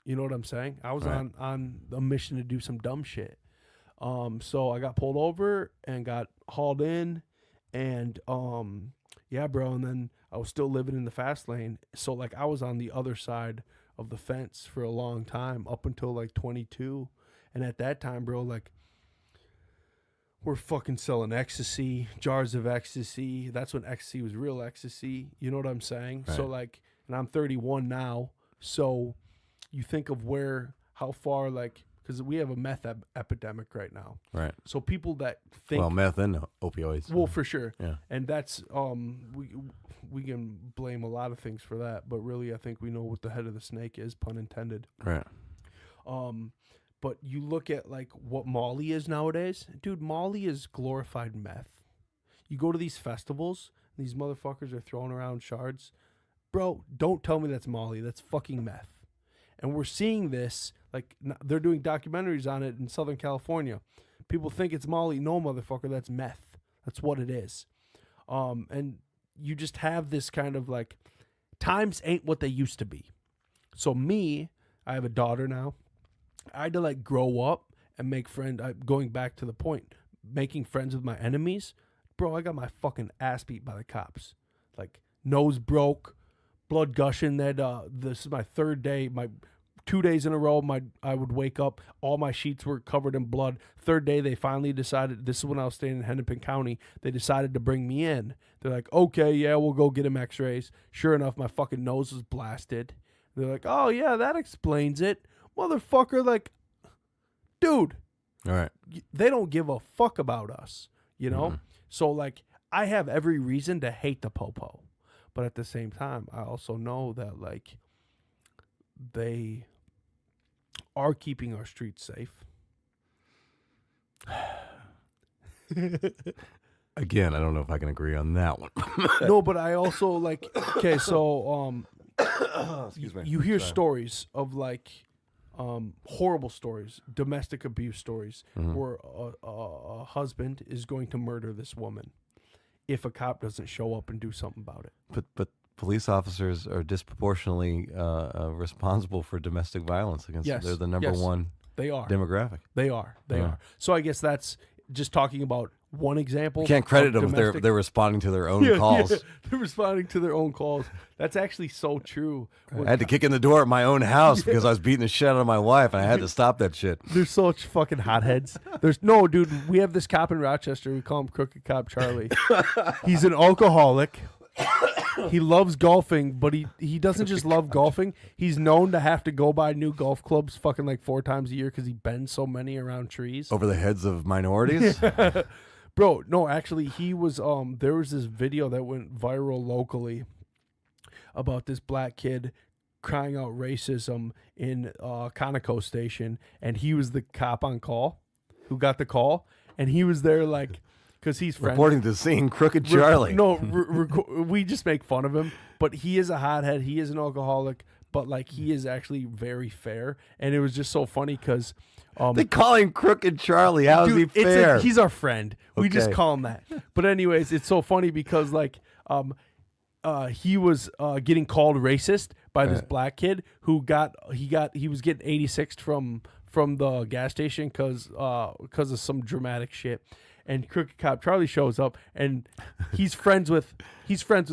Speaker 2: You know what I'm saying? I was
Speaker 1: right.
Speaker 2: on a mission to do some dumb shit. So I got pulled over and got hauled in, and yeah, bro. And then I was still living in the fast lane. So like, I was on the other side of the fence for a long time, up until like 22. And at that time, bro, like, we're fucking selling ecstasy, jars of ecstasy. That's when ecstasy was real ecstasy. You know what I'm saying?
Speaker 1: Right.
Speaker 2: So like, and I'm 31 now. So you think of how far, like, because we have a meth epidemic right now.
Speaker 1: Right.
Speaker 2: So people that think.
Speaker 1: Well, meth and opioids.
Speaker 2: Well, for sure.
Speaker 1: Yeah.
Speaker 2: And that's, we can blame a lot of things for that. But really, I think we know what the head of the snake is, pun intended.
Speaker 1: Right.
Speaker 2: But you look at like what Molly is nowadays. Dude, Molly is glorified meth. You go to these festivals, these motherfuckers are throwing around shards. Bro, don't tell me that's Molly. That's fucking meth. And we're seeing this, like, they're doing documentaries on it in Southern California. People think it's Molly. No, motherfucker, that's meth. That's what it is. And you just have this kind of like, times ain't what they used to be. So me, I have a daughter now. I had to like grow up and make friends. Going back to the point, making friends with my enemies. Bro, I got my fucking ass beat by the cops. Like, nose broke, blood gushing. This is my third day. My 2 days in a row, I would wake up, all my sheets were covered in blood. Third day, they finally decided, this is when I was staying in Hennepin County, they decided to bring me in. They're like, okay, yeah, we'll go get him x-rays. Sure enough, my fucking nose was blasted. They're like, oh yeah, that explains it. Motherfucker, like, dude.
Speaker 1: All right.
Speaker 2: They don't give a fuck about us, you know?
Speaker 1: Mm-hmm.
Speaker 2: So, like, I have every reason to hate the Popo. But at the same time, I also know that, like, they are keeping our streets safe.
Speaker 1: Again, I don't know if I can agree on that one.
Speaker 2: No, but I also, like, okay, so,
Speaker 1: Excuse me.
Speaker 2: you hear stories of, like, horrible stories, domestic abuse stories, where a husband is going to murder this woman if a cop doesn't show up and do something about it.
Speaker 1: But police officers are disproportionately responsible for domestic violence against.
Speaker 2: Yes,
Speaker 1: They're the number one.
Speaker 2: They are.
Speaker 1: Demographic.
Speaker 2: They are. They
Speaker 1: Yeah.
Speaker 2: are. So I guess that's just talking about one example.
Speaker 1: You can't credit
Speaker 2: of
Speaker 1: them if
Speaker 2: domestic-
Speaker 1: they're responding to their own calls.
Speaker 2: Yeah, they're responding to their own calls. That's actually so true.
Speaker 1: I had to kick in the door at my own house because I was beating the shit out of my wife, and I had to stop that shit.
Speaker 2: They're such fucking hotheads. There's no, dude. We have this cop in Rochester. We call him Crooked Cop Charlie. He's an alcoholic. He loves golfing, but he doesn't just love golfing. He's known to have to go buy new golf clubs fucking like 4 times a year because he bends so many around trees.
Speaker 1: Over the heads of minorities?
Speaker 2: Bro, no, actually, he was, there was this video that went viral locally about this black kid crying out racism in Conoco station, and he was the cop on call who got the call, and he was there like, because he's friends.
Speaker 1: Reporting to scene, Crooked Charlie.
Speaker 2: We just make fun of him, but he is a hothead. He is an alcoholic, but like he is actually very fair, and it was just so funny because
Speaker 1: they call him Crooked Charlie. How is he fair?
Speaker 2: He's our friend. We just
Speaker 1: Okay.
Speaker 2: call him that. But anyways, it's so funny because like he was getting called racist by this black kid who he was getting 86'd from the gas station because of some dramatic shit. And Crooked Cop Charlie shows up, and he's friends with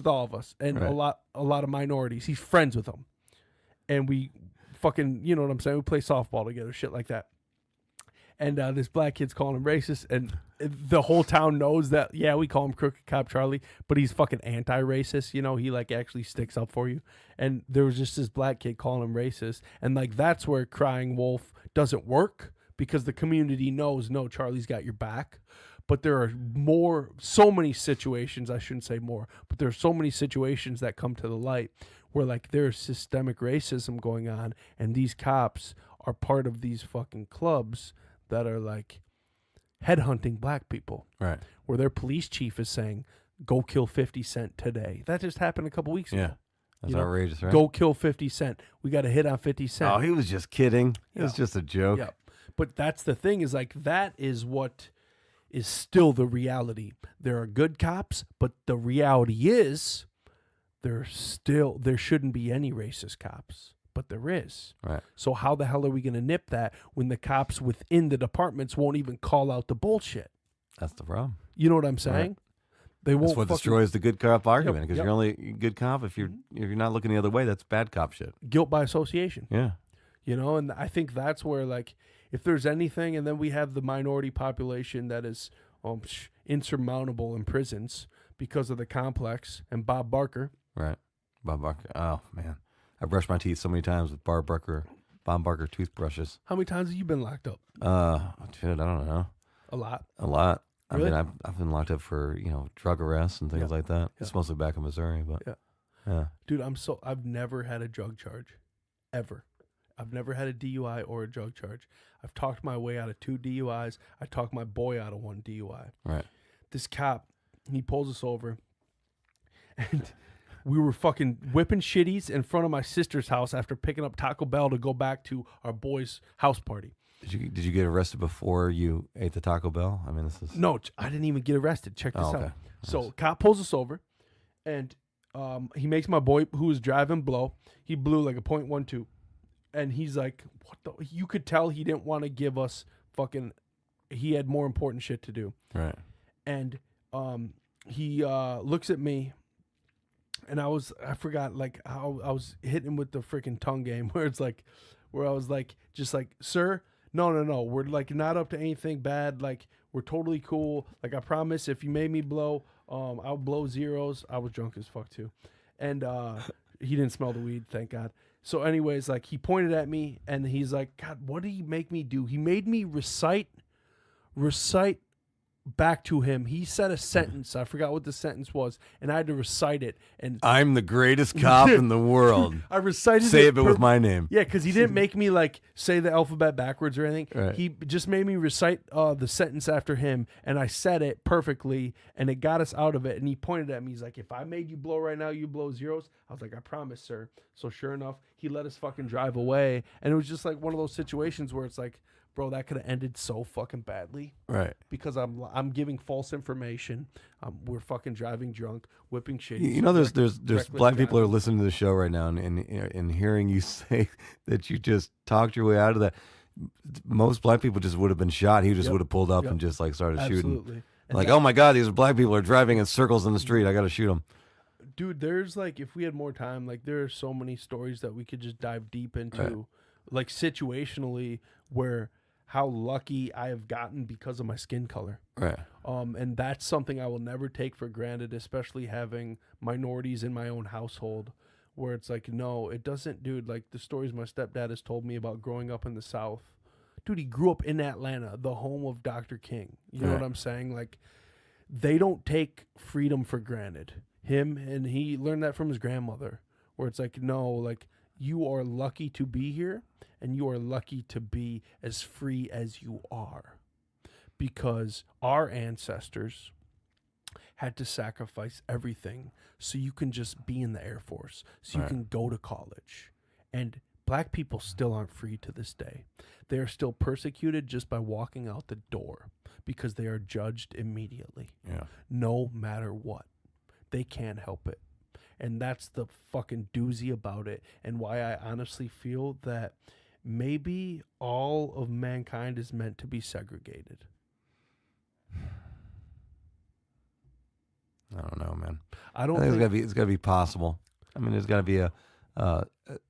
Speaker 2: all of us and
Speaker 1: Right.
Speaker 2: a lot of minorities. He's friends with them, and we fucking, you know what I'm saying? We play softball together, shit like that. And this black kid's calling him racist, and the whole town knows that. Yeah, we call him Crooked Cop Charlie, but he's fucking anti-racist. You know, he like actually sticks up for you. And there was just this black kid calling him racist, and like that's where crying wolf doesn't work because the community knows, no, Charlie's got your back. But there are so many situations, I shouldn't say more, but there are so many situations that come to the light where like there's systemic racism going on, and these cops are part of these fucking clubs that are like headhunting black people.
Speaker 1: Right.
Speaker 2: Where their police chief is saying, go kill 50 Cent today. That just happened a couple weeks ago.
Speaker 1: Yeah. That's outrageous, right?
Speaker 2: Go kill 50 Cent. We got a hit on 50 Cent.
Speaker 1: Oh, he was just kidding. It was just a joke.
Speaker 2: Yeah. But that's the thing is like that is what is still the reality. There are good cops, but the reality is there shouldn't be any racist cops. But there is.
Speaker 1: Right.
Speaker 2: So how the hell are we going to nip that when the cops within the departments won't even call out the bullshit?
Speaker 1: That's the problem.
Speaker 2: You know what I'm saying?
Speaker 1: Right.
Speaker 2: They won't.
Speaker 1: That's what destroys the good cop argument because
Speaker 2: Yep.
Speaker 1: you're only a good cop if you're not looking the other way. That's bad cop shit.
Speaker 2: Guilt by association.
Speaker 1: Yeah.
Speaker 2: You know, and I think that's where like if there's anything, and then we have the minority population that is insurmountable in prisons because of the complex and Bob Barker.
Speaker 1: Right. Bob Barker. Oh man. I brushed my teeth so many times with Bob Barker toothbrushes.
Speaker 2: How many times have you been locked up?
Speaker 1: Shit, I don't know.
Speaker 2: A lot.
Speaker 1: A lot.
Speaker 2: Really?
Speaker 1: I mean, I've been locked up for drug arrests and things like that. It's mostly back in Missouri, but yeah.
Speaker 2: Dude, I've never had a drug charge, ever. I've never had a DUI or a drug charge. I've talked my way out of 2 DUIs. I talked my boy out of 1 DUI.
Speaker 1: Right.
Speaker 2: This cop, he pulls us over, and we were fucking whipping shitties in front of my sister's house after picking up Taco Bell to go back to our boy's house party.
Speaker 1: Did you get arrested before you ate the Taco Bell? I mean, this is
Speaker 2: No, I didn't even get arrested. Check this
Speaker 1: okay.
Speaker 2: out. So cop pulls us over, and he makes my boy who was driving blow. He blew like a .12, and he's like, "What the?" You could tell he didn't want to give us fucking. He had more important shit to do.
Speaker 1: Right.
Speaker 2: And he looks at me. And I forgot like how I was hitting him with the freaking tongue game where I was like, just like, sir, no, we're like not up to anything bad. Like we're totally cool. Like I promise if you made me blow, I'll blow zeros. I was drunk as fuck too. And he didn't smell the weed, thank God. So anyways, like he pointed at me and he's like, God, what did he make me do? He made me recite back to him. He said a sentence. I forgot what the sentence was, and I had to recite it. And
Speaker 1: I'm the greatest cop in the world.
Speaker 2: I recited
Speaker 1: Say it, but with my name.
Speaker 2: Yeah, because he didn't make me like say the alphabet backwards or anything.
Speaker 1: Right.
Speaker 2: He just made me recite the sentence after him, and I said it perfectly, and it got us out of it. And he pointed at me. He's like, "If I made you blow right now, you blow zeros." I was like, "I promise, sir." So sure enough, he let us fucking drive away, and it was just like one of those situations where it's like, bro, that could have ended so fucking badly.
Speaker 1: Right.
Speaker 2: Because I'm giving false information. We're fucking driving drunk, whipping shit.
Speaker 1: There's black people who are listening to the show right now and hearing you say that you just talked your way out of that. Most black people just would have been shot. He just would have pulled up and just like started shooting. Like, oh my God, these black people are driving in circles in the street. I got to shoot them.
Speaker 2: Dude, there's like, if we had more time, like there are so many stories that we could just dive deep into, like situationally where how lucky I have gotten because of my skin color.
Speaker 1: Right.
Speaker 2: And that's something I will never take for granted, especially having minorities in my own household where it's like, no, it doesn't, dude, like the stories my stepdad has told me about growing up in the South. Dude, he grew up in Atlanta, the home of Dr. King. You know what I'm saying? Like, they don't take freedom for granted. Him, and he learned that from his grandmother, where it's like, no, like, you are lucky to be here, and you are lucky to be as free as you are. Because our ancestors had to sacrifice everything so you can just be in the Air Force, so you can go to college. And black people still aren't free to this day. They are still persecuted just by walking out the door because they are judged immediately.
Speaker 1: Yeah.
Speaker 2: No matter what. They can't help it. And that's the fucking doozy about it, and why I honestly feel that maybe all of mankind is meant to be segregated.
Speaker 1: I don't know, man.
Speaker 2: I don't
Speaker 1: think
Speaker 2: think
Speaker 1: it's gotta be possible. I mean, there's gotta be a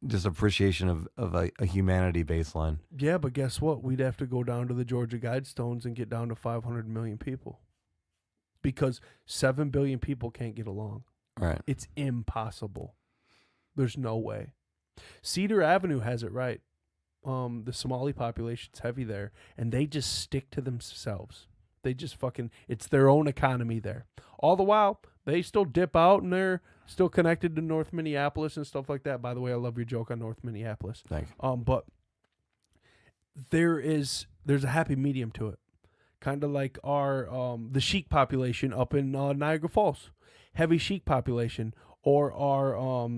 Speaker 1: just appreciation of a humanity baseline.
Speaker 2: Yeah, but guess what? We'd have to go down to the Georgia Guidestones and get down to 500 million people because 7 billion people can't get along.
Speaker 1: Right.
Speaker 2: It's impossible. There's no way. Cedar Avenue has it right. The Somali population's heavy there, and they just stick to themselves. They just it's their own economy there. All the while, they still dip out and they're still connected to North Minneapolis and stuff like that. By the way, I love your joke on North Minneapolis.
Speaker 1: Thanks.
Speaker 2: But there's a happy medium to it. Kind of like our the Sikh population up in Niagara Falls. Heavy Sikh population. Or our,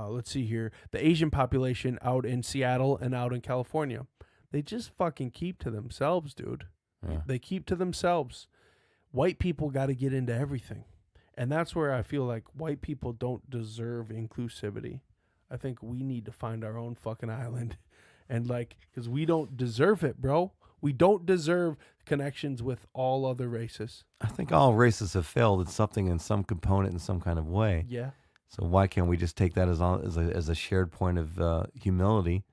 Speaker 2: let's see here, the Asian population out in Seattle and out in California. They just fucking keep to themselves, dude.
Speaker 1: Yeah.
Speaker 2: They keep to themselves. White people got to get into everything. And that's where I feel like white people don't deserve inclusivity. I think we need to find our own fucking island. And because we don't deserve it, bro. We don't deserve connections with all other races.
Speaker 1: I think all races have failed at something in some component in some kind of way.
Speaker 2: Yeah.
Speaker 1: So why can't we just take that as a shared point of humility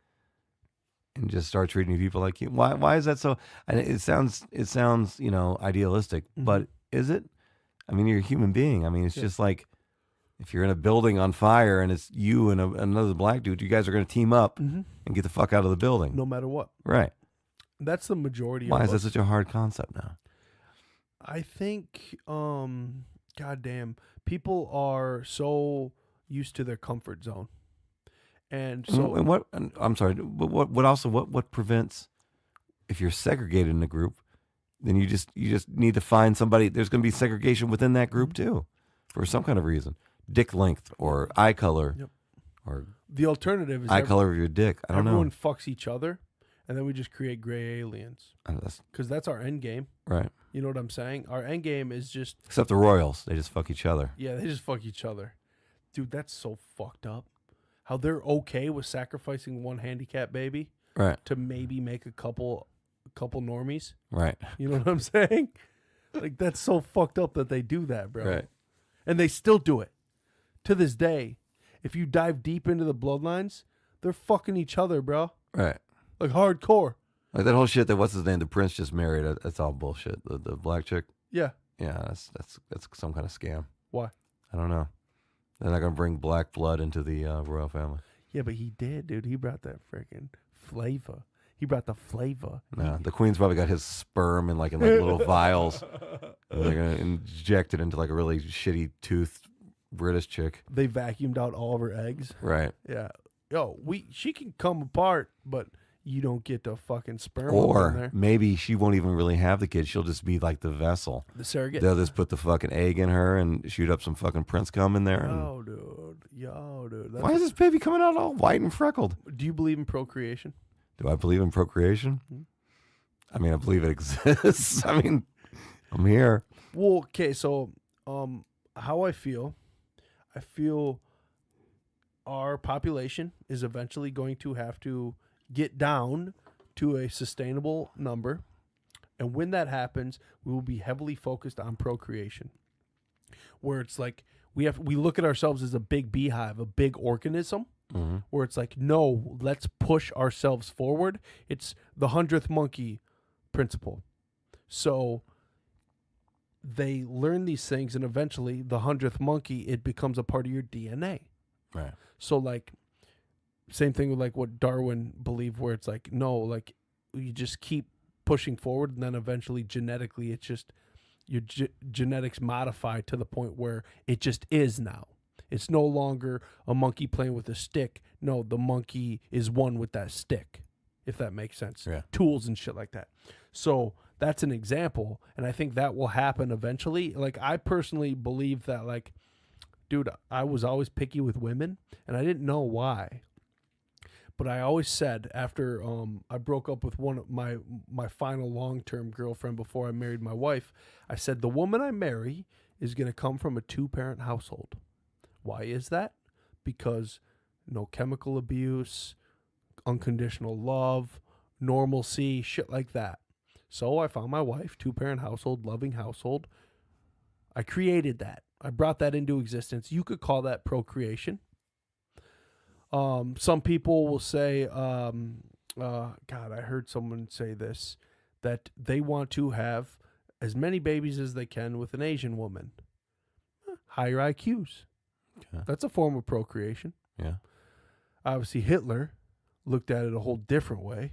Speaker 1: and just start treating people like you? Why is that so? And it sounds idealistic, but is it? I mean, you're a human being. I mean, it's just like if you're in a building on fire and it's you and another black dude, you guys are going to team up and get the fuck out of the building,
Speaker 2: No matter what.
Speaker 1: right?
Speaker 2: That's the majority.
Speaker 1: Why
Speaker 2: of
Speaker 1: is that
Speaker 2: us.
Speaker 1: such a hard concept now?
Speaker 2: I think, goddamn, people are so used to their comfort zone, and so
Speaker 1: I'm sorry, but what prevents if you're segregated in a group, then you just need to find somebody. There's going to be segregation within that group too, for some kind of reason, dick length or eye color, or
Speaker 2: the alternative is
Speaker 1: eye color of your dick. I don't know.
Speaker 2: Everyone fucks each other. And then we just create gray aliens.
Speaker 1: That's
Speaker 2: Because that's our end game.
Speaker 1: right.
Speaker 2: You know what I'm saying? Our end game is just...
Speaker 1: Except the Royals. They just fuck each other.
Speaker 2: Yeah, they just fuck each other. Dude, that's so fucked up. How they're okay with sacrificing one handicapped baby
Speaker 1: Right.
Speaker 2: to maybe make a couple normies.
Speaker 1: Right.
Speaker 2: You know what I'm saying? Like, that's so fucked up that they do that, bro.
Speaker 1: Right.
Speaker 2: And they still do it. To this day, if you dive deep into the bloodlines, they're fucking each other, bro.
Speaker 1: Right.
Speaker 2: Like, hardcore.
Speaker 1: Like that whole shit that what's his name? The prince just married. That's all bullshit. The black chick.
Speaker 2: Yeah.
Speaker 1: Yeah, that's some kind of scam.
Speaker 2: Why?
Speaker 1: I don't know. They're not gonna bring black blood into the royal family.
Speaker 2: Yeah, but he did, dude. He brought that freaking flavor. He brought the flavor.
Speaker 1: No, the queen's probably got his sperm in like little vials. And they're gonna inject it into like a really shitty toothed British chick.
Speaker 2: They vacuumed out all of her eggs.
Speaker 1: Right.
Speaker 2: Yeah. Yo, she can come apart, but you don't get the fucking sperm up in
Speaker 1: Or
Speaker 2: there.
Speaker 1: maybe she won't even really have the kid. She'll just be like the vessel.
Speaker 2: The surrogate.
Speaker 1: They'll just put the fucking egg in her and shoot up some fucking prince cum in there.
Speaker 2: Yo, dude. Yo, dude.
Speaker 1: Why is this baby coming out all white and freckled?
Speaker 2: Do you believe in procreation?
Speaker 1: Do I believe in procreation? I mean, I believe it exists. I mean, I'm here.
Speaker 2: Well, okay, so how I feel our population is eventually going to have to get down to a sustainable number. And when that happens, we will be heavily focused on procreation. Where it's like we look at ourselves as a big beehive, a big organism, where it's like, no, let's push ourselves forward. It's the 100th monkey principle. So they learn these things, and eventually the 100th monkey, it becomes a part of your DNA.
Speaker 1: Right.
Speaker 2: So like, same thing with like what Darwin believed, where it's like, no, like you just keep pushing forward, and then eventually genetically it's just your genetics modify to the point where it just is now. It's no longer a monkey playing with a stick. No, the monkey is one with that stick, if that makes sense.
Speaker 1: Yeah.
Speaker 2: Tools and shit like that. So that's an example, and I think that will happen eventually. Like, I personally believe that, like, dude, I was always picky with women, and I didn't know why. But I always said, after I broke up with one of my final long-term girlfriend before I married my wife, I said, the woman I marry is going to come from a 2-parent household. Why is that? Because no chemical abuse, unconditional love, normalcy, shit like that. So I found my wife, 2-parent household, loving household. I created that. I brought that into existence. You could call that procreation. Some people will say, God, I heard someone say this, that they want to have as many babies as they can with an Asian woman. Higher IQs.
Speaker 1: Okay.
Speaker 2: That's a form of procreation.
Speaker 1: Yeah.
Speaker 2: Obviously, Hitler looked at it a whole different way.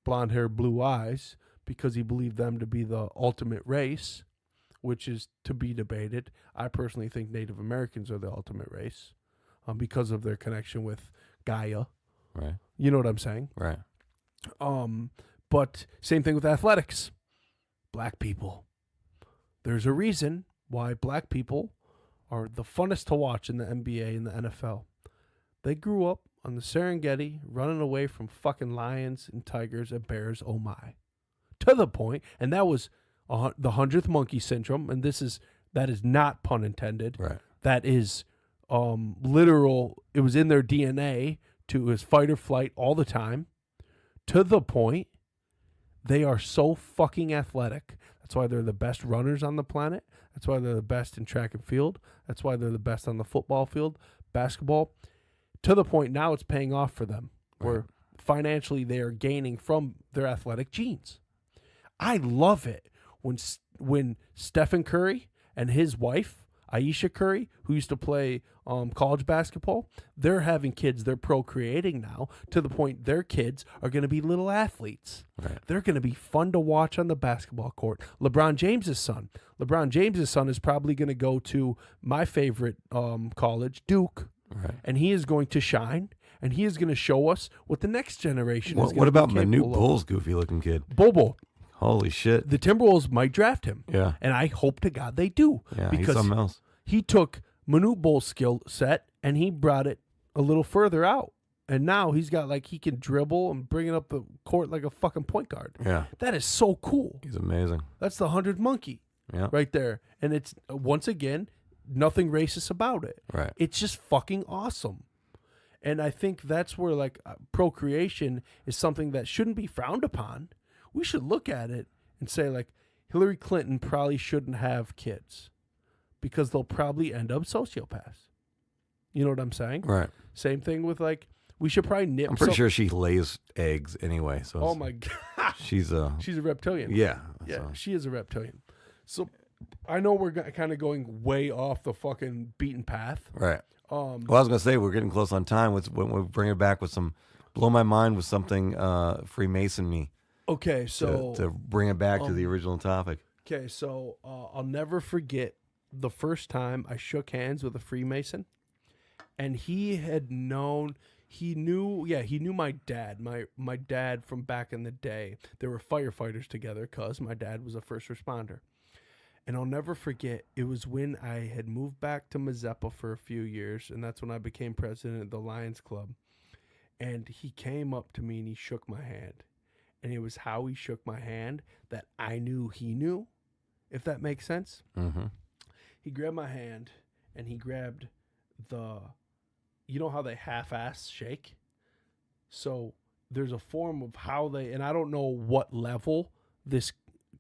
Speaker 2: Blonde hair, blue eyes, because he believed them to be the ultimate race, which is to be debated. I personally think Native Americans are the ultimate race because of their connection with Gaia.
Speaker 1: Right.
Speaker 2: You know what I'm saying?
Speaker 1: Right.
Speaker 2: But same thing with athletics. Black people. There's a reason why black people are the funnest to watch in the NBA and the NFL. They grew up on the Serengeti running away from fucking lions and tigers and bears, oh my. To the point, and that was the 100th monkey syndrome, and that is not pun intended.
Speaker 1: Right.
Speaker 2: That is literal. It was in their DNA to is fight or flight all the time. To the point, they are so fucking athletic. That's why they're the best runners on the planet. That's why they're the best in track and field. That's why they're the best on the football field, basketball. To the point now it's paying off for them, where financially they are gaining from their athletic genes. I love it when Stephen Curry and his wife, Aisha Curry, who used to play college basketball, they're having kids. They're procreating now to the point their kids are going to be little athletes.
Speaker 1: Right.
Speaker 2: They're going to be fun to watch on the basketball court. LeBron James's son is probably going to go to my favorite college, Duke,
Speaker 1: Right.
Speaker 2: and he is going to shine, and he is going to show us what the next generation is going to be.
Speaker 1: What about
Speaker 2: capable
Speaker 1: Manute
Speaker 2: of.
Speaker 1: Bul's goofy-looking kid?
Speaker 2: Bobo.
Speaker 1: Holy shit.
Speaker 2: The Timberwolves might draft him.
Speaker 1: Yeah.
Speaker 2: And I hope to God they do.
Speaker 1: Yeah, he's
Speaker 2: because
Speaker 1: something else.
Speaker 2: he took Manute Bul's skill set and he brought it a little further out. And now he's got he can dribble and bring it up the court like a fucking point guard.
Speaker 1: Yeah.
Speaker 2: That is so cool.
Speaker 1: He's amazing.
Speaker 2: That's the 100 monkey
Speaker 1: Yeah.
Speaker 2: right there. And it's, once again, nothing racist about it.
Speaker 1: Right.
Speaker 2: It's just fucking awesome. And I think that's where procreation is something that shouldn't be frowned upon. We should look at it and say Hillary Clinton probably shouldn't have kids because they'll probably end up sociopaths. You know what I'm saying?
Speaker 1: Right.
Speaker 2: Same thing with we should probably nip.
Speaker 1: I'm pretty sure she lays eggs anyway. So
Speaker 2: Oh my God.
Speaker 1: she's a
Speaker 2: reptilian.
Speaker 1: yeah.
Speaker 2: Yeah,
Speaker 1: so.
Speaker 2: she is a reptilian. So I know we're kind of going way off the fucking beaten path.
Speaker 1: Right. Well, I was gonna say we're getting close on time. When we bring it back with some blow my mind with something Freemason-y.
Speaker 2: Okay, so
Speaker 1: to bring it back to the original topic.
Speaker 2: Okay, so I'll never forget the first time I shook hands with a Freemason, and he knew my dad, my dad from back in the day. They were firefighters together because my dad was a first responder. And I'll never forget, it was when I had moved back to Mazeppa for a few years, and that's when I became president of the Lions Club. And he came up to me and he shook my hand. And it was how he shook my hand that I knew he knew, if that makes sense.
Speaker 1: Mm-hmm.
Speaker 2: He grabbed my hand and he grabbed you know how they half-ass shake? So there's a form of how and I don't know what level this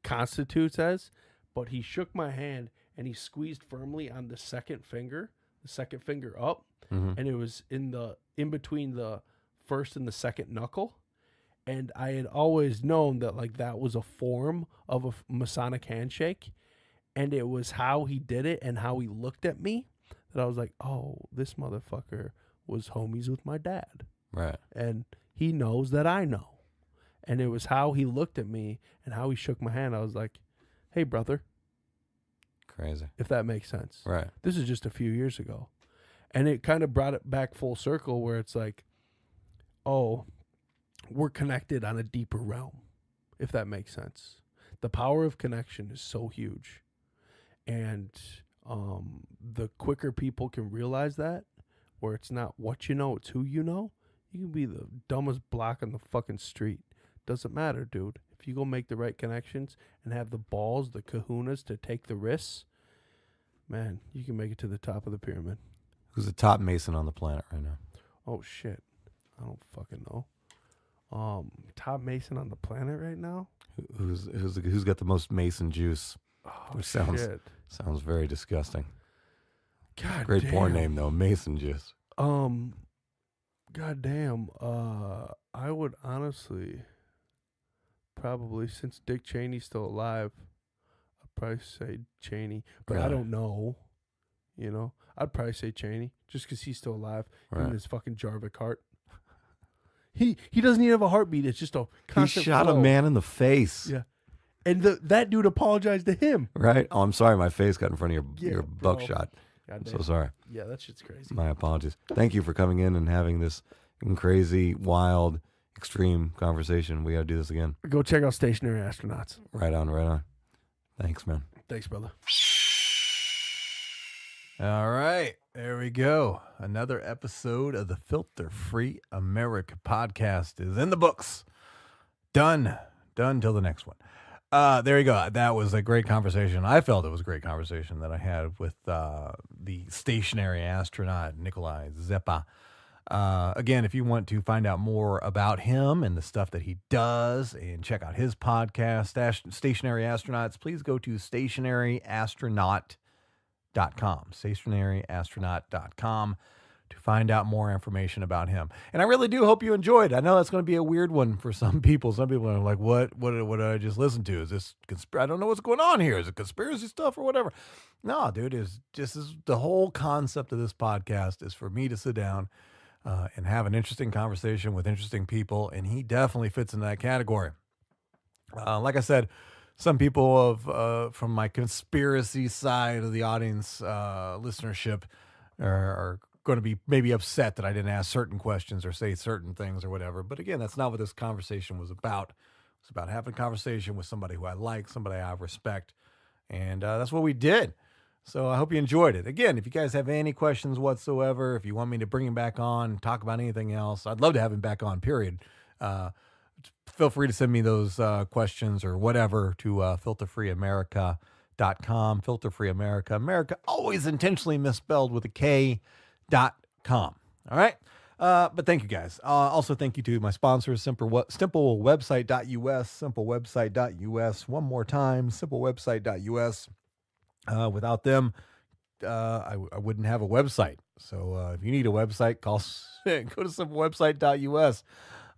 Speaker 2: constitutes as, but he shook my hand and he squeezed firmly on the second finger up,
Speaker 1: Mm-hmm.
Speaker 2: and it was in between the first and the second knuckle. And I had always known that that was a form of a Masonic handshake, and it was how he did it and how he looked at me that I was like, oh, this motherfucker was homies with my dad.
Speaker 1: Right.
Speaker 2: And he knows that I know. And it was how he looked at me and how he shook my hand. I was like, hey, brother.
Speaker 1: Crazy.
Speaker 2: If that makes sense.
Speaker 1: Right.
Speaker 2: This is just a few years ago. And it kind of brought it back full circle where it's like, oh, we're connected on a deeper realm, if that makes sense. The power of connection is so huge. And the quicker people can realize that, where it's not what you know, it's who you know, you can be the dumbest block on the fucking street. Doesn't matter, dude. If you go make the right connections and have the balls, the kahunas to take the risks, man, you can make it to the top of the pyramid.
Speaker 1: Who's the top Mason on the planet right now?
Speaker 2: Oh, shit. I don't fucking know. Top Mason on the planet right now?
Speaker 1: Who's got the most Mason juice?
Speaker 2: Oh,
Speaker 1: Which
Speaker 2: shit.
Speaker 1: sounds very disgusting.
Speaker 2: God
Speaker 1: Great
Speaker 2: damn.
Speaker 1: porn name though, Mason juice.
Speaker 2: God damn. I would honestly probably, since Dick Cheney's still alive, I'd probably say Cheney. But I
Speaker 1: Really?
Speaker 2: don't know. You know, I'd probably say Cheney just because he's still alive. Him and his fucking Jarvik heart. He doesn't even have a heartbeat. It's just a
Speaker 1: He
Speaker 2: constant
Speaker 1: shot
Speaker 2: flow.
Speaker 1: a man in the face.
Speaker 2: Yeah. And that dude apologized to him.
Speaker 1: Right? Oh, I'm sorry. My face got in front of your
Speaker 2: bro.
Speaker 1: buckshot. I'm
Speaker 2: Goddamn.
Speaker 1: so sorry.
Speaker 2: Yeah, that shit's crazy.
Speaker 1: My apologies. Thank you for coming in and having this crazy, wild, extreme conversation. We got to do this again.
Speaker 2: Go check out Stationary Astronauts.
Speaker 1: Right on, right on. Thanks, man.
Speaker 2: Thanks, brother.
Speaker 1: All right. There we go. Another episode of the Filter Free America podcast is in the books. Done till the next one. There you go. That was a great conversation. I felt it was a great conversation that I had with the stationary astronaut, Nikolai Zeppa. Again, if you want to find out more about him and the stuff that he does and check out his podcast, Stationary Astronauts, please go to stationaryastronaut.com. Stationaryastronaut.com to find out more information about him. And I really do hope you enjoyed. I know that's going to be a weird one for some people. Some people are like, what did I just listen to? Is this I don't know what's going on here. Is it conspiracy stuff or whatever? No, dude, is the whole concept of this podcast is for me to sit down and have an interesting conversation with interesting people. And he definitely fits in that category. Like I said, some people from my conspiracy side of the audience listenership are going to be maybe upset that I didn't ask certain questions or say certain things or whatever. But again, that's not what this conversation was about. It's about having a conversation with somebody who I like, somebody I respect. And that's what we did. So I hope you enjoyed it. Again, if you guys have any questions whatsoever, if you want me to bring him back on, talk about anything else, I'd love to have him back on, period. Feel free to send me those questions or whatever to filterfreeamerica.com. Filterfreeamerica. America always intentionally misspelled with a K.com. All right? But thank you guys. Also, thank you to my sponsors, simplewebsite.us, simplewebsite.us. One more time, simplewebsite.us. Without them, I wouldn't have a website. So if you need a website, go to simplewebsite.us.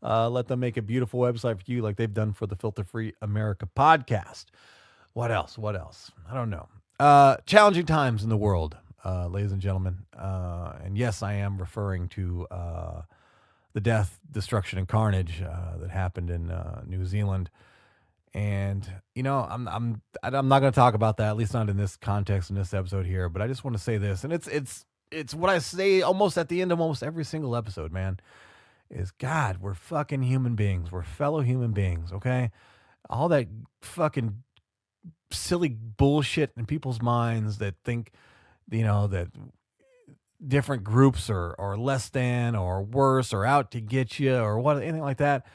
Speaker 1: Let them make a beautiful website for you like they've done for the Filter Free America podcast. What else? I don't know. Challenging times in the world, ladies and gentlemen. And yes, I am referring to the death, destruction, and carnage that happened in New Zealand. And I'm not going to talk about that, at least not in this context in this episode here. But I just want to say this, and it's what I say almost at the end of almost every single episode, man. Is God, we're fucking human beings. We're fellow human beings, okay? All that fucking silly bullshit in people's minds that think, that different groups are less than or worse or out to get you or anything like that.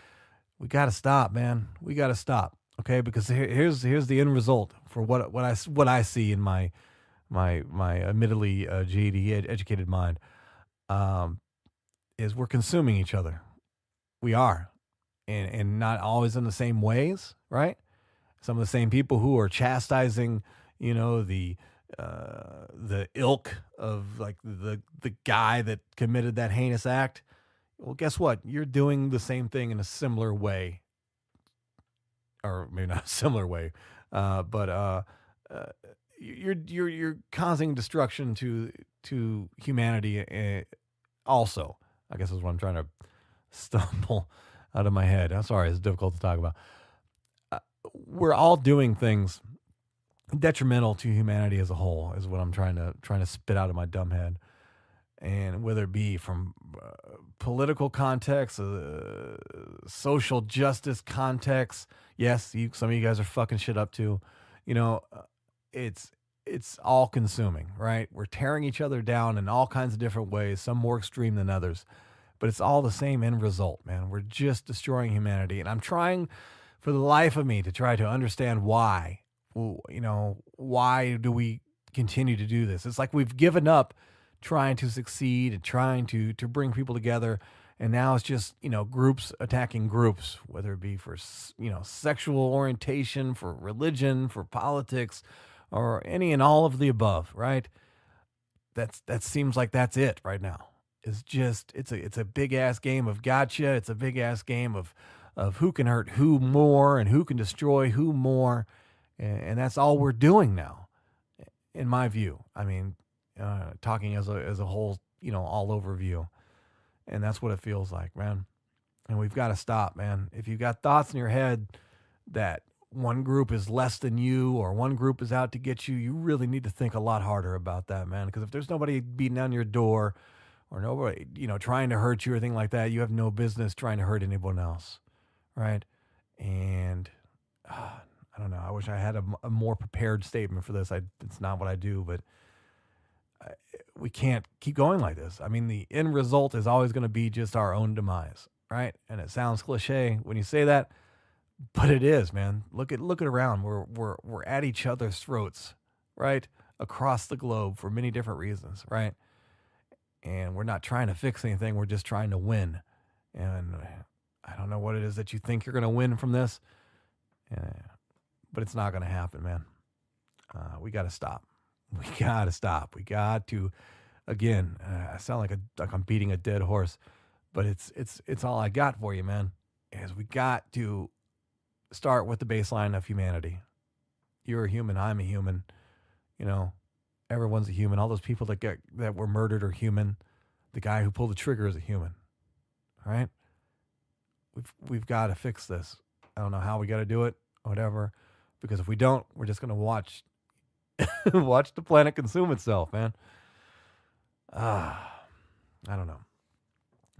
Speaker 1: We got to stop, man. We got to stop, okay? Because here's the end result for what I see in my admittedly GED educated mind. Is we're consuming each other. We are. And not always in the same ways, right? Some of the same people who are chastising, the ilk of like the guy that committed that heinous act. Well, guess what? You're doing the same thing in a similar way. Or maybe not a similar way. But you're causing destruction to humanity also. I guess is what I'm trying to stumble out of my head. I'm sorry, it's difficult to talk about. We're all doing things detrimental to humanity as a whole, is what I'm trying to spit out of my dumb head. And whether it be from political context, social justice context, yes, some of you guys are fucking shit up too. It's all consuming, right? We're tearing each other down in all kinds of different ways, some more extreme than others, but it's all the same end result, man. We're just destroying humanity. And I'm trying for the life of me to try to understand why, why do we continue to do this? It's like we've given up trying to succeed and trying to bring people together. And now it's just, groups attacking groups, whether it be for, sexual orientation, for religion, for politics, or any and all of the above, right? That seems like that's it right now. is just, it's a big ass game of gotcha. It's a big ass game of who can hurt who more and who can destroy who more. And that's all we're doing now, in my view. I mean, talking as a whole, all over view. And that's what it feels like, man. And we've got to stop, man. If you've got thoughts in your head that one group is less than you or one group is out to get you, you really need to think a lot harder about that, man. Because if there's nobody beating down your door or nobody, trying to hurt you or anything like that, you have no business trying to hurt anyone else, right? And I don't know. I wish I had a more prepared statement for this. It's not what I do, but we can't keep going like this. I mean, the end result is always going to be just our own demise, right? And it sounds cliche when you say that, but it is, man. Look at around. We're at each other's throats, right? Across the globe for many different reasons, right? And we're not trying to fix anything. We're just trying to win. And I don't know what it is that you think you're going to win from this, but it's not going to happen, man. We got to stop. We got to stop. We got to, again, I sound like I'm beating a dead horse, but it's all I got for you, man, is we got to start with the baseline of humanity. You're a human. I'm a human. Everyone's a human. All those people that were murdered are human. The guy who pulled the trigger is a human. All right. We've got to fix this. I don't know how we got to do it, whatever, because if we don't, we're just going to watch the planet consume itself, man. I don't know.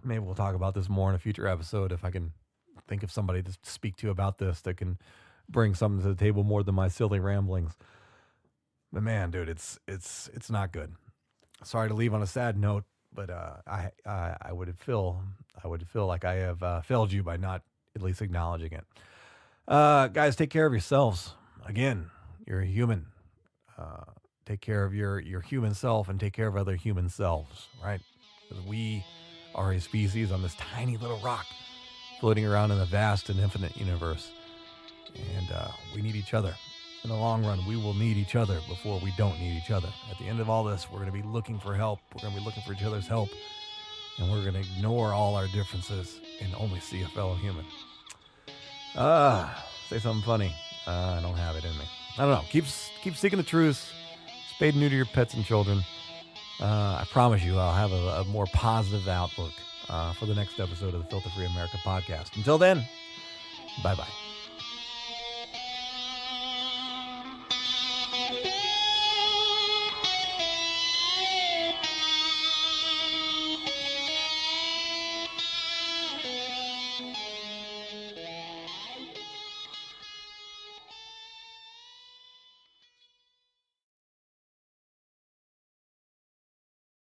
Speaker 1: Maybe we'll talk about this more in a future episode if I can think of somebody to speak to about this that can bring something to the table more than my silly ramblings. But man, dude, it's not good. Sorry to leave on a sad note, but I would feel like I have failed you by not at least acknowledging it. Guys, take care of yourselves. Again, you're a human. Take care of your human self and take care of other human selves, right? Because we are a species on this tiny little rock floating around in a vast and infinite universe. And we need each other. In the long run, we will need each other before we don't need each other. At the end of all this, we're going to be looking for help. We're going to be looking for each other's help. And we're going to ignore all our differences and only see a fellow human. Say something funny. I don't have it in me. I don't know. Keep seeking the truth. Spade and neuter your pets and children. I promise you I'll have a more positive outlook for the next episode of the Filter Free America podcast. Until then, bye-bye.